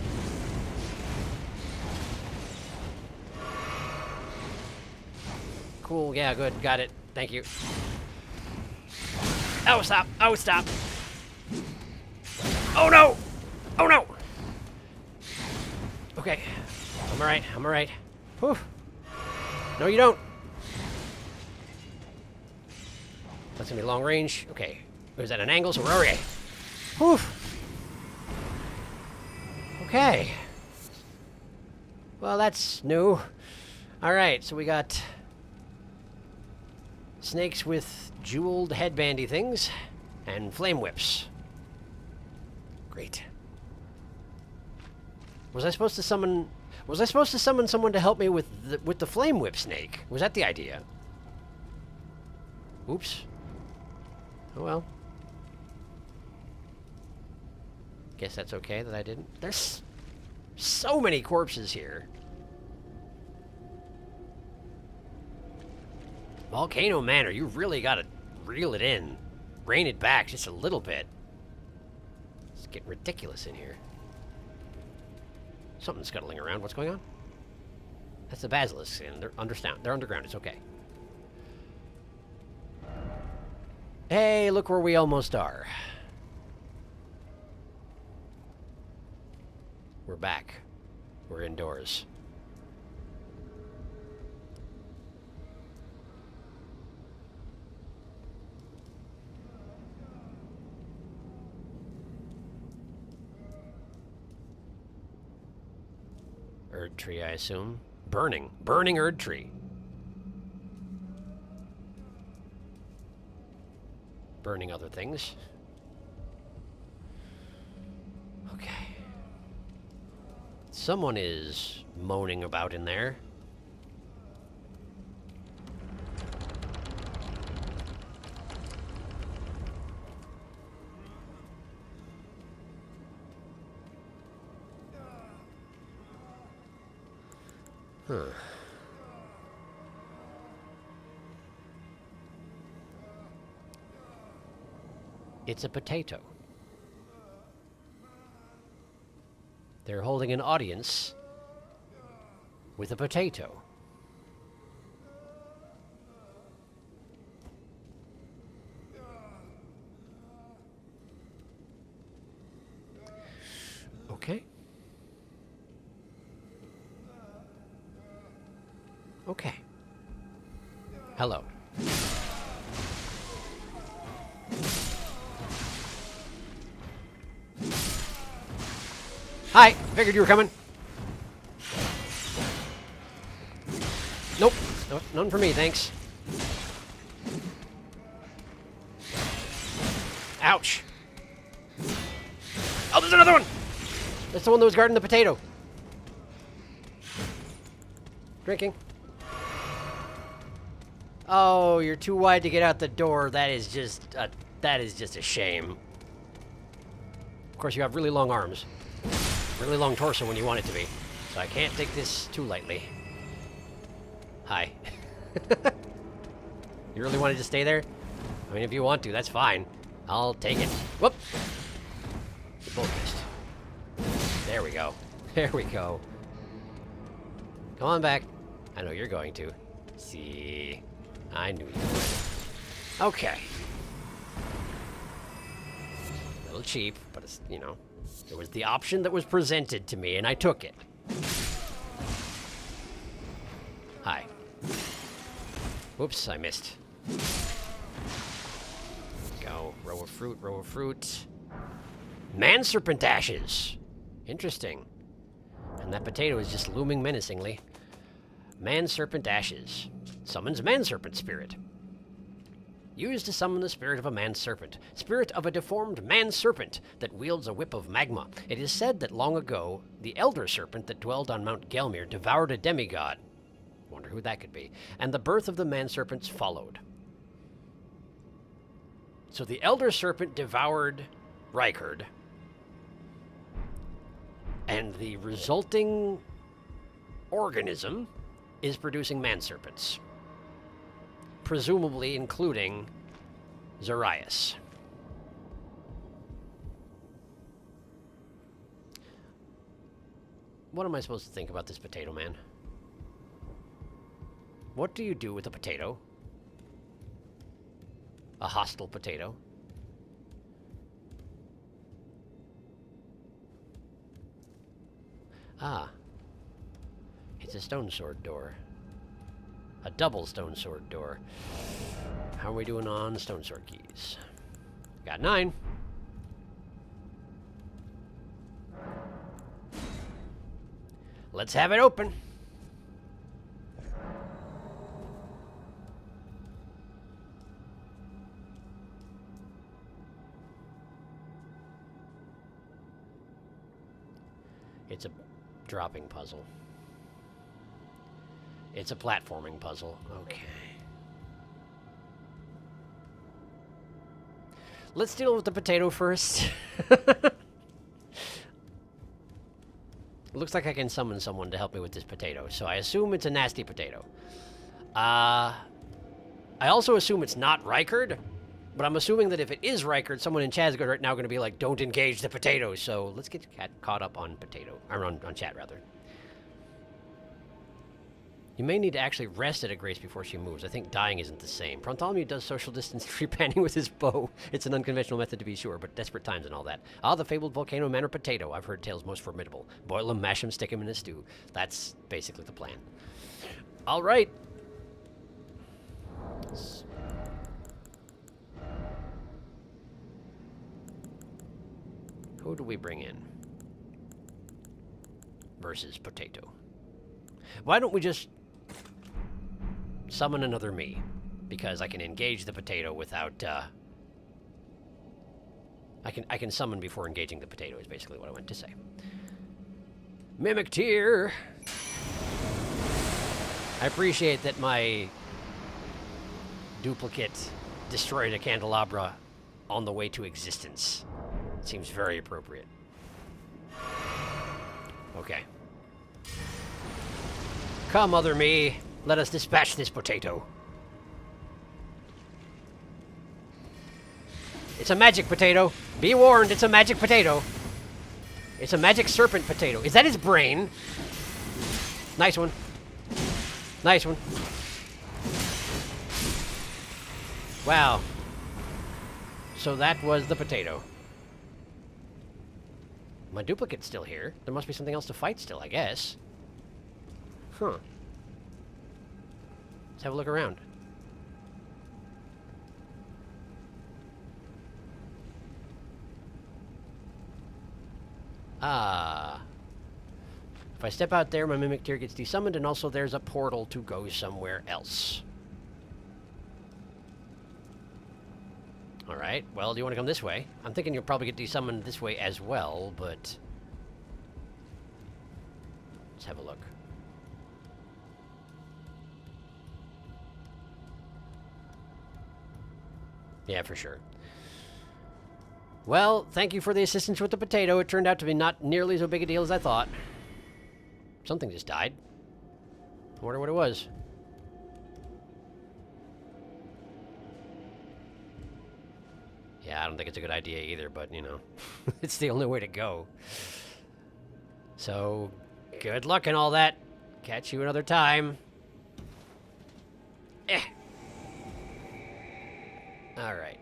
Cool, yeah, good, got it. Thank you. Oh, stop! Oh, stop! Oh, no! Oh, no! Okay. I'm alright, I'm alright. Whew. No, you don't. That's gonna be long range. Okay. Is that an angle? So we're okay. Whew. Okay. Well, that's new. Alright, so we got snakes with jeweled headbandy things and flame whips. Great. Was I supposed to summon someone to help me with the flame whip snake? Was that the idea? Oops. Oh well. Guess that's okay that I didn't. There's so many corpses here. Volcano Manor, you really gotta reel it in. Rein it back just a little bit. It's getting ridiculous in here. Something's scuttling around. What's going on? That's the basilisks, and they're underground. It's okay. Hey, look where we almost are. We're back. We're indoors. Erd tree, I assume. Burning Erd tree. Burning other things. Okay. Someone is moaning about in there. Huh. It's a potato. They're holding an audience with a potato. Okay. Okay. Hello. Hi, figured you were coming. Nope, none for me, thanks. Ouch. Oh, there's another one! That's the one that was guarding the potato. Drinking. Oh, you're too wide to get out the door. That is just a shame. Of course, you have really long arms. Really long torso when you want it to be. So I can't take this too lightly. Hi. You really wanted to stay there? I mean, if you want to, that's fine. I'll take it. Whoop! You both missed. There we go. There we go. Come on back. I know you're going to. See. I knew you would. Okay. A little cheap, but it's, you know, it was the option that was presented to me, and I took it. Hi. Whoops, I missed. Go. Row of fruit, row of fruit. Man serpent ashes. Interesting. And that potato is just looming menacingly. Man serpent ashes. Summons man serpent spirit. Used to summon the spirit of a man serpent. Spirit of a deformed man serpent that wields a whip of magma. It is said that long ago, the elder serpent that dwelled on Mount Gelmir devoured a demigod. Wonder who that could be. And the birth of the man serpents followed. So the elder serpent devoured Rykard. And the resulting organism is producing man serpents. Presumably including Zarias. What am I supposed to think about this potato man? What do you do with a potato? A hostile potato? Ah. It's a stone sword door. A double stone sword door. How are we doing on stone sword keys? Got 9. Let's have it open. It's a dropping puzzle. It's a platforming puzzle. Okay. Let's deal with the potato first. Looks like I can summon someone to help me with this potato, so I assume it's a nasty potato. I also assume it's not Rykard, but I'm assuming that if it is Rykard, someone in chat is right now going to be like, don't engage the potato. So let's get caught up on potato, or on chat rather. You may need to actually rest at a Grace before she moves. I think dying isn't the same. Bartholomew does social distance tree panning with his bow. It's an unconventional method to be sure, but desperate times and all that. Ah, the fabled volcano man or potato. I've heard tales most formidable. Boil him, mash him, stick him in a stew. That's basically the plan. All right. Who do we bring in? Versus potato. Why don't we just summon another me? Because I can engage the potato without, I can summon before engaging the potato is basically what I went to say. Mimic tier. I appreciate that my duplicate destroyed a candelabra on the way to existence. It seems very appropriate. Okay. Come, other me. Let us dispatch this potato. It's a magic potato. Be warned, it's a magic potato. It's a magic serpent potato. Is that his brain? Nice one. Nice one. Wow. So that was the potato. My duplicate's still here. There must be something else to fight still, I guess. Huh. Let's have a look around. If I step out there, my mimic tear gets desummoned, and also there's a portal to go somewhere else. Alright, well, do you want to come this way? I'm thinking you'll probably get desummoned this way as well, but... let's have a look. Yeah, for sure. Well, thank you for the assistance with the potato. It turned out to be not nearly so big a deal as I thought. Something just died. I wonder what it was. Yeah, I don't think it's a good idea either, but, you know, it's the only way to go. So, good luck and all that. Catch you another time. Alright.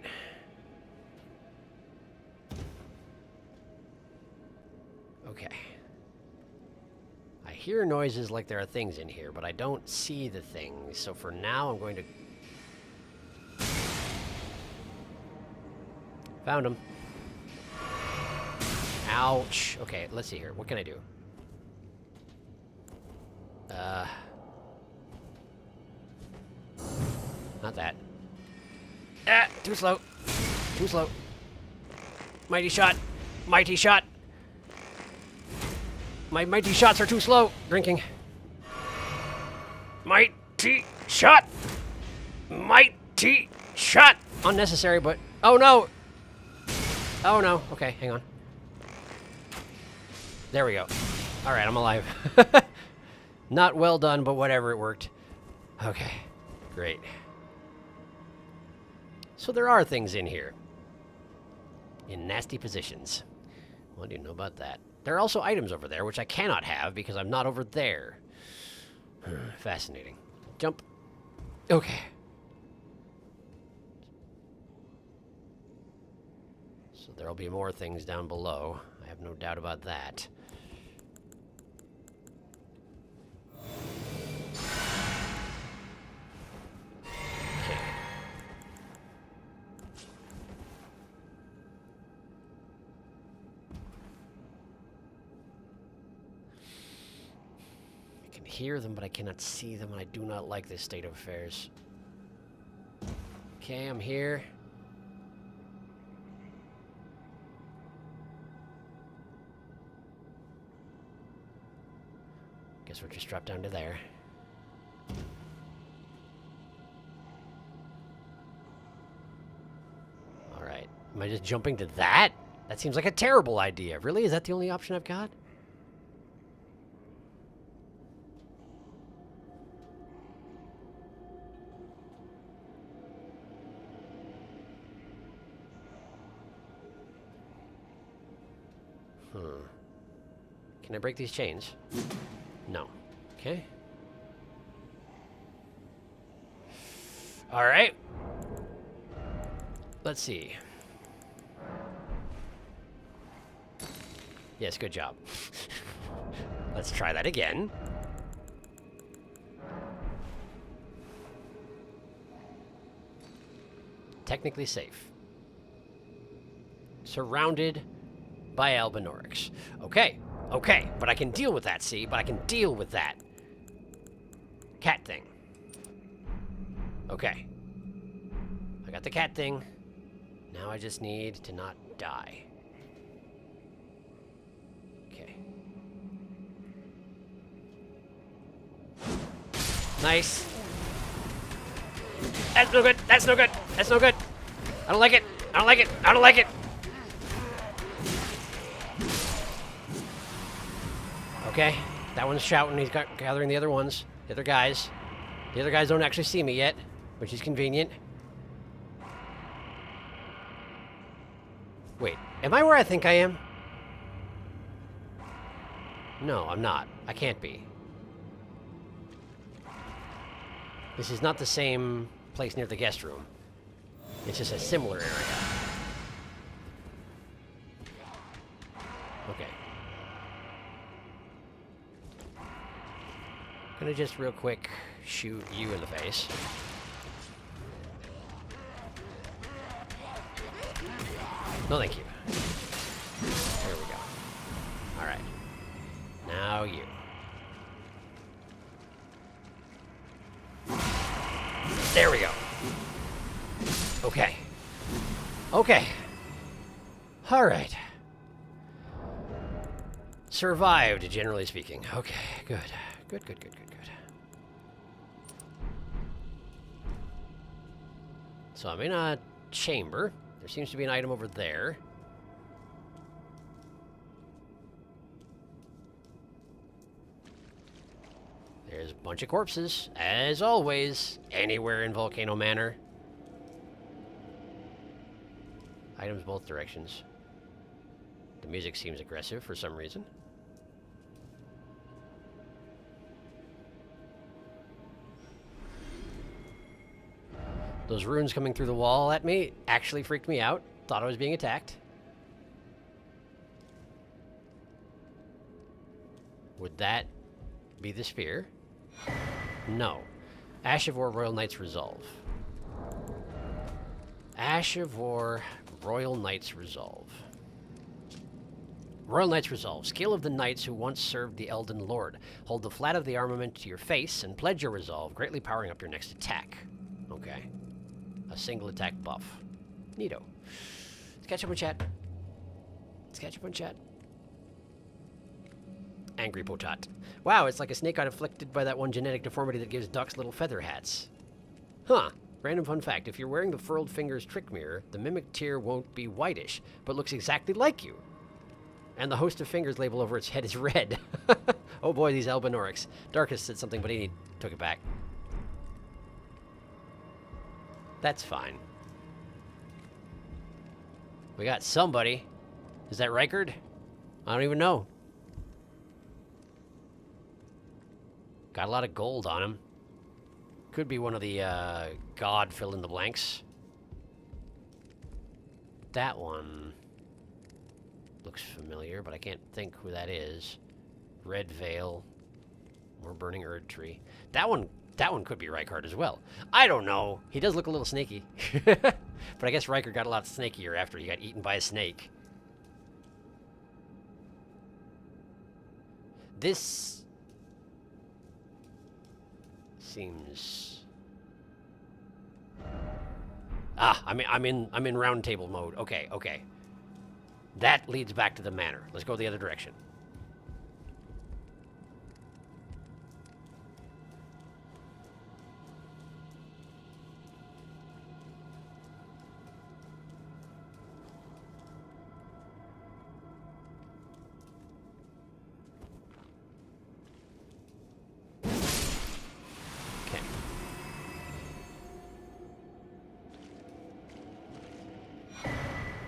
Okay. I hear noises like there are things in here, but I don't see the things. So for now, I'm going to... found him. Ouch. Okay, let's see here. What can I do? Not that. Ah, too slow. Too slow. Mighty shot. Mighty shot. My mighty shots are too slow. Drinking. Mighty shot. Mighty shot. Unnecessary, but... oh, no. Oh, no. Okay, hang on. There we go. All right, I'm alive. Not well done, but whatever, it worked. Okay, great. So there are things in here. In nasty positions. What do you know about that? There are also items over there, which I cannot have because I'm not over there. Fascinating. Jump. Okay. So there'll be more things down below. I have no doubt about that. Hear them, but I cannot see them, and I do not like this state of affairs. Okay, I'm here. Guess we'll just drop down to there. Alright. Am I just jumping to that? That seems like a terrible idea. Really? Is that the only option I've got? Can I break these chains? No. Okay. All right. Let's see. Yes, good job. Let's try that again. Technically safe. Surrounded by Albinorics. Okay. Okay, but I can deal with that, see? But I can deal with that. Cat thing. Okay. I got the cat thing. Now I just need to not die. Okay. Nice. That's no good. That's no good. That's no good. I don't like it. I don't like it. I don't like it. Okay, that one's shouting. He's gathering the other ones. The other guys. The other guys don't actually see me yet, which is convenient. Wait, am I where I think I am? No, I'm not. I can't be. This is not the same place near the guest room. It's just a similar area. Okay. Gonna just real quick shoot you in the face. No, thank you. There we go. All right. Now you. Okay. All right. Survived, generally speaking. Okay, good. Good. So I'm in a chamber. There seems to be an item over there. There's a bunch of corpses, as always, anywhere in Volcano Manor. Items both directions. The music seems aggressive for some reason. Those runes coming through the wall at me actually freaked me out. Thought I was being attacked. Would that be the spear? No. Ash of War, Royal Knight's Resolve. Ash of War, Royal Knight's Resolve. Royal Knight's Resolve. Skill of the knights who once served the Elden Lord. Hold the flat of the armament to your face and pledge your resolve, greatly powering up your next attack. Okay. A single attack buff. Neato. Let's catch up on chat. Angry Potat. Wow, it's like a snake afflicted by that one genetic deformity that gives ducks little feather hats. Huh. Random fun fact. If you're wearing the Furled Fingers trick mirror, the mimic tear won't be whitish, but looks exactly like you. And the Host of Fingers label over its head is red. Oh boy, these Albinorics. Darkus said something, but he took it back. That's fine. We got somebody. Is that Rykard? I don't even know. Got a lot of gold on him. Could be one of the god fill-in-the-blanks. That one looks familiar, but I can't think who that is. Red Veil. More Burning Erd Tree. That one could be Rykard as well. I don't know. He does look a little snaky. But I guess Rykard got a lot snakier after he got eaten by a snake. This seems... I'm in round table mode. Okay. That leads back to the manor. Let's go the other direction.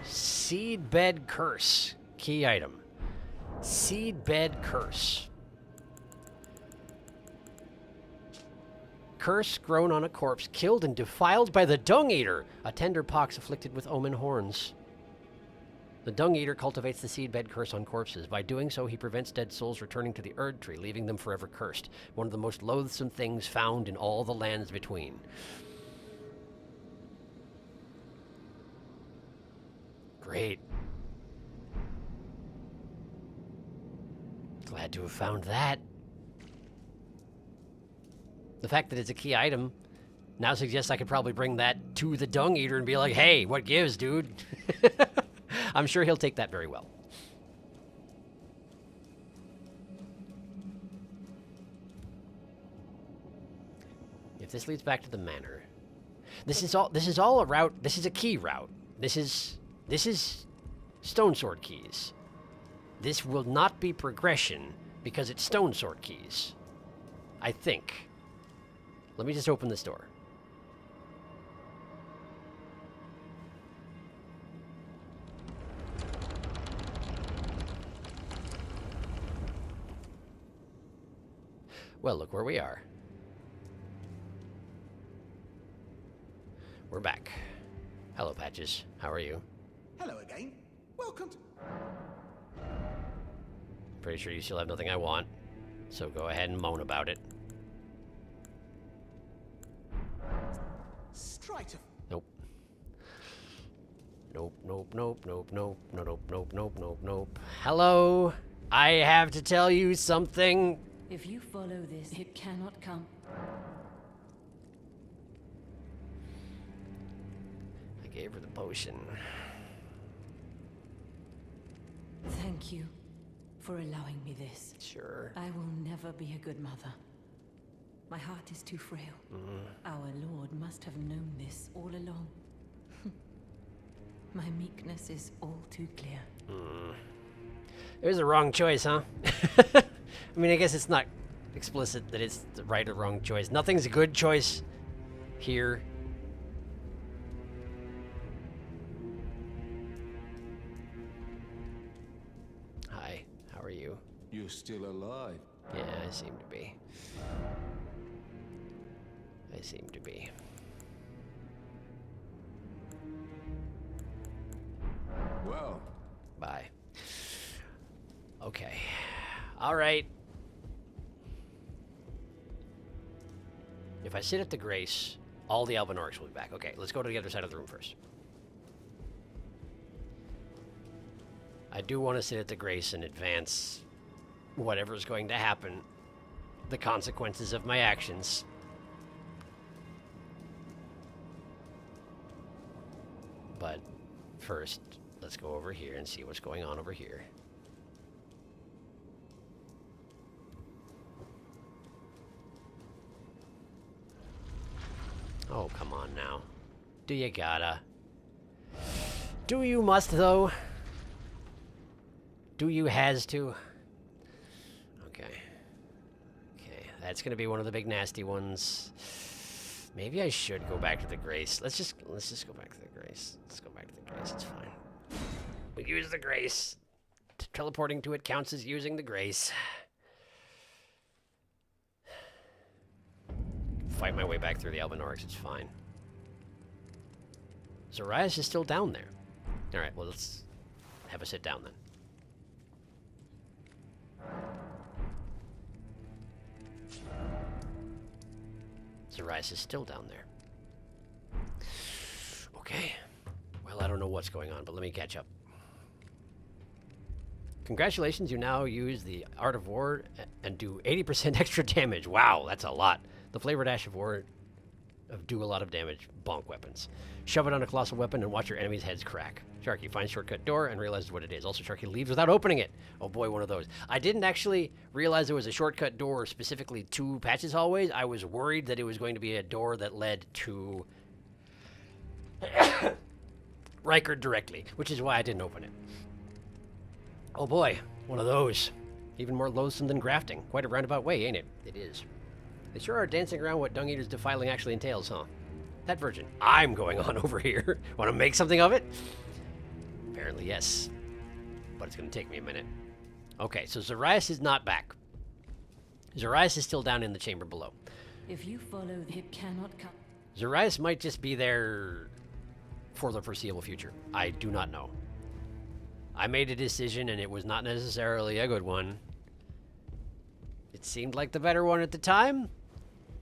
Seedbed Curse. Key item. Seedbed Curse. Curse grown on a corpse killed and defiled by the Dung Eater, a tender pox afflicted with omen horns. The Dung Eater cultivates the Seedbed Curse on corpses. By doing so, he prevents dead souls returning to the Erd Tree, leaving them forever cursed. One of the most loathsome things found in all the lands between. Great. Glad to have found that. The fact that it's a key item now suggests I could probably bring that to the Dung Eater and be like, hey, what gives, dude? I'm sure he'll take that very well. If this leads back to the manor. This is all a route. This is a key route. This is Stone Sword keys. This will not be progression because it's Stone Sword keys. I think. Let me just open this door. Well, look where we are. We're back. Hello, Patches. How are you? Hello again. Welcome to... Pretty sure you still have nothing I want, so go ahead and moan about it. Straight of... Nope. Nope. Hello? I have to tell you something. If you follow this, it cannot come. I gave her the potion. Thank you for allowing me this. Sure. I will never be a good mother. My heart is too frail. Our Lord must have known this all along. My meekness is all too clear. It was the wrong choice, huh? I mean, I guess it's not explicit that it's the right or wrong choice. Nothing's a good choice here. Hi, how are you? You're still alive. Yeah, I seem to be. I seem to be. Well, Bye. Okay. All right. If I sit at the Grace, all the Albinorics will be back. Okay, let's go to the other side of the room first. I do want to sit at the Grace and advance whatever's going to happen, the consequences of my actions. But first, let's go over here and see what's going on over here. Oh, come on now. Do you gotta? Do you must, though? Do you has to? Okay. Okay, that's gonna be one of the big nasty ones. Maybe I should go back to the Grace. Let's just go back to the Grace. Let's go back to the Grace. It's fine. We use the Grace. Teleporting to it counts as using the Grace. Fight my way back through the Albinorics. It's fine. Zarias is still down there. All right. Well, let's have a sit down then. Zarias is still down there. Okay. Well, I don't know what's going on, but let me catch up. Congratulations, you now use the Art of War and do 80% extra damage. Wow, that's a lot. The Flavored Ash of War do a lot of damage. Bonk weapons. Shove it on a colossal weapon and watch your enemies' heads crack. Sharky finds shortcut door and realizes what it is. Also, Sharky leaves without opening it. Oh boy, one of those. I didn't actually realize there was a shortcut door specifically to Patch's hallways. I was worried that it was going to be a door that led to Riker directly, which is why I didn't open it. Oh boy, one of those. Even more loathsome than grafting. Quite a roundabout way, ain't it? It is. They sure are dancing around what Dung Eater's defiling actually entails, huh? That virgin. I'm going on over here. Want to make something of it? Apparently, yes. But it's going to take me a minute. Okay, so Zarias is not back. Zarias is still down in the chamber below. If you follow, it cannot come. Zarias might just be there for the foreseeable future. I do not know. I made a decision, and it was not necessarily a good one. It seemed like the better one at the time.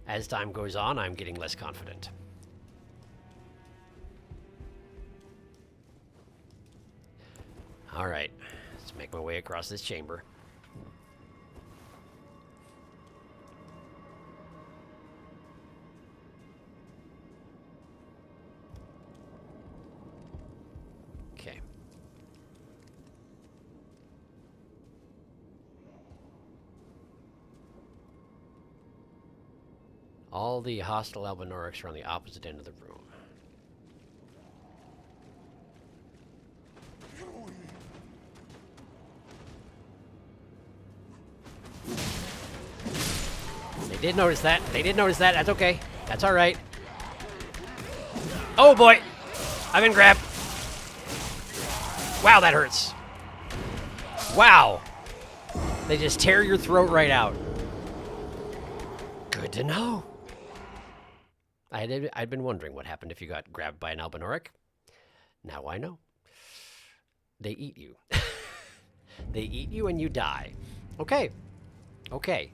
As time goes on, I'm getting less confident. All right, let's make my way across this chamber. Okay. All the hostile Albinorics are on the opposite end of the room. They did notice that. They did notice that. That's okay. That's all right. Oh boy! I've been grabbed. Wow, that hurts. Wow. They just tear your throat right out. Good to know. I'd been wondering what happened if you got grabbed by an Albinoric. Now I know. They eat you. They eat you and you die. Okay. Okay.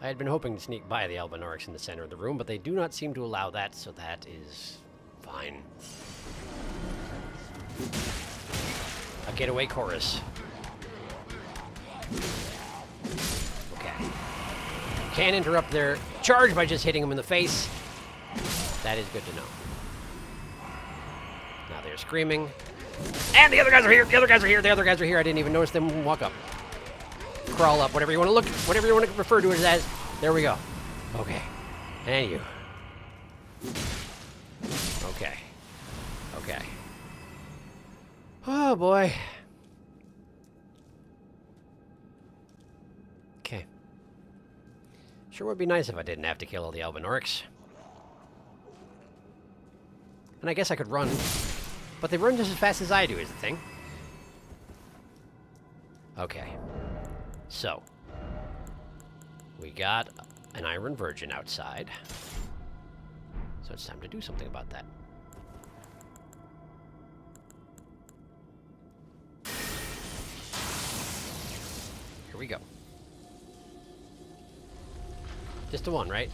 I had been hoping to sneak by the Albinorics in the center of the room, but they do not seem to allow that, so that is fine. Getaway chorus. Okay. Can't interrupt their charge by just hitting them in the face. That is good to know. Now they're screaming. And the other guys are here! The other guys are here! The other guys are here! I didn't even notice them walk up. Crawl up, whatever you want to look, whatever you want to refer to it as. There we go. Okay. And you. Okay. Okay. Oh, boy. Okay. Sure would be nice if I didn't have to kill all the Elven orcs. And I guess I could run. But they run just as fast as I do, is the thing. Okay. So. We got an Iron Virgin outside. So it's time to do something about that. Here we go. Just the one, right?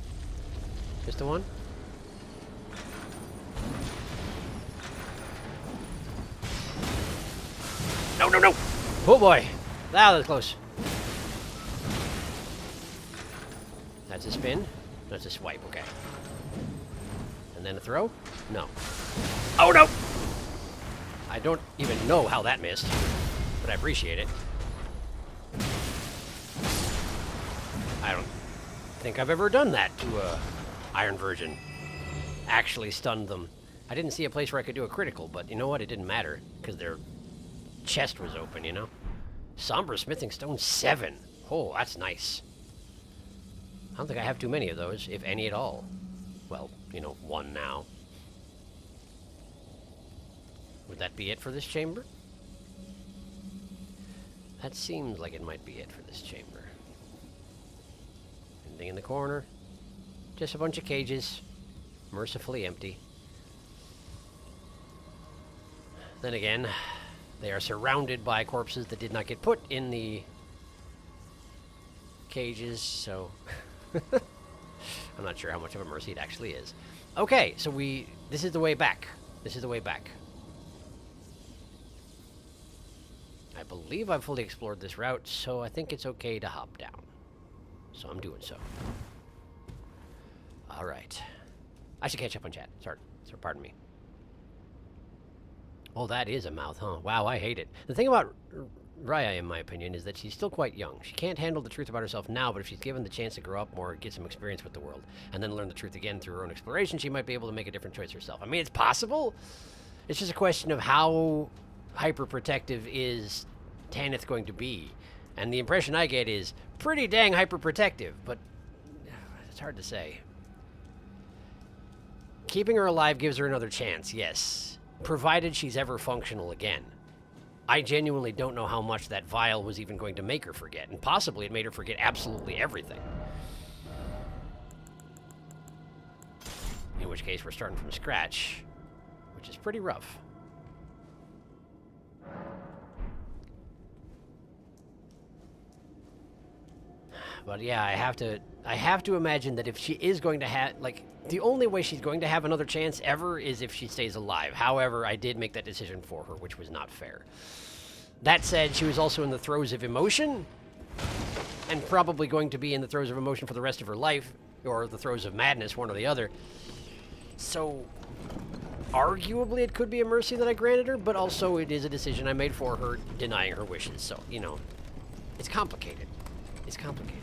Just the one? No, no, no! Oh boy! That was close. That's a spin. That's a swipe, okay. And then a throw? No. Oh no! I don't even know how that missed, but I appreciate it. I don't think I've ever done that to a Iron Virgin. Actually stunned them. I didn't see a place where I could do a critical, but you know what? It didn't matter, because their chest was open, you know? Somber Smithing Stone 7. Oh, that's nice. I don't think I have too many of those, if any at all. Well, you know, one now. Would that be it for this chamber? That seems like it might be it for this chamber. Anything in the corner? Just a bunch of cages. Mercifully empty. Then again, they are surrounded by corpses that did not get put in the cages, so I'm not sure how much of a mercy it actually is. Okay, so this is the way back. This is the way back. I believe I've fully explored this route, so I think it's okay to hop down. So I'm doing so. All right. I should catch up on chat. Sorry, pardon me. Oh, that is a mouth, huh? Wow, I hate it. The thing about Raya, in my opinion, is that she's still quite young. She can't handle the truth about herself now, but if she's given the chance to grow up more, get some experience with the world, and then learn the truth again through her own exploration, she might be able to make a different choice herself. I mean, it's possible. It's just a question of how hyperprotective is Tanith going to be. And the impression I get is pretty dang hyperprotective, but it's hard to say. Keeping her alive gives her another chance, yes. Provided she's ever functional again. I genuinely don't know how much that vial was even going to make her forget, and possibly it made her forget absolutely everything. In which case, we're starting from scratch, which is pretty rough. But yeah, I have to imagine that if she is going to have, like, the only way she's going to have another chance ever is if she stays alive. However, I did make that decision for her, which was not fair. That said, she was also in the throes of emotion, and probably going to be in the throes of emotion for the rest of her life, or the throes of madness, one or the other. So, arguably it could be a mercy that I granted her, but also it is a decision I made for her, denying her wishes. So, you know, it's complicated. It's complicated.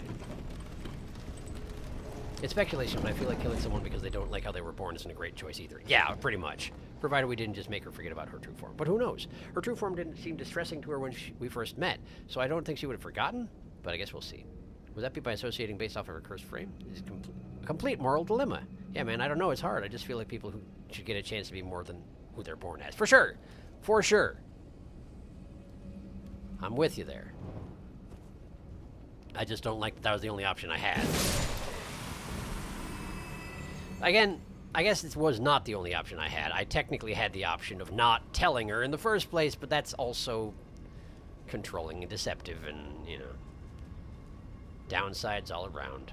It's speculation, but I feel like killing someone because they don't like how they were born isn't a great choice either. Yeah, pretty much. Provided we didn't just make her forget about her true form. But who knows? Her true form didn't seem distressing to her when we first met, so I don't think she would have forgotten, but I guess we'll see. Would that be by associating based off of her cursed frame? It's a complete moral dilemma. Yeah, man, I don't know. It's hard. I just feel like people who should get a chance to be more than who they're born as. For sure. For sure. I'm with you there. I just don't like that was the only option I had. Again, I guess this was not the only option I had. I technically had the option of not telling her in the first place, but that's also controlling and deceptive and, you know, downsides all around.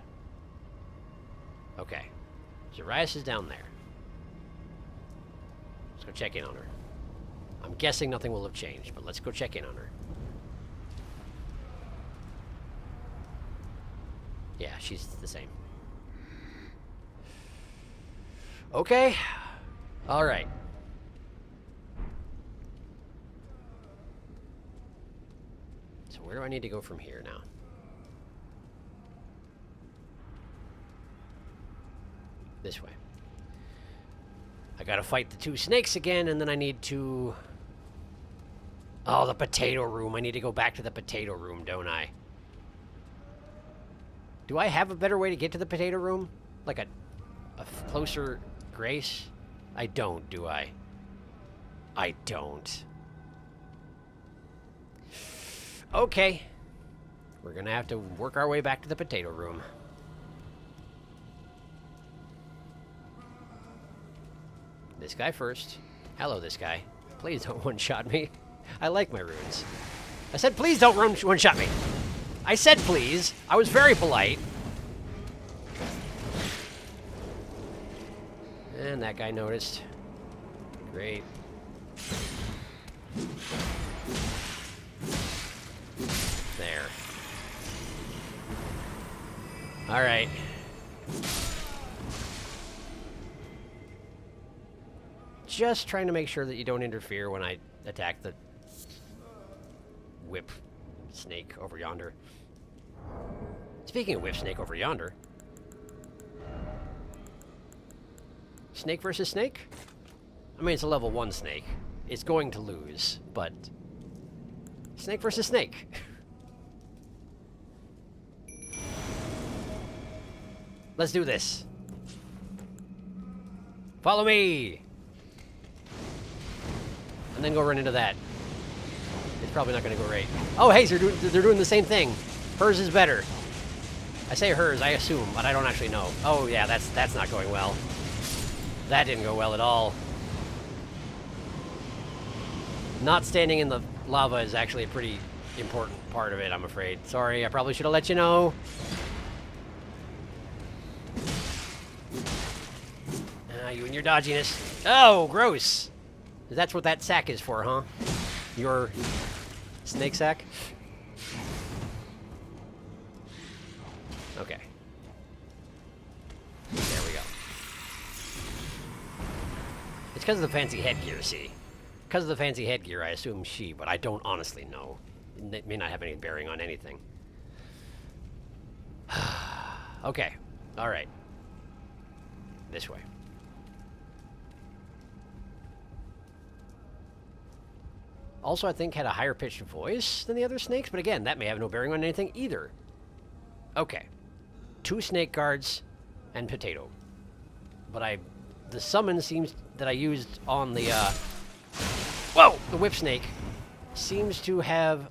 Okay. Zarias is down there. Let's go check in on her. I'm guessing nothing will have changed, but let's go check in on her. Yeah, she's the same. Okay. All right. So where do I need to go from here now? This way. I gotta fight the 2 snakes again, and then I need to... Oh, the potato room. I need to go back to the potato room, don't I? Do I have a better way to get to the potato room? Like a closer grace? I don't, do I? I don't. Okay. We're gonna have to work our way back to the potato room. This guy first. Hello, this guy. Please don't one-shot me. I like my runes. I said please don't one-shot me. I said please. I was very polite. And that guy noticed. Great. There. All right. Just trying to make sure that you don't interfere when I attack the whip snake over yonder. Speaking of whip snake over yonder. Snake versus snake? I mean, it's a level 1 snake. It's going to lose, but... Snake versus snake. Let's do this. Follow me! And then go run into that. It's probably not going to go right. Oh, hey, they're doing the same thing. Hers is better. I say hers, I assume, but I don't actually know. Oh, yeah, that's not going well. That didn't go well at all. Not standing in the lava is actually a pretty important part of it, I'm afraid. Sorry, I probably should have let you know. You and your dodginess. Oh, gross. That's what that sack is for, huh? Your snake sack? Okay. There we go. It's because of the fancy headgear, see? Because of the fancy headgear, I assume she, but I don't honestly know. It may not have any bearing on anything. Okay. All right. This way. Also, I think had a higher pitched voice than the other snakes, but again, that may have no bearing on anything either. Okay. 2 snake guards and potato. But the summon seems that I used on the, whoa! The whip snake seems to have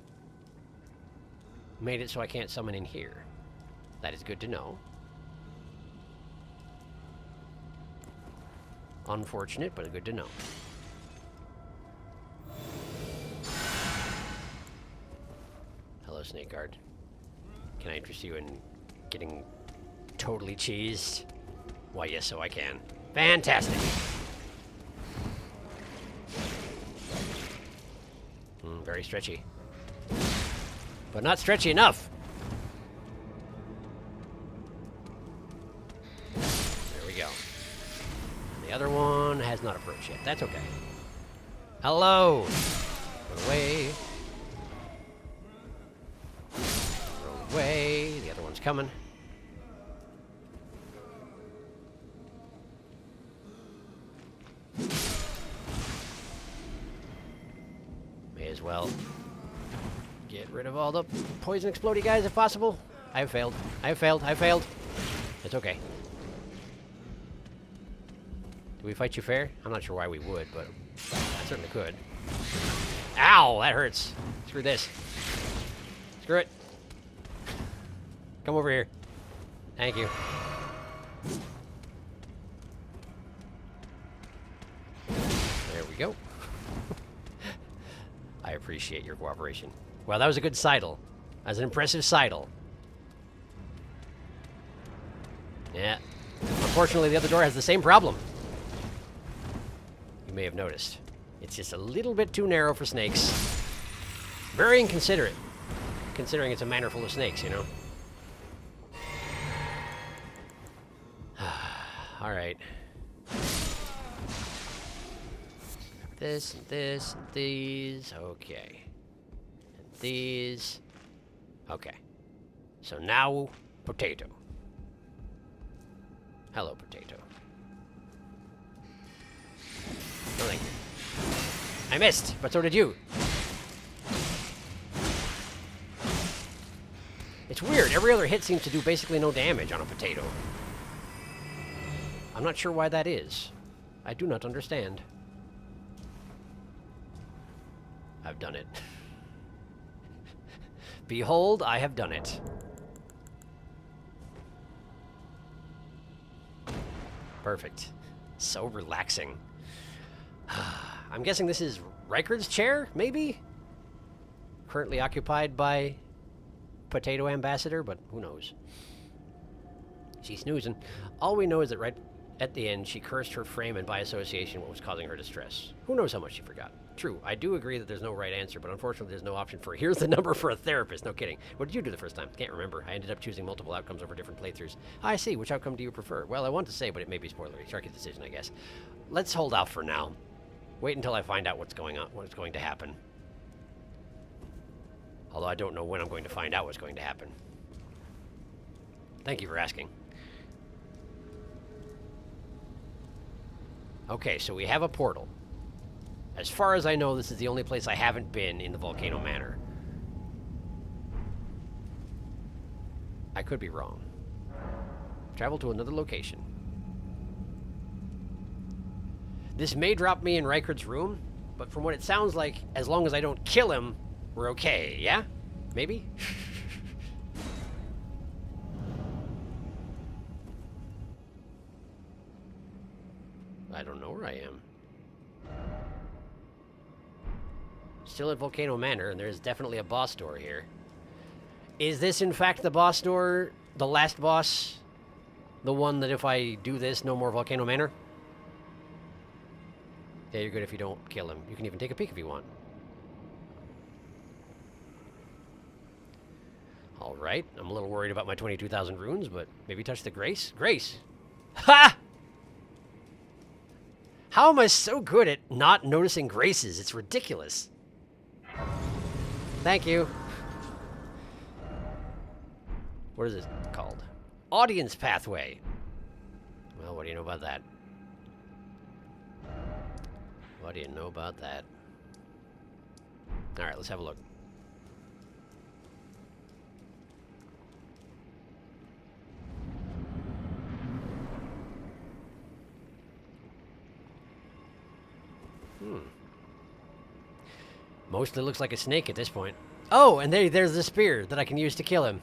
made it so I can't summon in here. That is good to know. Unfortunate, but good to know. Hello, snake guard. Can I interest you in getting totally cheesed? Why, yes, so I can. Fantastic! Very stretchy. But not stretchy enough! There we go. The other one has not approached yet. That's okay. Hello! Run away. Run away. The other one's coming. May as well get rid of all the poison explodey guys if possible. I have failed. I have failed. I have failed. It's okay. Do we fight you fair? I'm not sure why we would, but I certainly could. Ow! That hurts. Screw this. Screw it. Come over here. Thank you. There we go. I appreciate your cooperation. Well, that was a good sidle. That was an impressive sidle. Yeah. Unfortunately, the other door has the same problem. You may have noticed. It's just a little bit too narrow for snakes. Very inconsiderate, considering it's a manor full of snakes, you know? Alright. This, and this, and these. Okay. And these. Okay. So now, potato. Hello, potato. No, thank you. I missed, but so did you. It's weird. Every other hit seems to do basically no damage on a potato. I'm not sure why that is. I do not understand. I've done it. Behold, I have done it. Perfect. So relaxing. I'm guessing this is Rykard's chair, maybe? Currently occupied by Potato Ambassador, but who knows? She's snoozing. All we know is that right at the end, she cursed her frame and by association what was causing her distress. Who knows how much she forgot? True, I do agree that there's no right answer, but unfortunately there's no option for here's the number for a therapist. No kidding. What did you do the first time? Can't remember. I ended up choosing multiple outcomes over different playthroughs. I see. Which outcome do you prefer? Well, I want to say, but it may be spoilery. Sharky's decision, I guess. Let's hold out for now. Wait until I find out what's going on, what's going to happen. Although I don't know when I'm going to find out what's going to happen. Thank you for asking. Okay, so we have a portal. As far as I know, this is the only place I haven't been in the Volcano Manor. I could be wrong. Travel to another location. This may drop me in Rykard's room, but from what it sounds like, as long as I don't kill him, we're okay, yeah? Maybe? I don't know where I am. Still at Volcano Manor, and there's definitely a boss door here. Is this, in fact, the boss door? The last boss? The one that if I do this, no more Volcano Manor? Yeah, you're good if you don't kill him. You can even take a peek if you want. Alright, I'm a little worried about my 22,000 runes, but maybe touch the Grace? Grace! Ha! How am I so good at not noticing graces? It's ridiculous. Thank you. What is it called? Audience pathway. Well, what do you know about that? What do you know about that? Alright, let's have a look. Mostly looks like a snake at this point. Oh, and there's the spear that I can use to kill him.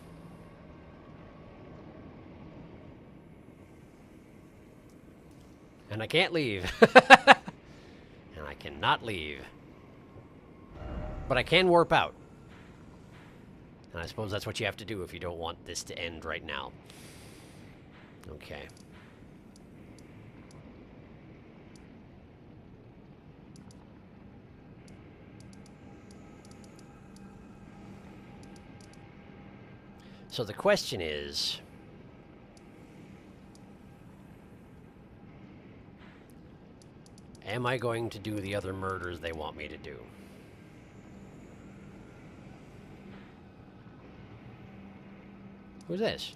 And I can't leave. And I cannot leave. But I can warp out. And I suppose that's what you have to do if you don't want this to end right now. Okay. So the question is, am I going to do the other murders they want me to do? Who's this?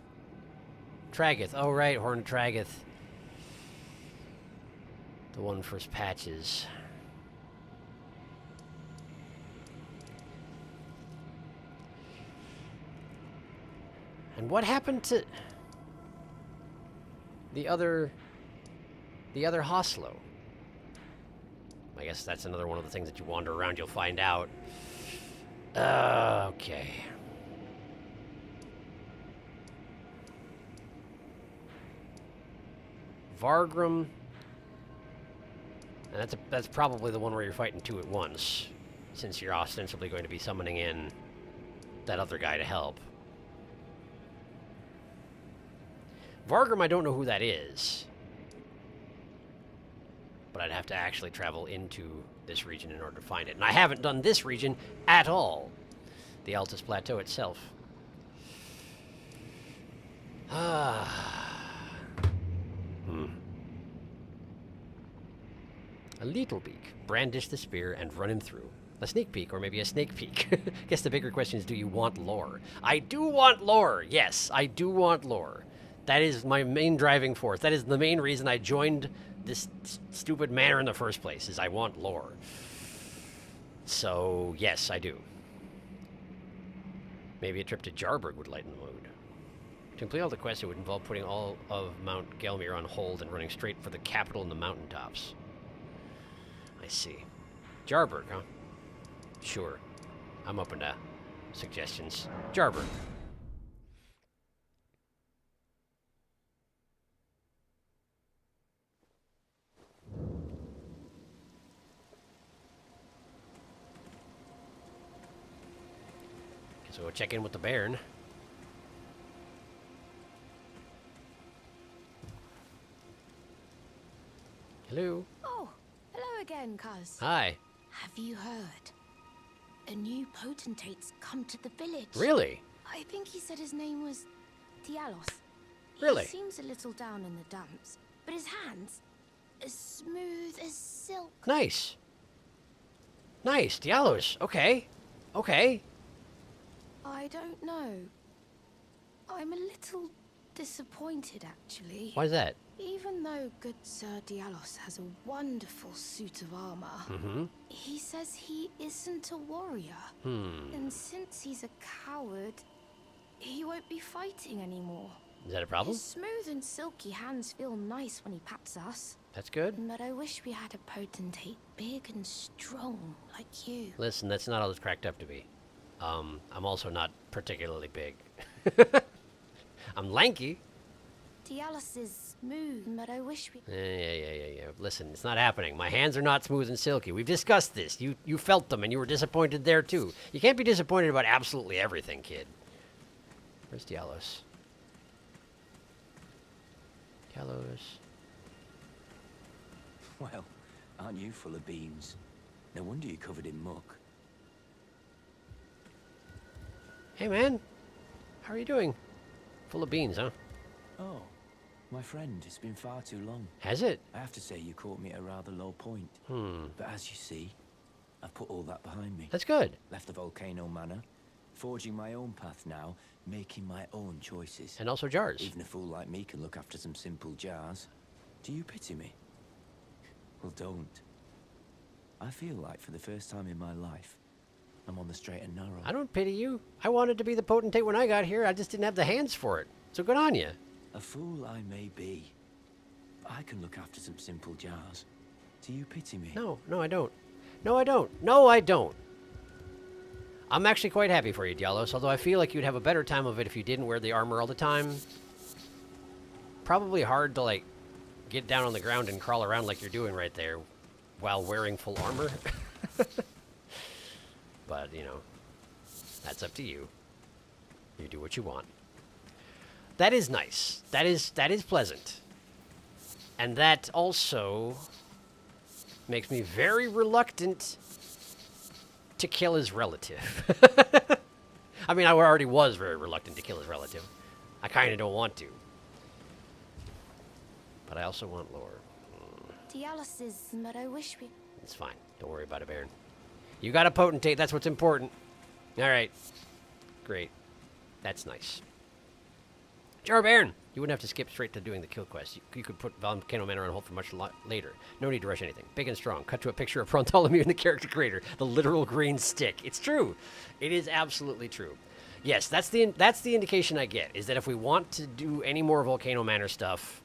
Traggeth. Oh, right, Horned Traggeth. The one for his patches. And what happened to the other Hoslo? I guess that's another one of the things that you wander around, you'll find out. Okay. Vargrim. And that's probably the one where you're fighting two at once, since you're ostensibly going to be summoning in that other guy to help. Vargrim, I don't know who that is. But I'd have to actually travel into this region in order to find it. And I haven't done this region at all. The Altus Plateau itself. A little peek. Brandish the spear and run him through. A sneak peek, or maybe a snake peek. Guess the bigger question is, do you want lore? I do want lore! Yes, I do want lore. That is my main driving force. That is the main reason I joined this stupid manor in the first place, is I want lore. So, yes, I do. Maybe a trip to Jarburg would lighten the mood. To complete all the quests, it would involve putting all of Mount Gelmir on hold and running straight for the capital in the mountaintops. I see. Jarburg, huh? Sure. I'm open to suggestions. Jarburg. So we'll check in with the Baron. Hello. Oh, hello again, cuz. Hi. Have you heard? A new potentate's come to the village. Really? I think he said his name was Dialos. Really? He seems a little down in the dumps, but his hands, as smooth as silk. Nice. Nice. Dialos. Okay. Okay. I don't know. I'm a little disappointed, actually. Why is that? Even though good Sir Dialos has a wonderful suit of armor, he says he isn't a warrior. And since he's a coward, he won't be fighting anymore. Is that a problem? His smooth and silky hands feel nice when he pats us. That's good. But I wish we had a potentate big and strong like you. Listen, that's not all it's cracked up to be. I'm also not particularly big. I'm lanky. Dialos is smooth, but I wish we... Yeah. Listen, it's not happening. My hands are not smooth and silky. We've discussed this. You felt them, and you were disappointed there, too. You can't be disappointed about absolutely everything, kid. Where's Dialos? Dialos. Well, aren't you full of beans? No wonder you're covered in muck. Hey, man. How are you doing? Full of beans, huh? Oh, my friend, it's been far too long. Has it? I have to say you caught me at a rather low point. But as you see, I've put all that behind me. That's good. Left the Volcano Manor, forging my own path now, making my own choices. And also jars. Even a fool like me can look after some simple jars. Do you pity me? Well, don't. I feel like for the first time in my life, I'm on the straight and narrow. I don't pity you. I wanted to be the potentate when I got here. I just didn't have the hands for it. So good on you. A fool I may be, but I can look after some simple jars. Do you pity me? No, I don't. No, I don't. I'm actually quite happy for you, Dialos, although I feel like you'd have a better time of it if you didn't wear the armor all the time. Probably hard to, like, get down on the ground and crawl around like you're doing right there while wearing full armor. But, you know, that's up to you. You do what you want. That is nice. That is pleasant. And that also makes me very reluctant to kill his relative. I mean, I already was very reluctant to kill his relative. I kind of don't want to. But I also want lore. Dialos is, but I wish we... It's fine. Don't worry about it, Baron. You got a potentate. That's what's important. All right. Great. That's nice. Jar Baron, you wouldn't have to skip straight to doing the kill quest. You could put Volcano Manor on hold for much later. No need to rush anything. Big and strong. Cut to a picture of Bartholomew in the character creator. The literal green stick. It's true. It is absolutely true. Yes, that's the indication I get, is that if we want to do any more Volcano Manor stuff,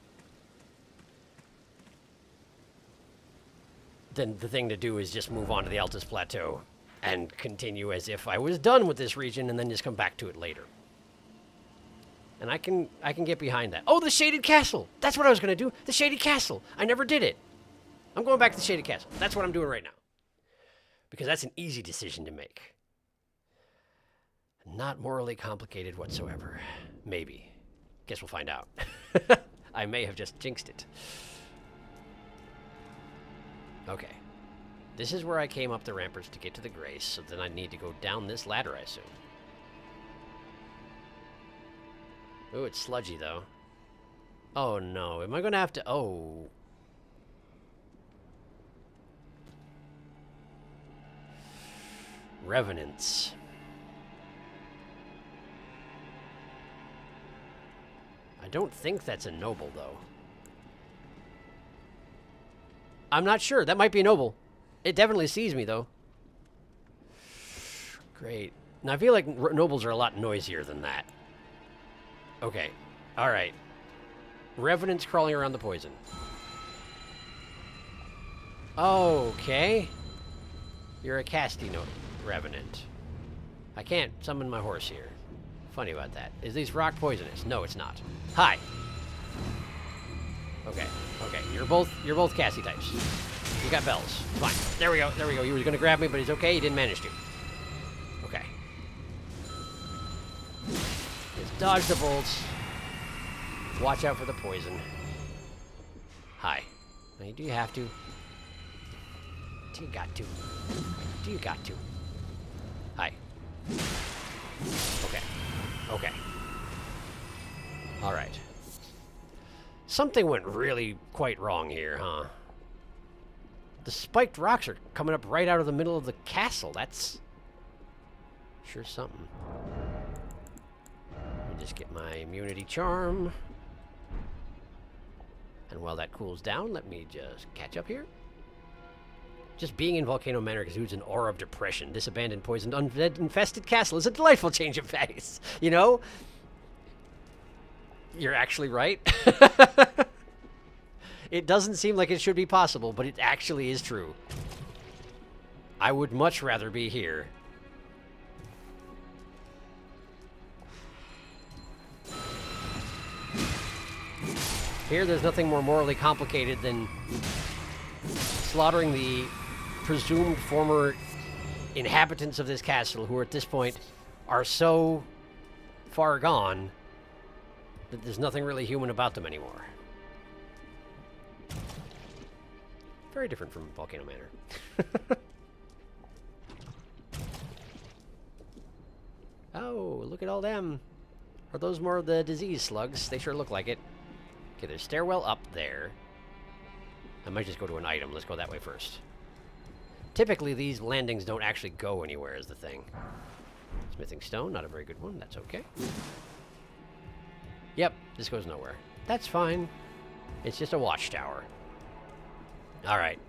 then the thing to do is just move on to the Altus Plateau and continue as if I was done with this region and then just come back to it later. And I can get behind that. Oh, the Shaded Castle! That's what I was going to do. The Shaded Castle. I never did it. I'm going back to the Shaded Castle. That's what I'm doing right now. Because that's an easy decision to make. Not morally complicated whatsoever. Maybe. Guess we'll find out. I may have just jinxed it. Okay. This is where I came up the ramparts to get to the Grace, so then I need to go down this ladder, I assume. Ooh, it's sludgy, though. Oh, no. Am I going to have to... Oh. Revenants. I don't think that's a noble, though. I'm not sure. That might be a noble. It definitely sees me, though. Great. Now, I feel like nobles are a lot noisier than that. Okay. All right. Revenants crawling around the poison. Okay. You're a casty revenant. I can't summon my horse here. Funny about that. Is this rock poisonous? No, it's not. Hi. Okay. Okay. You're both casty types. You got bells. Fine. There we go. There we go. He was going to grab me, but he's okay. He didn't manage to. Okay. Just dodge the bolts. Watch out for the poison. Hi. Do you have to? Do you got to? Do you got to? Hi. Okay. Okay. All right. Something went really quite wrong here, huh? The spiked rocks are coming up right out of the middle of the castle. That's sure something. Let me just get my immunity charm. And while that cools down, let me just catch up here. Just being in Volcano Manor exudes an aura of depression. This abandoned, poisoned, unfed-infested castle is a delightful change of pace. You know? You're actually right. It doesn't seem like it should be possible, but it actually is true. I would much rather be here. Here, there's nothing more morally complicated than slaughtering the presumed former inhabitants of this castle, who at this point are so far gone that there's nothing really human about them anymore. Very different from Volcano Manor. Oh, look at all them. Are those more of the disease slugs? They sure look like it. Okay, there's stairwell up there. I might just go to an item. Let's go that way first. Typically, these landings don't actually go anywhere, is the thing. Smithing stone, not a very good one. That's okay. Yep, this goes nowhere. That's fine. It's just a watchtower. Alright.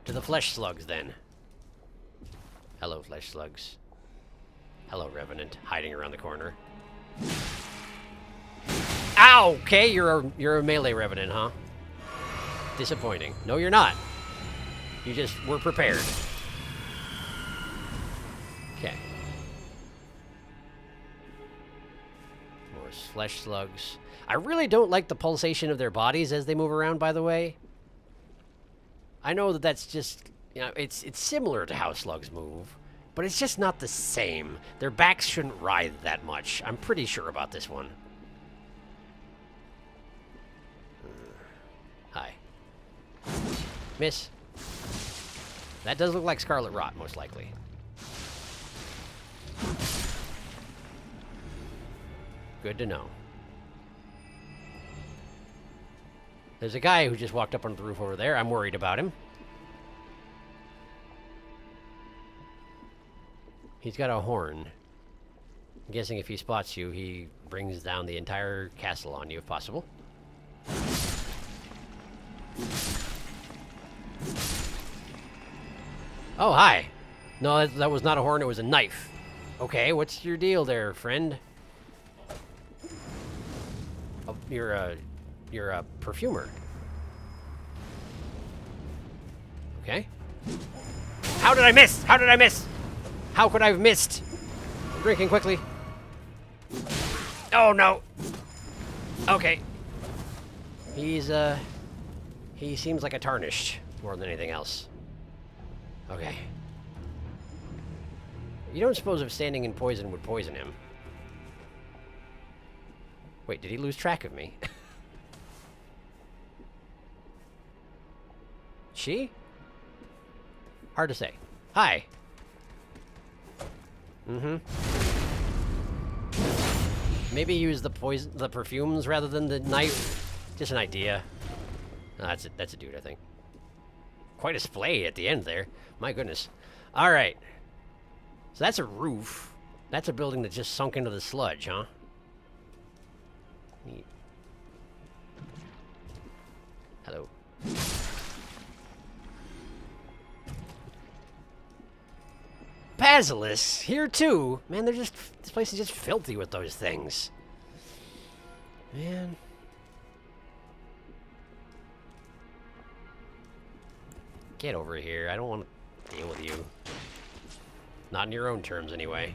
To the flesh slugs, then. Hello, flesh slugs. Hello, Revenant, hiding around the corner. Ow! Okay, you're a melee Revenant, huh? Disappointing. No, you're not. You just were prepared. Okay. More flesh slugs. I really don't like the pulsation of their bodies as they move around, by the way. I know that that's just, you know, it's similar to how slugs move, but it's just not the same. Their backs shouldn't writhe that much. I'm pretty sure about this one. Hi. Miss. That does look like scarlet rot, most likely. Good to know. There's a guy who just walked up on the roof over there. I'm worried about him. He's got a horn. I'm guessing if he spots you, he brings down the entire castle on you, if possible. Oh, hi. No, that was not a horn. It was a knife. Okay, what's your deal there, friend? Oh, you're a perfumer. Okay. How did I miss? How did I miss? How could I have missed? I'm drinking quickly. Oh, no. Okay. He seems like a tarnished more than anything else. Okay. You don't suppose if standing in poison would poison him? Wait, did he lose track of me? She? Hard to say. Hi. Mm-hmm. Maybe use the perfumes rather than the knife. Just an idea. Oh, that's it. That's a dude, I think. Quite a splay at the end there. My goodness. All right. So that's a roof. That's a building that just sunk into the sludge, huh? Neat. Hello. Basilisks here too. Man, they're just, this place is just filthy with those things. Man. Get over here. I don't want to deal with you. Not in your own terms, anyway.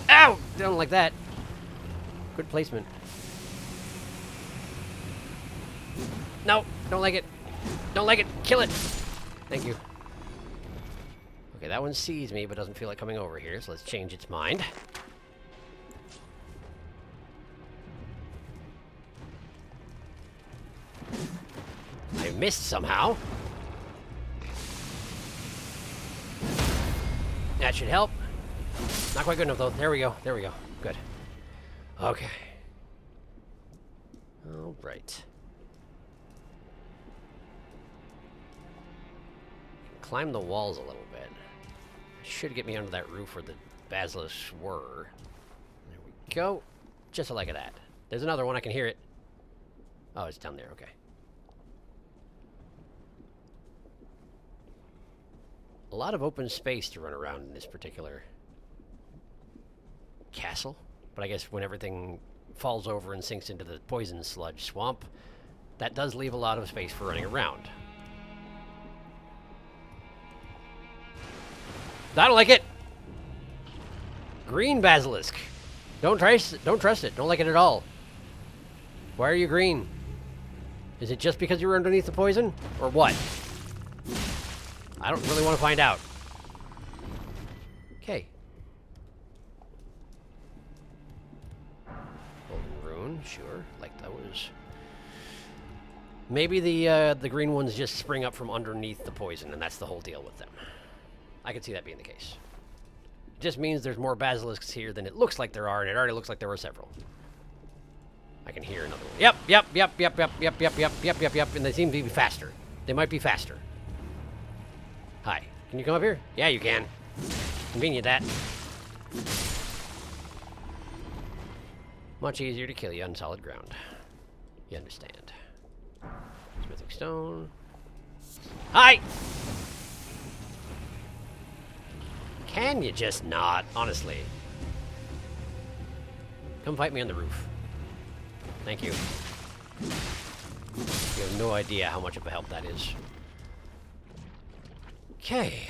Ow! Don't like that. Good placement. No, don't like it. Don't like it. Kill it. Thank you. Okay, that one sees me, but doesn't feel like coming over here, so let's change its mind. I missed somehow. That should help. Not quite good enough, though. There we go. There we go. Good. Okay. All right. Climb the walls a little bit. Should get me under that roof where the basilisks were. There we go. Just like that. There's another one. I can hear it. Oh, it's down there. Okay. A lot of open space to run around in this particular castle. But I guess when everything falls over and sinks into the poison sludge swamp, that does leave a lot of space for running around. I don't like it. Green basilisk. Don't trust it. Don't like it at all. Why are you green? Is it just because you were underneath the poison? Or what? I don't really want to find out. Okay. Golden rune, sure. Like that was... Maybe the green ones just spring up from underneath the poison, and that's the whole deal with them. I can see that being the case. It just means there's more basilisks here than it looks like there are, and it already looks like there were several. I can hear another one. Yep, and they seem to be faster. They might be faster. Hi. Can you come up here? Yeah, you can. Convenient, that. Much easier to kill you on solid ground. You understand. Smithing stone. Hi! Can you just not? Honestly. Come fight me on the roof. Thank you. You have no idea how much of a help that is. Okay.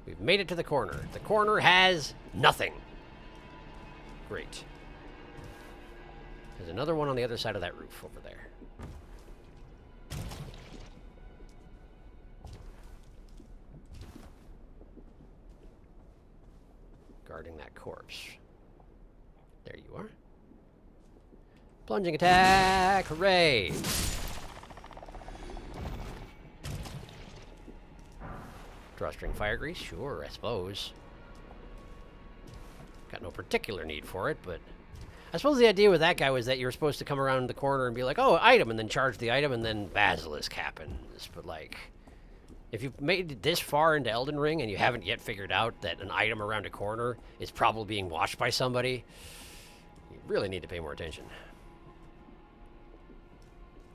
We've made it to the corner. The corner has nothing. Great. There's another one on the other side of that roof over there. Guarding that corpse. There you are. Plunging attack! Hooray! Drawstring fire grease? Sure, I suppose. Got no particular need for it, but... I suppose the idea with that guy was that you were supposed to come around the corner and be like, oh, item, and then charge the item, and then basilisk happens. But, like... If you've made it this far into Elden Ring and you haven't yet figured out that an item around a corner is probably being watched by somebody, you really need to pay more attention.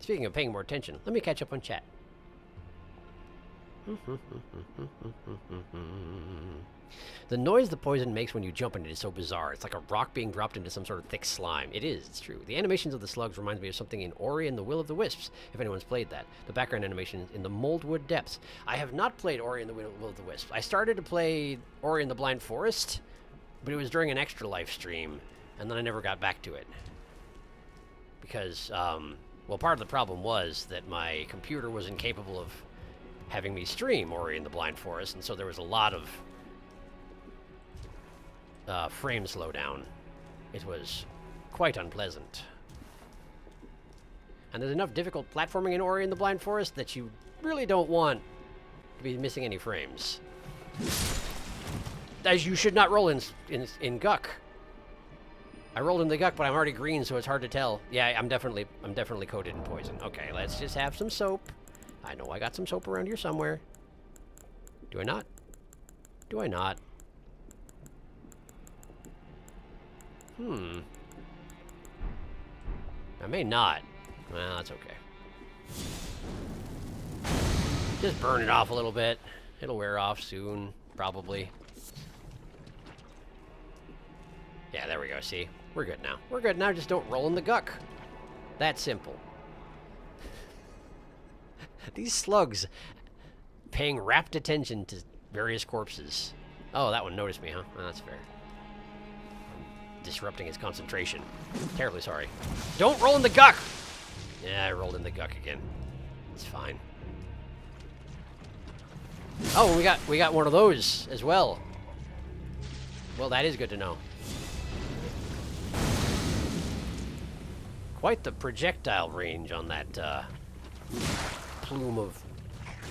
Speaking of paying more attention, let me catch up on chat. The noise the poison makes when you jump in it is so bizarre. It's like a rock being dropped into some sort of thick slime. It is, it's true. The animations of the slugs reminds me of something in Ori and the Will of the Wisps, if anyone's played that. The background animation in the Moldwood Depths. I have not played Ori and the Will of the Wisps. I started to play Ori and the Blind Forest, but it was during an Extra Life stream, and then I never got back to it. Because, well, part of the problem was that my computer was incapable of having me stream Ori and the Blind Forest, and so there was a lot of frame slowdown. It was quite unpleasant. And there's enough difficult platforming in Ori in the Blind Forest that you really don't want to be missing any frames. As you should not roll in Guck. I rolled in the Guck, but I'm already green, so it's hard to tell. Yeah, I'm definitely coated in poison. Okay, let's just have some soap. I know I got some soap around here somewhere. Do I not? Do I not? I may not. Well, that's okay. Just burn it off a little bit. It'll wear off soon, probably. Yeah, there we go, see? We're good now. We're good now, just don't roll in the Guck. That simple. These slugs paying rapt attention to various corpses. Oh, that one noticed me, huh? Well, that's fair. I'm disrupting his concentration. Terribly sorry. Don't roll in the Guck! Yeah, I rolled in the Guck again. It's fine. Oh, we got one of those as well. Well, that is good to know. Quite the projectile range on that plume of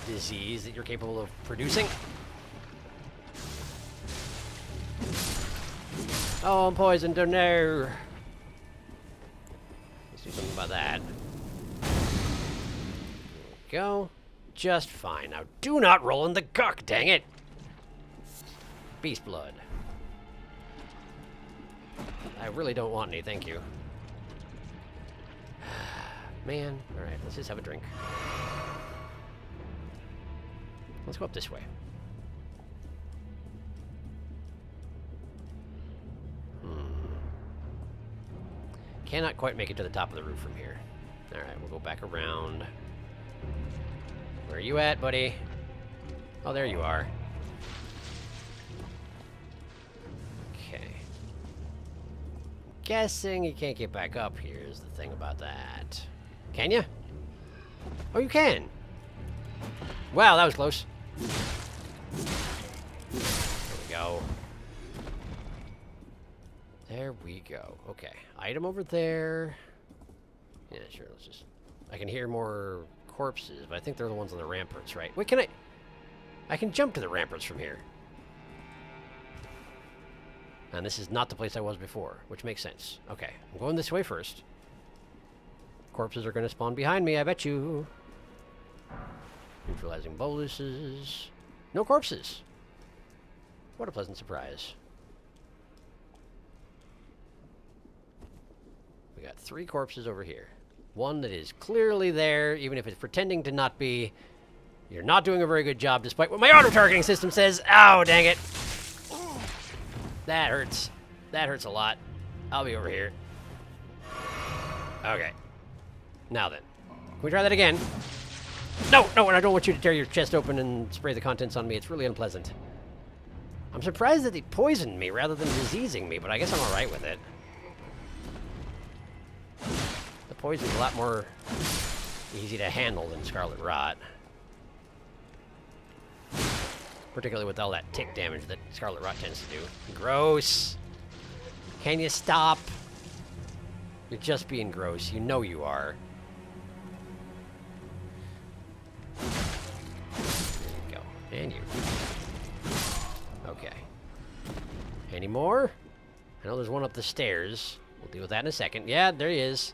disease that you're capable of producing. Oh, I'm poisoned. Oh no. Let's do something about that. There we go. Just fine. Now, do not roll in the Guck, dang it! Beast blood. I really don't want any, thank you. Man, alright, let's just have a drink. Let's go up this way. Cannot quite make it to the top of the roof from here. Alright, we'll go back around. Where are you at, buddy? Oh, there you are. Okay. Guessing you can't get back up here is the thing about that. Can you? Oh, you can! Wow, that was close. There we go. There we go. Okay. Item over there. Yeah, sure, let's just... I can hear more corpses, but I think they're the ones on the ramparts, right? Wait, can I can jump to the ramparts from here. And this is not the place I was before, which makes sense. Okay, I'm going this way first. Corpses are going to spawn behind me, I bet you. Neutralizing boluses. No corpses. What a pleasant surprise. We got 3 corpses over here. One that is clearly there, even if it's pretending to not be. You're not doing a very good job, despite what my auto-targeting system says. Ow, dang it. That hurts. That hurts a lot. I'll be over here. Okay. Now then. Can we try that again? No, no, and I don't want you to tear your chest open and spray the contents on me. It's really unpleasant. I'm surprised that they poisoned me rather than diseasing me, but I guess I'm alright with it. The poison's a lot more easy to handle than Scarlet Rot. Particularly with all that tick damage that Scarlet Rot tends to do. Gross! Can you stop? You're just being gross. You know you are. There you go. And you. Okay. Any more? I know there's one up the stairs. We'll deal with that in a second. Yeah, there he is.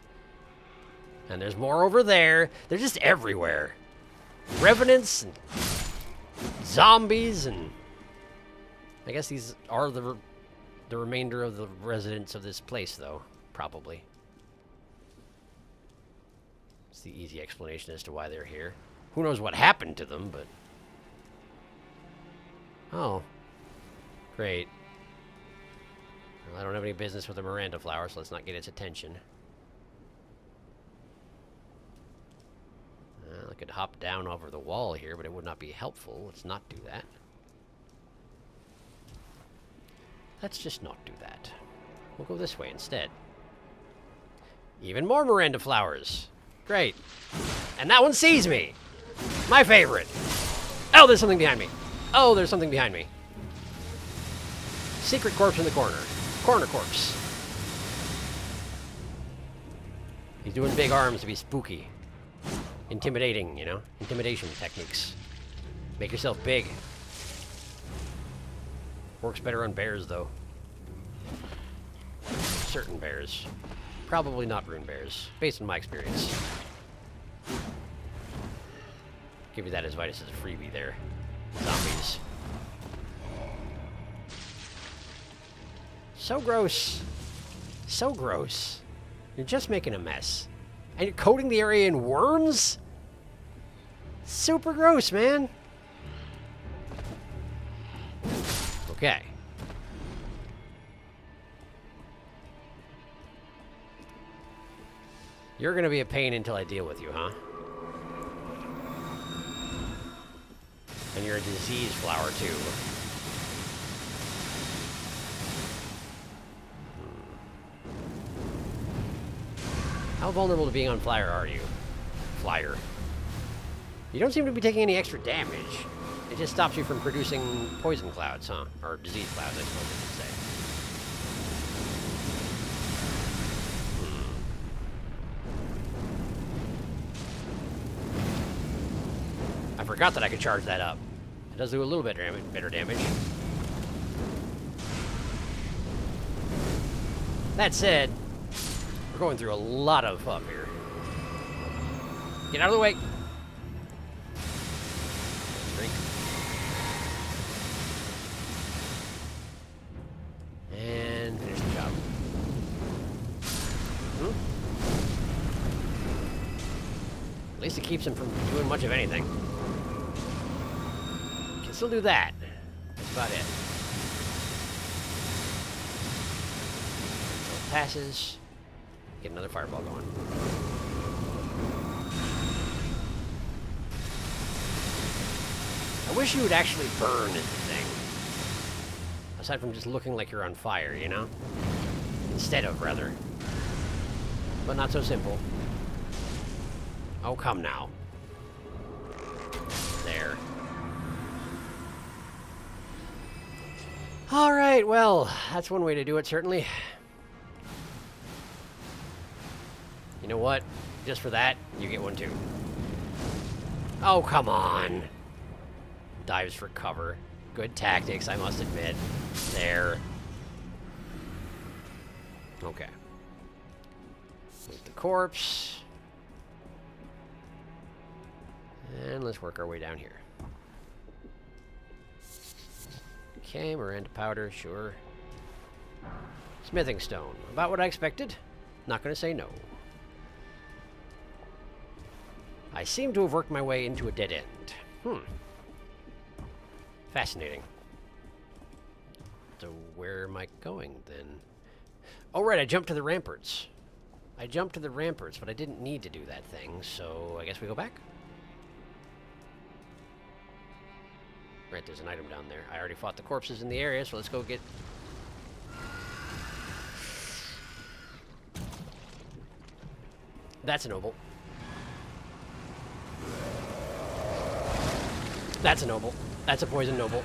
And there's more over there. They're just everywhere. Revenants and zombies and... I guess these are the remainder of the residents of this place, though. Probably. It's the easy explanation as to why they're here. Who knows what happened to them, but... Oh. Great. Well, I don't have any business with the Miranda flower, so let's not get its attention. I could hop down over the wall here, but it would not be helpful. Let's not do that. Let's just not do that. We'll go this way instead. Even more Miranda flowers. Great. And that one sees me. My favorite. Oh, there's something behind me. Oh, there's something behind me. Secret corpse in the corner. Corner corpse. He's doing big arms to be spooky. Intimidating, you know? Intimidation techniques. Make yourself big. Works better on bears, though. Certain bears. Probably not rune bears, based on my experience. Give you that as Vitus as a freebie there. Zombies. So gross. So gross. You're just making a mess. And you're coating the area in worms? Super gross, man. Okay. You're gonna be a pain until I deal with you, huh? And you're a disease flower, too. How vulnerable to being on flyer are you? Flyer. You don't seem to be taking any extra damage. It just stops you from producing poison clouds, huh? Or disease clouds, I suppose I should say. I forgot that I could charge that up. It does do a little bit better damage. That said, we're going through a lot of up here. Get out of the way. Drink. And finish the job. At least it keeps him from doing much of anything. Can still do that. That's about it. So passes. Get another fireball going. I wish you would actually burn this thing. Aside from just looking like you're on fire, you know? Instead of, rather. But not so simple. Oh, come now. There. Alright, well, that's one way to do it, certainly. You know what? Just for that, you get one too. Oh, come on. Dives for cover. Good tactics, I must admit. There. Okay. With the corpse. And let's work our way down here. Okay, Miranda powder, sure. Smithing stone. About what I expected. Not gonna say no. I seem to have worked my way into a dead end. Fascinating. So where am I going, then? Oh, right, I jumped to the ramparts. I jumped to the ramparts, but I didn't need to do that thing, so I guess we go back? Right, there's an item down there. I already fought the corpses in the area, so let's go get... That's a noble. That's a noble. That's a poison noble.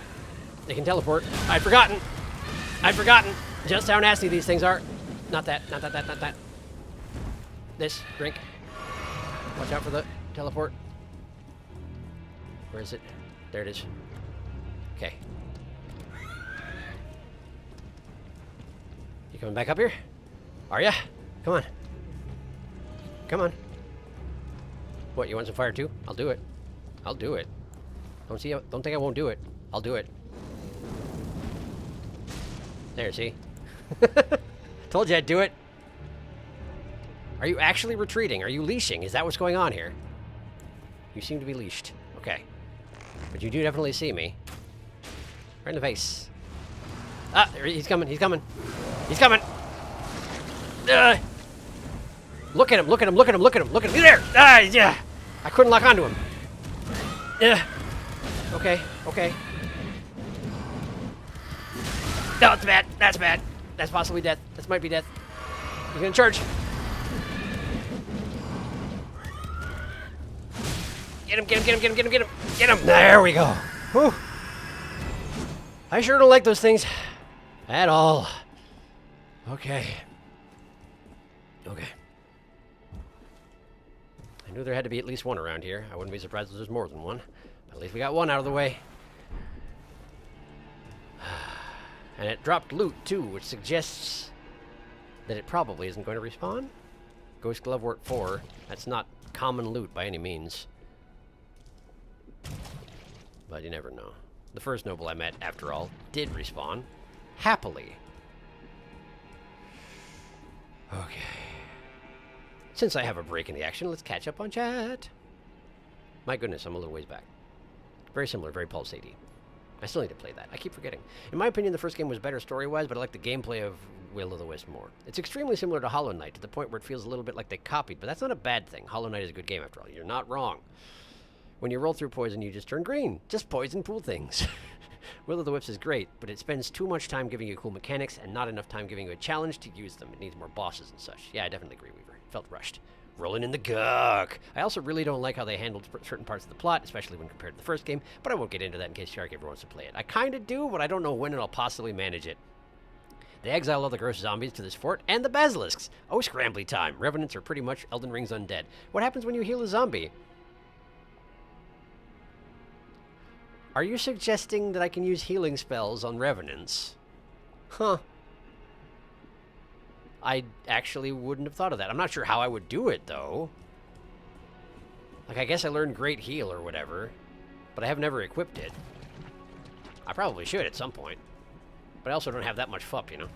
They can teleport. I'd forgotten. I'd forgotten just how nasty these things are. Not that. Not that. Not that. This. Drink. Watch out for the teleport. Where is it? There it is. Okay. You coming back up here? Are ya? Come on. Come on. What, you want some fire too? I'll do it. I'll do it. Don't think I won't do it. I'll do it. There, see? Told you I'd do it. Are you actually retreating? Are you leashing? Is that what's going on here? You seem to be leashed. Okay. But you do definitely see me. Right in the face. Ah, there he's coming. He's coming. He's coming. Look at him. Look at him. Look at him. Look at him. Look at him. There. Ah, yeah. I couldn't lock onto him. Yeah. Okay. Okay. No, that's bad. That's bad. That's possibly death. This might be death. He's gonna charge. Get him, get him, get him, get him, get him, get him. Get him. There we go. Whew. I sure don't like those things at all. Okay. Okay. Knew there had to be at least one around here. I wouldn't be surprised if there's more than one. But at least we got one out of the way. And it dropped loot, too, which suggests that it probably isn't going to respawn. Ghost Glovewort 4. That's not common loot by any means. But you never know. The first noble I met, after all, did respawn. Happily. Okay. Since I have a break in the action, let's catch up on chat. My goodness, I'm a little ways back. Very similar, very pulsaty. I still need to play that. I keep forgetting. In my opinion, the first game was better story-wise, but I like the gameplay of Will of the Wisp more. It's extremely similar to Hollow Knight, to the point where it feels a little bit like they copied, but that's not a bad thing. Hollow Knight is a good game, after all. You're not wrong. When you roll through poison, you just turn green. Just poison pool things. Will of the Wisps is great, but it spends too much time giving you cool mechanics and not enough time giving you a challenge to use them. It needs more bosses and such. Yeah, I definitely agree, Weaver. Felt rushed. Rolling in the guk. I also really don't like how they handled certain parts of the plot, especially when compared to the first game, but I won't get into that in case Sharky ever wants to play it. I kind of do, but I don't know when I'll possibly manage it. They exile all the gross zombies to this fort, and the basilisks. Oh, scrambly time. Revenants are pretty much Elden Ring's undead. What happens when you heal a zombie? Are you suggesting that I can use healing spells on revenants? Huh. I actually wouldn't have thought of that. I'm not sure how I would do it, though. Like, I guess I learned Great Heal or whatever, but I have never equipped it. I probably should at some point. But I also don't have that much FUP, you know?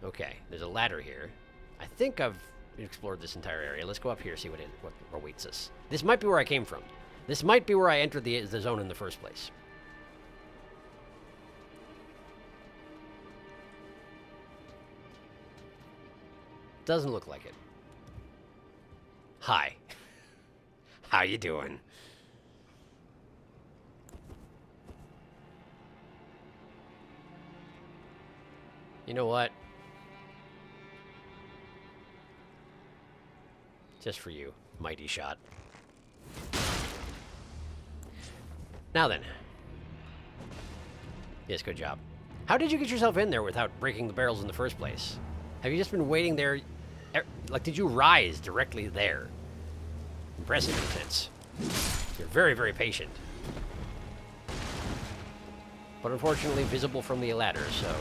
Okay, there's a ladder here. I think I've explored this entire area. Let's go up here, see what awaits us. This might be where I came from. This might be where I entered the zone in the first place. Doesn't look like it. Hi. How you doing? You know what? Just for you, mighty shot. Now then. Yes, good job. How did you get yourself in there without breaking the barrels in the first place? Have you just been waiting there? Like, did you rise directly there? Impressive, intense. You're very, very patient. But unfortunately visible from the ladder, so...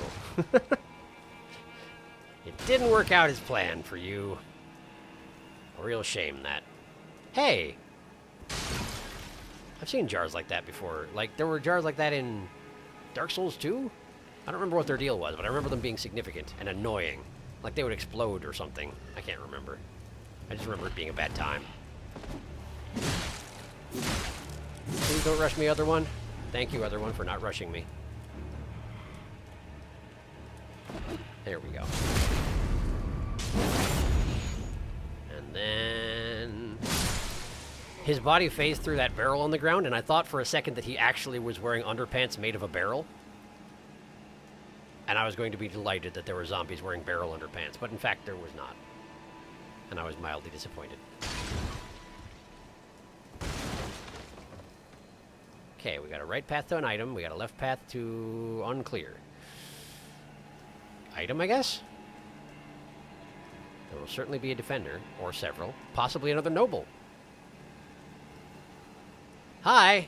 It didn't work out as planned for you. A real shame, that. Hey! I've seen jars like that before. Like, there were jars like that in Dark Souls 2? I don't remember what their deal was, but I remember them being significant and annoying. Like they would explode or something. I can't remember. I just remember it being a bad time. Please don't rush me, Other One. Thank you, Other One, for not rushing me. There we go. And then... His body phased through that barrel on the ground, and I thought for a second that he actually was wearing underpants made of a barrel. And I was going to be delighted that there were zombies wearing barrel underpants, but in fact there was not. And I was mildly disappointed. Okay, we got a right path to an item, we got a left path to unclear. Item, I guess? There will certainly be a defender, or several, possibly another noble. Hi!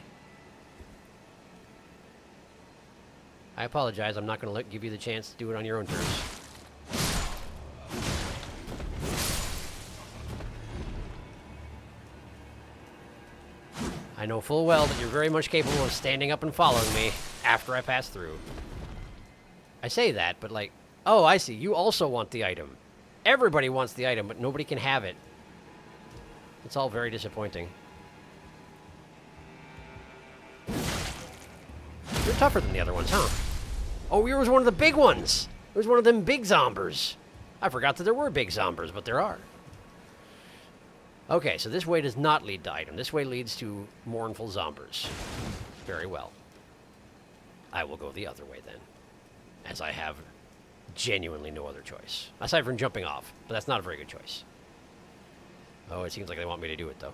I apologize, I'm not going to give you the chance to do it on your own terms. I know full well that you're very much capable of standing up and following me after I pass through. I say that, but like, oh, I see, you also want the item. Everybody wants the item, but nobody can have it. It's all very disappointing. You're tougher than the other ones, huh? Oh, yours was one of the big ones. It was one of them big zombers. I forgot that there were big zombers, but there are. Okay, so this way does not lead to item. This way leads to mournful zombers. Very well. I will go the other way then, as I have genuinely no other choice. Aside from jumping off, but that's not a very good choice. Oh, it seems like they want me to do it, though.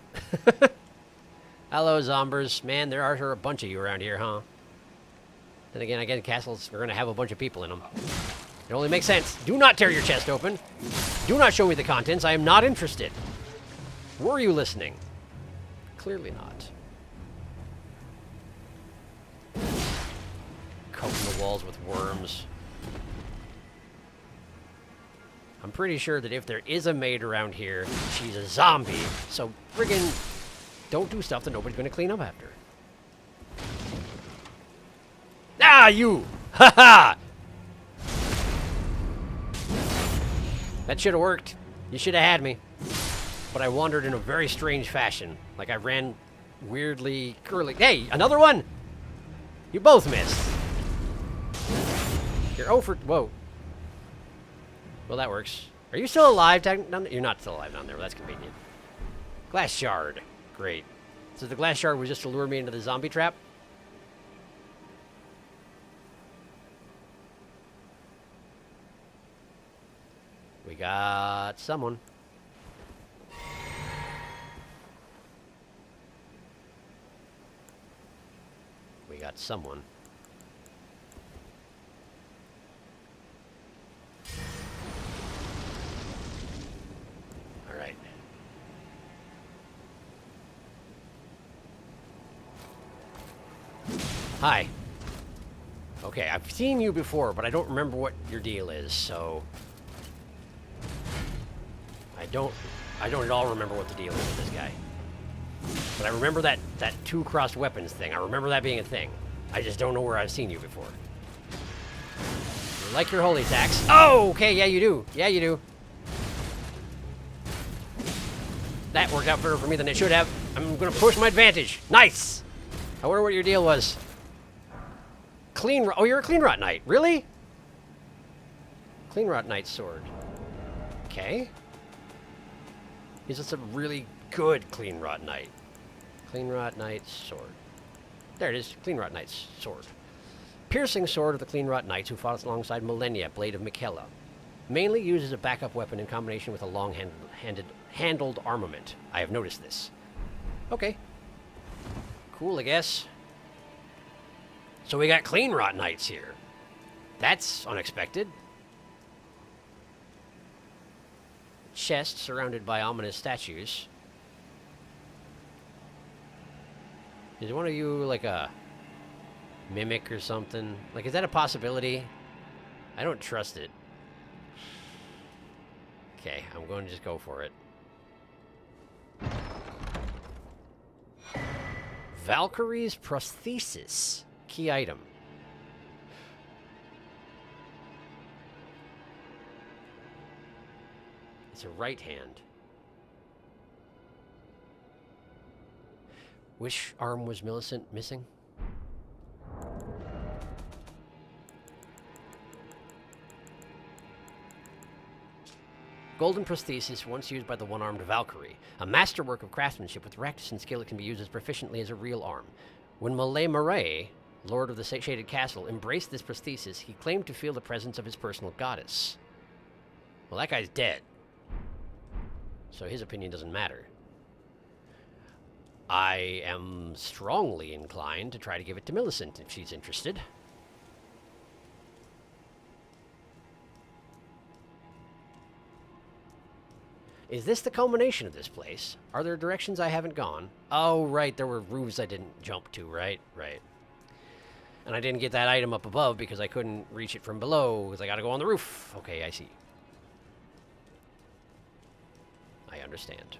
Hello, zombers. Man, there are a bunch of you around here, huh? Then again, castles are going to have a bunch of people in them. It only makes sense. Do not tear your chest open. Do not show me the contents. I am not interested. Were you listening? Clearly not. Coating the walls with worms. I'm pretty sure that if there is a maid around here, she's a zombie. So friggin' don't do stuff that nobody's gonna clean up after. Ah, you! Ha ha! That should have worked. You should have had me. But I wandered in a very strange fashion. Like I ran weirdly curly. Hey, another one! You both missed. You're 0 for... Whoa. Well, that works. Are you still alive down there? You're not still alive down there. Well, that's convenient. Glass shard. Great. So the glass shard was just to lure me into the zombie trap? We got someone. We got someone. All right. Hi. Okay, I've seen you before, but I don't remember what your deal is, so... I don't at all remember what the deal is with this guy. But I remember that two crossed weapons thing. I remember that being a thing. I just don't know where I've seen you before. You like your holy attacks. Oh, okay, yeah you do. Yeah you do. That worked out better for me than it should have. I'm gonna push my advantage. Nice! I wonder what your deal was. Oh, you're a Clean Rot Knight. Really? Clean Rot Knight sword. Okay. He's just a really good Clean Rot Knight. Clean Rot Knight sword. There it is. Clean Rot Knight's sword. Piercing sword of the Clean Rot Knights who fought alongside Millennia, blade of MacLeod. Mainly used as a backup weapon in combination with a long-handled armament. I have noticed this. Okay. Cool, I guess. So we got Clean Rot Knights here. That's unexpected. Chest surrounded by ominous statues. Is one of you like a mimic or something? Like, is that a possibility? I don't trust it. Okay, I'm going to just go for it. Valkyrie's prosthesis. Key item. It's a right hand. Which arm was Millicent missing? Golden prosthesis, once used by the one-armed Valkyrie. A masterwork of craftsmanship with practice and skill, it can be used as proficiently as a real arm. When Malay Marais, Lord of the Shaded Castle, embraced this prosthesis, he claimed to feel the presence of his personal goddess. Well, that guy's dead. So his opinion doesn't matter. I am strongly inclined to try to give it to Millicent if she's interested. Is this the culmination of this place? Are there directions I haven't gone? Oh, right, there were roofs I didn't jump to, right? Right. And I didn't get that item up above because I couldn't reach it from below because I gotta go on the roof. Okay, I see. I understand.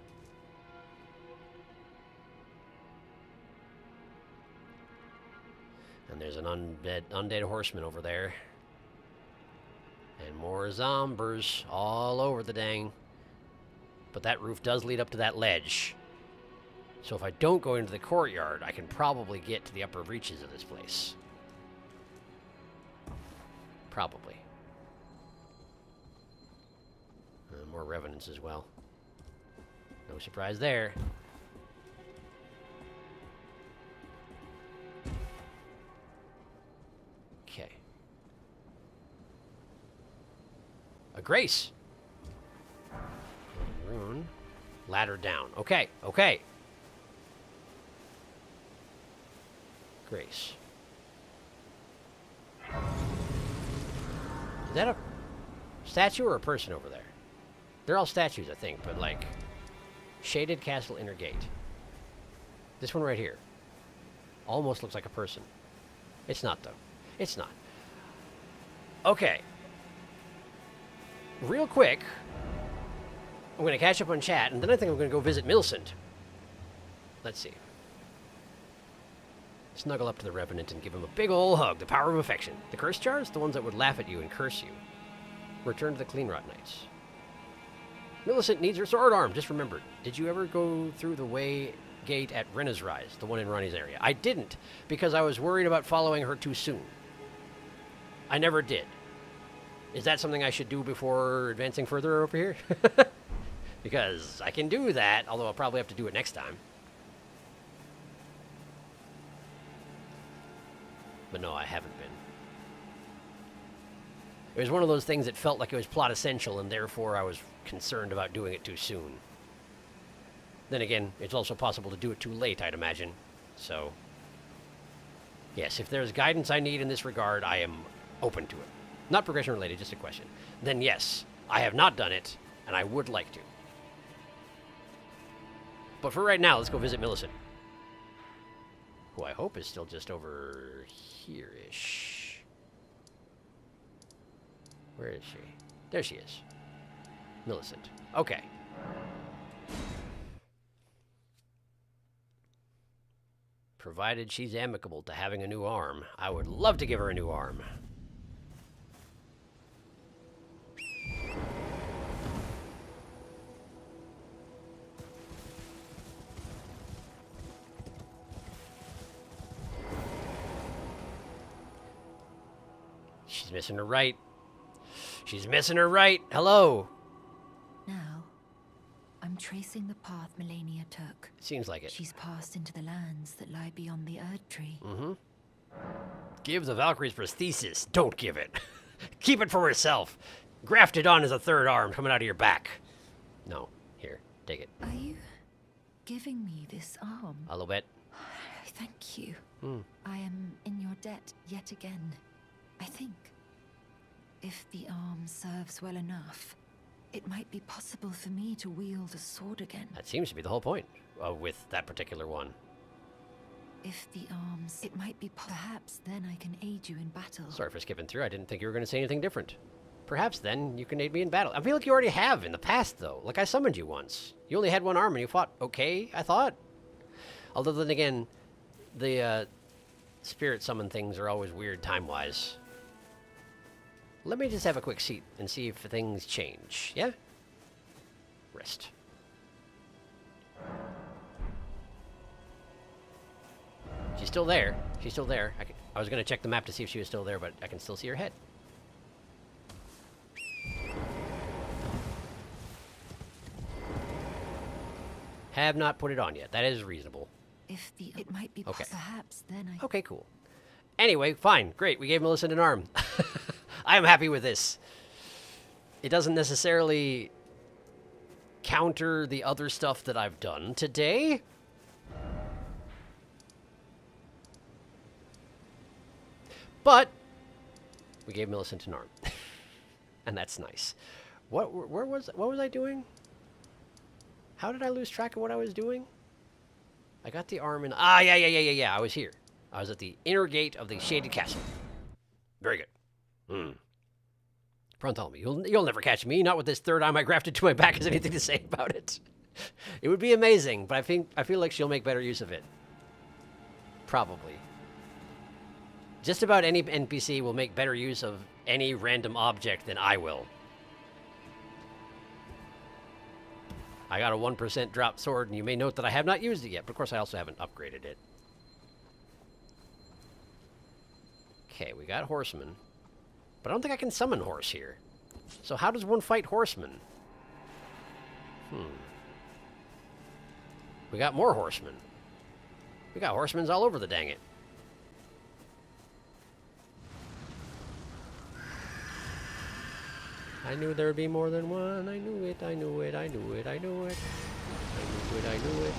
And there's an undead horseman over there. And more zombies all over the dang. But that roof does lead up to that ledge. So if I don't go into the courtyard, I can probably get to the upper reaches of this place. Probably. More revenants as well. No surprise there. Okay. A grace. Rune. Ladder down. Okay, okay. Grace. Is that a statue or a person over there? They're all statues, I think, but like... Shaded Castle Inner Gate. This one right here. Almost looks like a person. It's not, though. It's not. Okay. Real quick, I'm going to catch up on chat, and then I think I'm going to go visit Millicent. Let's see. Snuggle up to the Revenant and give him a big ol' hug. The power of affection. The curse jars? The ones that would laugh at you and curse you. Return to the Cleanrot Knights. Millicent needs her sword arm. Just remembered. Did you ever go through the way gate at Renna's Rise, the one in Ronnie's area? I didn't, because I was worried about following her too soon. I never did. Is that something I should do before advancing further over here? Because I can do that, although I'll probably have to do it next time. But no, I haven't been. It was one of those things that felt like it was plot essential, and therefore I was concerned about doing it too soon. Then again, it's also possible to do it too late, I'd imagine. So, yes, if there's guidance I need in this regard, I am open to it. Not progression related, just a question. Then yes, I have not done it, and I would like to. But for right now, let's go visit Millicent. Who I hope is still just over here-ish. Where is she? There she is. Millicent. Okay. Provided she's amicable to having a new arm. I would love to give her a new arm. She's missing her right. She's missing her right. Hello. Now, I'm tracing the path Melania took. Seems like it. She's passed into the lands that lie beyond the Erd Tree. Mm-hmm. Give the Valkyrie's prosthesis. Don't give it. Keep it for herself. Graft it on as a third arm coming out of your back. No. Here. Take it. Are you giving me this arm? A little bit. Thank you. I am in your debt yet again. I think if the arm serves well enough, it might be possible for me to wield a sword again. That seems to be the whole point with that particular one. If the arms, it might be perhaps then I can aid you in battle. Sorry for skipping through. I didn't think you were going to say anything different. Perhaps then you can aid me in battle. I feel like you already have in the past, though. Like I summoned you once. You only had one arm and you fought okay, I thought. Although then again, the spirit summon things are always weird time-wise. Let me just have a quick seat and see if things change, yeah? Rest. She's still there. She's still there. I was going to check the map to see if she was still there, but I can still see her head. Have not put it on yet. That is reasonable. If the it might be okay. Perhaps then I Okay, cool. Anyway, fine. Great. We gave Millicent an arm. I am happy with this. It doesn't necessarily counter the other stuff that I've done today. But we gave Millicent an arm. And that's nice. What was I doing? How did I lose track of what I was doing? I got the arm in... Ah, yeah. I was here. I was at the inner gate of the Shaded Castle. Very good. Bartholomew, you'll never catch me. Not with this third arm I grafted to my back has anything to say about it. It would be amazing, but I feel like she'll make better use of it. Probably. Just about any NPC will make better use of any random object than I will. I got a 1% drop sword, and you may note that I have not used it yet, but of course I also haven't upgraded it. Okay, we got horsemen. But I don't think I can summon horse here. So how does one fight horsemen? We got more horsemen. We got horsemen all over the dang it. I knew there'd be more than one. I knew it, I knew it, I knew it, I knew it. I knew it, I knew it.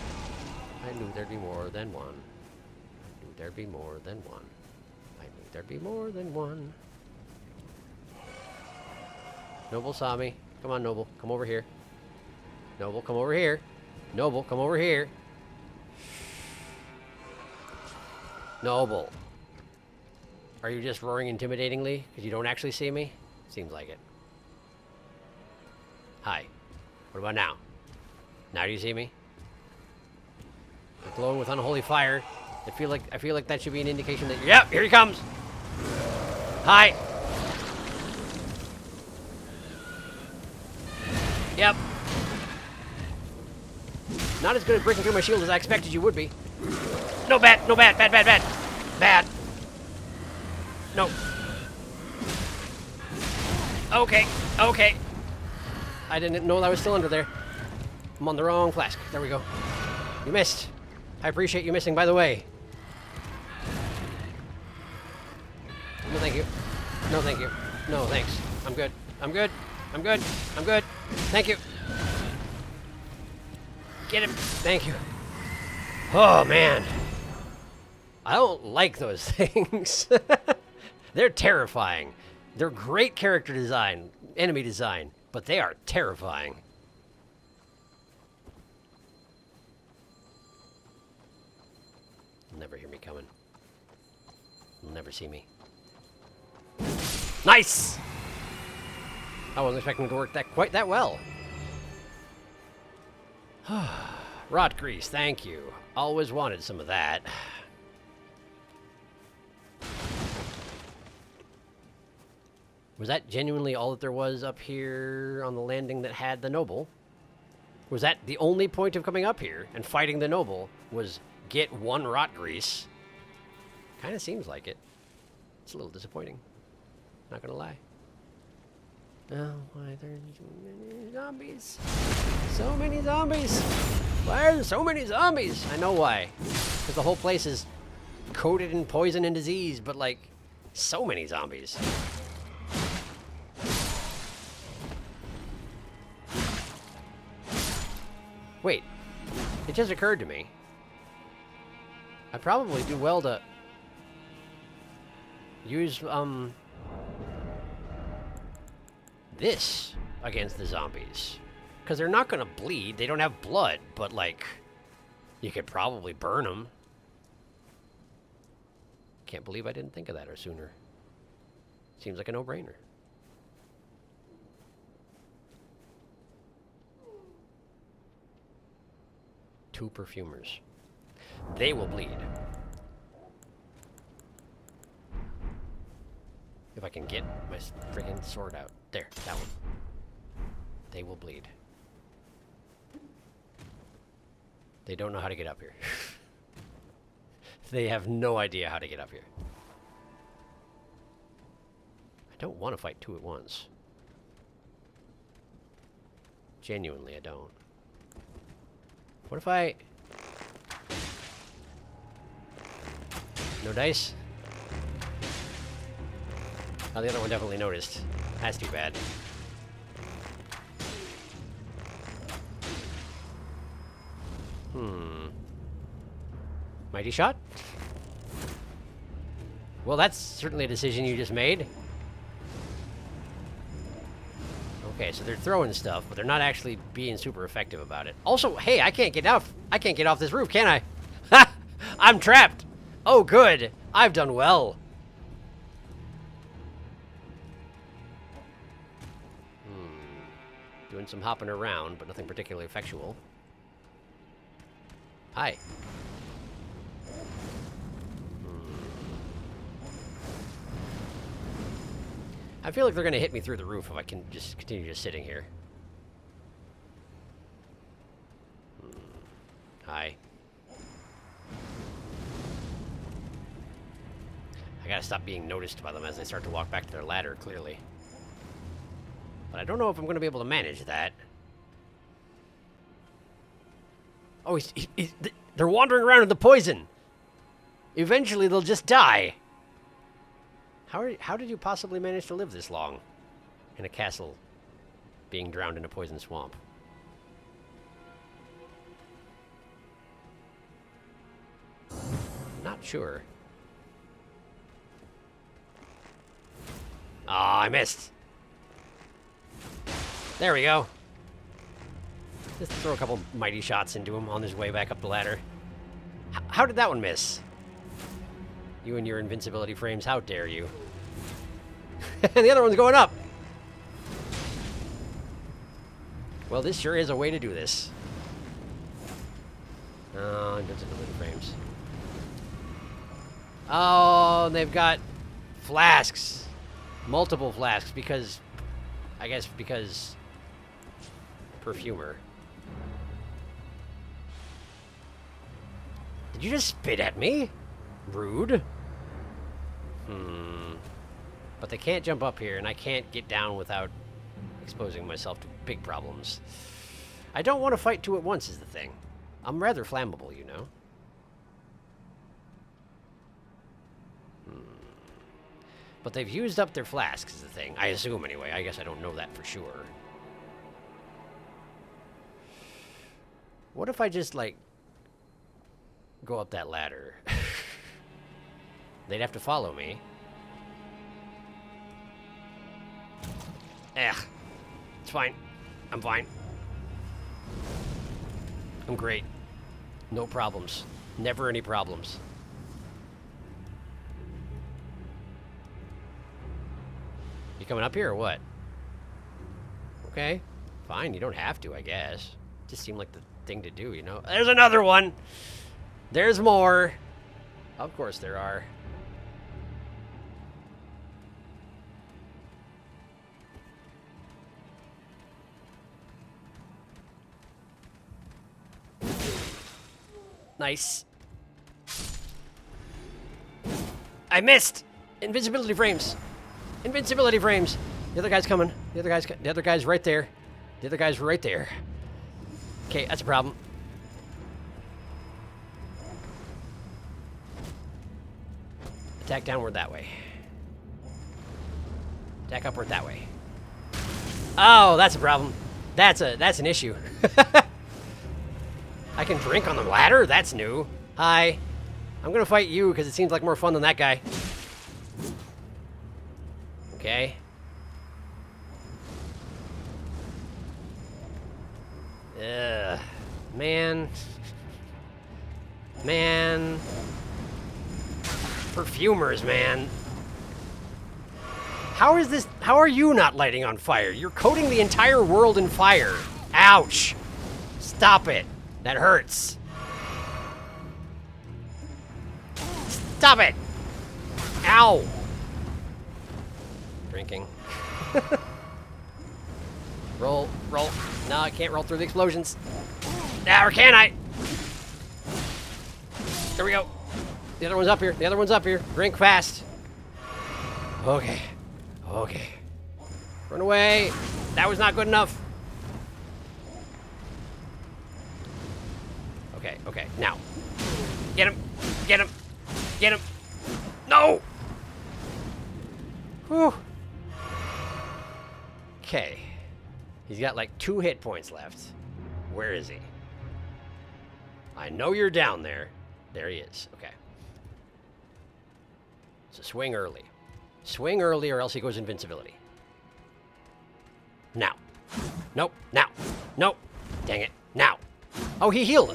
I knew there'd be more than one. I knew there'd be more than one. I knew there'd be more than one. Noble saw me. Come on, Noble. Come over here. Noble, come over here. Noble, come over here. Noble. Are you just roaring intimidatingly because you don't actually see me? Seems like it. Hi. What about now? Now do you see me? You're glowing with unholy fire. I feel like that should be an indication that yep, here he comes. Hi. Yep. Not as good at breaking through my shield as I expected you would be. No, bad, no, bad, bad, bad, bad. Bad. No. Okay, okay. I didn't know I was still under there. I'm on the wrong flask. There we go. You missed. I appreciate you missing, by the way. No, thank you. No, thank you. No, thanks. I'm good. I'm good. I'm good. I'm good. Thank you. Get him. Thank you. Oh, man. I don't like those things. They're terrifying. They're great character design, enemy design, but they are terrifying. You'll never hear me coming. You'll never see me. Nice! I wasn't expecting it to work quite that well. Rot grease, thank you. Always wanted some of that. Was that genuinely all that there was up here on the landing that had the noble? Was that the only point of coming up here and fighting the noble was get one rot grease? Kind of seems like it. It's a little disappointing. Not gonna lie. Oh, why there's so many zombies? So many zombies! Why are there so many zombies? I know why. Because the whole place is coated in poison and disease, but like, so many zombies. Wait, it just occurred to me. I probably do well to use, this against the zombies. Because they're not going to bleed. They don't have blood, but, like, you could probably burn them. Can't believe I didn't think of that or sooner. Seems like a no-brainer. Two perfumers. They will bleed. If I can get my freaking sword out. There, that one. They will bleed. They don't know how to get up here. They have no idea how to get up here. I don't want to fight two at once. Genuinely, I don't. What if I... No dice? Oh, the other one definitely noticed. That's too bad. Mighty shot? Well, that's certainly a decision you just made. Okay, so they're throwing stuff, but they're not actually being super effective about it. Also, hey, I can't get off this roof, can I? Ha! I'm trapped! Oh, good! I've done well. Doing some hopping around, but nothing particularly effectual. Hi. I feel like they're going to hit me through the roof if I can just continue just sitting here. Hi. I gotta stop being noticed by them as they start to walk back to their ladder, clearly. But I don't know if I'm going to be able to manage that. Oh, they're wandering around in the poison. Eventually, they'll just die. How did you possibly manage to live this long in a castle being drowned in a poison swamp? Not sure. Ah, I missed. There we go. Just throw a couple mighty shots into him on his way back up the ladder. How did that one miss? You and your invincibility frames, how dare you? And the other one's going up. Well, this sure is a way to do this. Oh, invincibility frames. Oh, they've got flasks. Multiple flasks because... I guess because... Perfumer. Did you just spit at me? Rude. But they can't jump up here, and I can't get down without exposing myself to big problems. I don't want to fight two at once is the thing. I'm rather flammable, you know. But they've used up their flasks is the thing. I assume anyway. I guess I don't know that for sure. What if I just, like, go up that ladder? They'd have to follow me. It's fine. I'm fine. I'm great. No problems. Never any problems. You coming up here or what? Okay. Fine, you don't have to, I guess. Just seemed like the thing to do, you know? There's another one! There's more! Of course there are. Nice. I missed! Invincibility frames! Invincibility frames! The other guy's coming. The other guy's right there. The other guy's right there. Okay, that's a problem. Attack downward that way. Attack upward that way. Oh, that's a problem. That's an issue. I can drink on the ladder? That's new. Hi. I'm gonna fight you because it seems like more fun than that guy. Okay. Ugh. Man. Man. Perfumers, man. How is this? How are you not lighting on fire? You're coating the entire world in fire. Ouch. Stop it. That hurts. Stop it. Ow. Drinking. Roll, roll. No, I can't roll through the explosions. Now, or can I? There we go. The other one's up here. The other one's up here. Drink fast. Okay. Okay. Run away. That was not good enough. Okay, okay. Now. Get him. Get him. Get him. No! Whew. Okay. He's got like 2 hit points left. Where is he? I know you're down there. There he is. Okay. So swing early. Swing early or else he goes invincibility. Now. Nope. Now. Nope. Dang it. Now. Oh, he healed.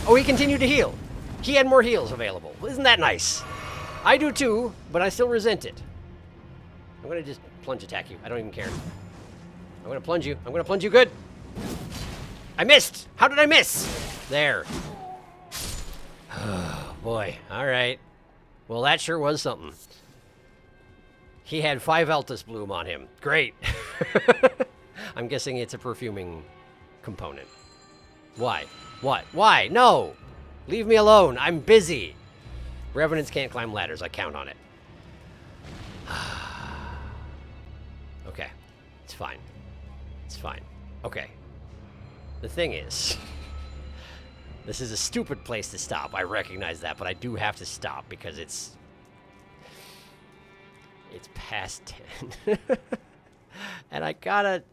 Oh, he continued to heal. He had more heals available. Isn't that nice? I do too, but I still resent it. I'm going to just plunge attack you. I don't even care. I'm going to plunge you. I'm going to plunge you good. I missed. How did I miss? There. Oh, boy. All right. Well, that sure was something. He had 5 Altus Bloom on him. Great. I'm guessing it's a perfuming component. Why? What? Why? No! Leave me alone. I'm busy. Revenants can't climb ladders. I count on it. Okay. It's fine. It's fine. Okay. The thing is, this is a stupid place to stop. I recognize that, but I do have to stop because it's past 10. And I gotta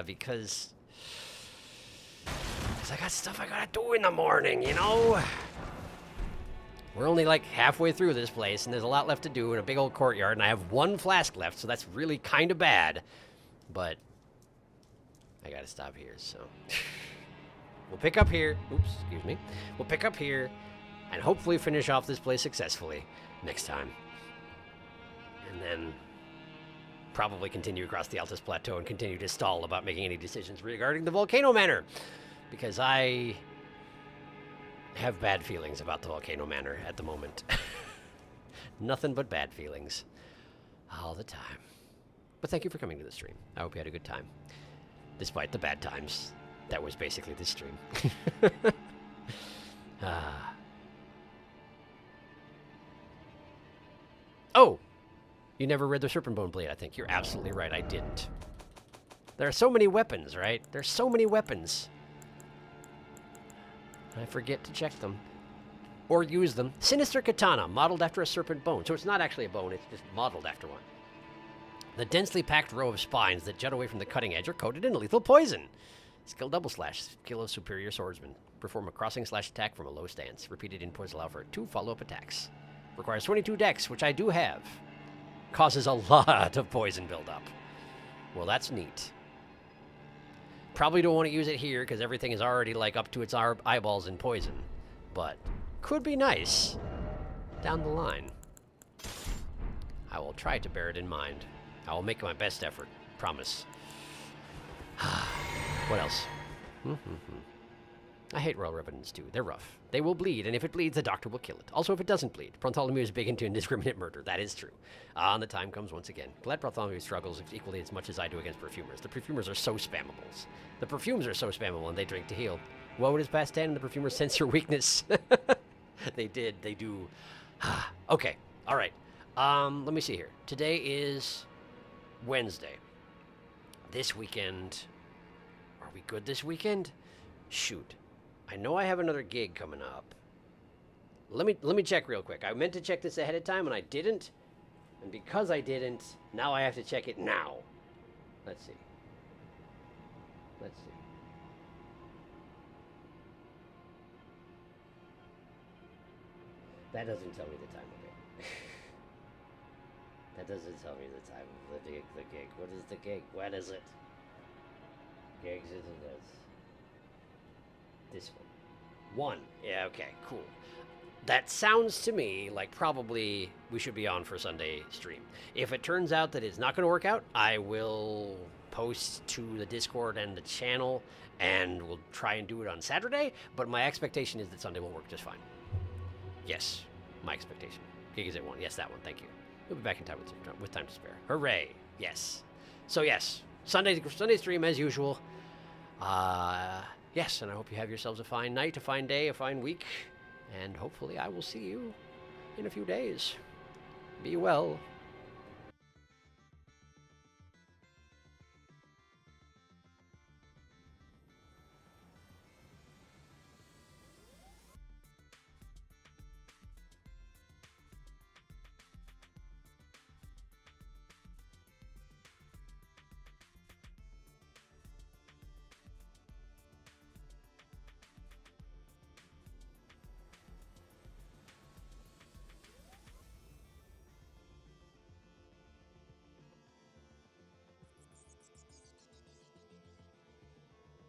because I got stuff I gotta do in the morning, you know? We're only like halfway through this place, and there's a lot left to do in a big old courtyard, and I have 1 flask left, so that's really kind of bad. But I gotta stop here, so. We'll pick up here. Oops, excuse me. We'll pick up here and hopefully finish off this place successfully next time. And then probably continue across the Altus Plateau and continue to stall about making any decisions regarding the Volcano Manor. Because I have bad feelings about the Volcano Manor at the moment. Nothing but bad feelings. All the time. But thank you for coming to the stream. I hope you had a good time. Despite the bad times. That was basically this stream. Oh! You never read the Serpentbone Blade, I think. You're absolutely right, I didn't. There are so many weapons, right? There's so many weapons. I forget to check them. Or use them. Sinister Katana, modeled after a serpent bone. So it's not actually a bone, it's just modeled after one. The densely packed row of spines that jut away from the cutting edge are coated in lethal poison. Skill double slash, skill of superior swordsman. Perform a crossing slash attack from a low stance. Repeated inputs allow for 2 follow-up attacks. Requires 22 dex, which I do have. Causes a lot of poison buildup. Well, that's neat. Probably don't want to use it here because everything is already like up to its eyeballs in poison. But could be nice down the line. I will try to bear it in mind. I will make my best effort. Promise. What else? I hate royal revenants too. They're rough. They will bleed, and if it bleeds, the doctor will kill it. Also, if it doesn't bleed, Bartholomew is big into indiscriminate murder. That is true. And the time comes once again. Glad Bartholomew struggles equally as much as I do against perfumers. The perfumers are so spammables. The perfumes are so spammable, and they drink to heal. Woe it is past 10, and the perfumers sense your weakness. They did. They do. Okay. All right. Let me see here. Today is Wednesday. This weekend... Are we good this weekend? Shoot. I know I have another gig coming up. Let me check real quick. I meant to check this ahead of time, and I didn't. And because I didn't, now I have to check it now. Let's see. Let's see. That doesn't tell me the time of it. That doesn't tell me the time of the gig. What is the gig? When is it? Gigs isn't this one. Yeah, okay, cool. That sounds to me like probably we should be on for Sunday stream. If it turns out that it's not going to work out, I will post to the Discord and the channel, and we'll try and do it on Saturday, but my expectation is that Sunday will work just fine. Yes, my expectation. Gig is at 1. Yes, that one, thank you. We'll be back in time with time to spare. Hooray, yes. So yes, Sunday stream as usual. Yes, and I hope you have yourselves a fine night, a fine day, a fine week, and hopefully I will see you in a few days. Be well.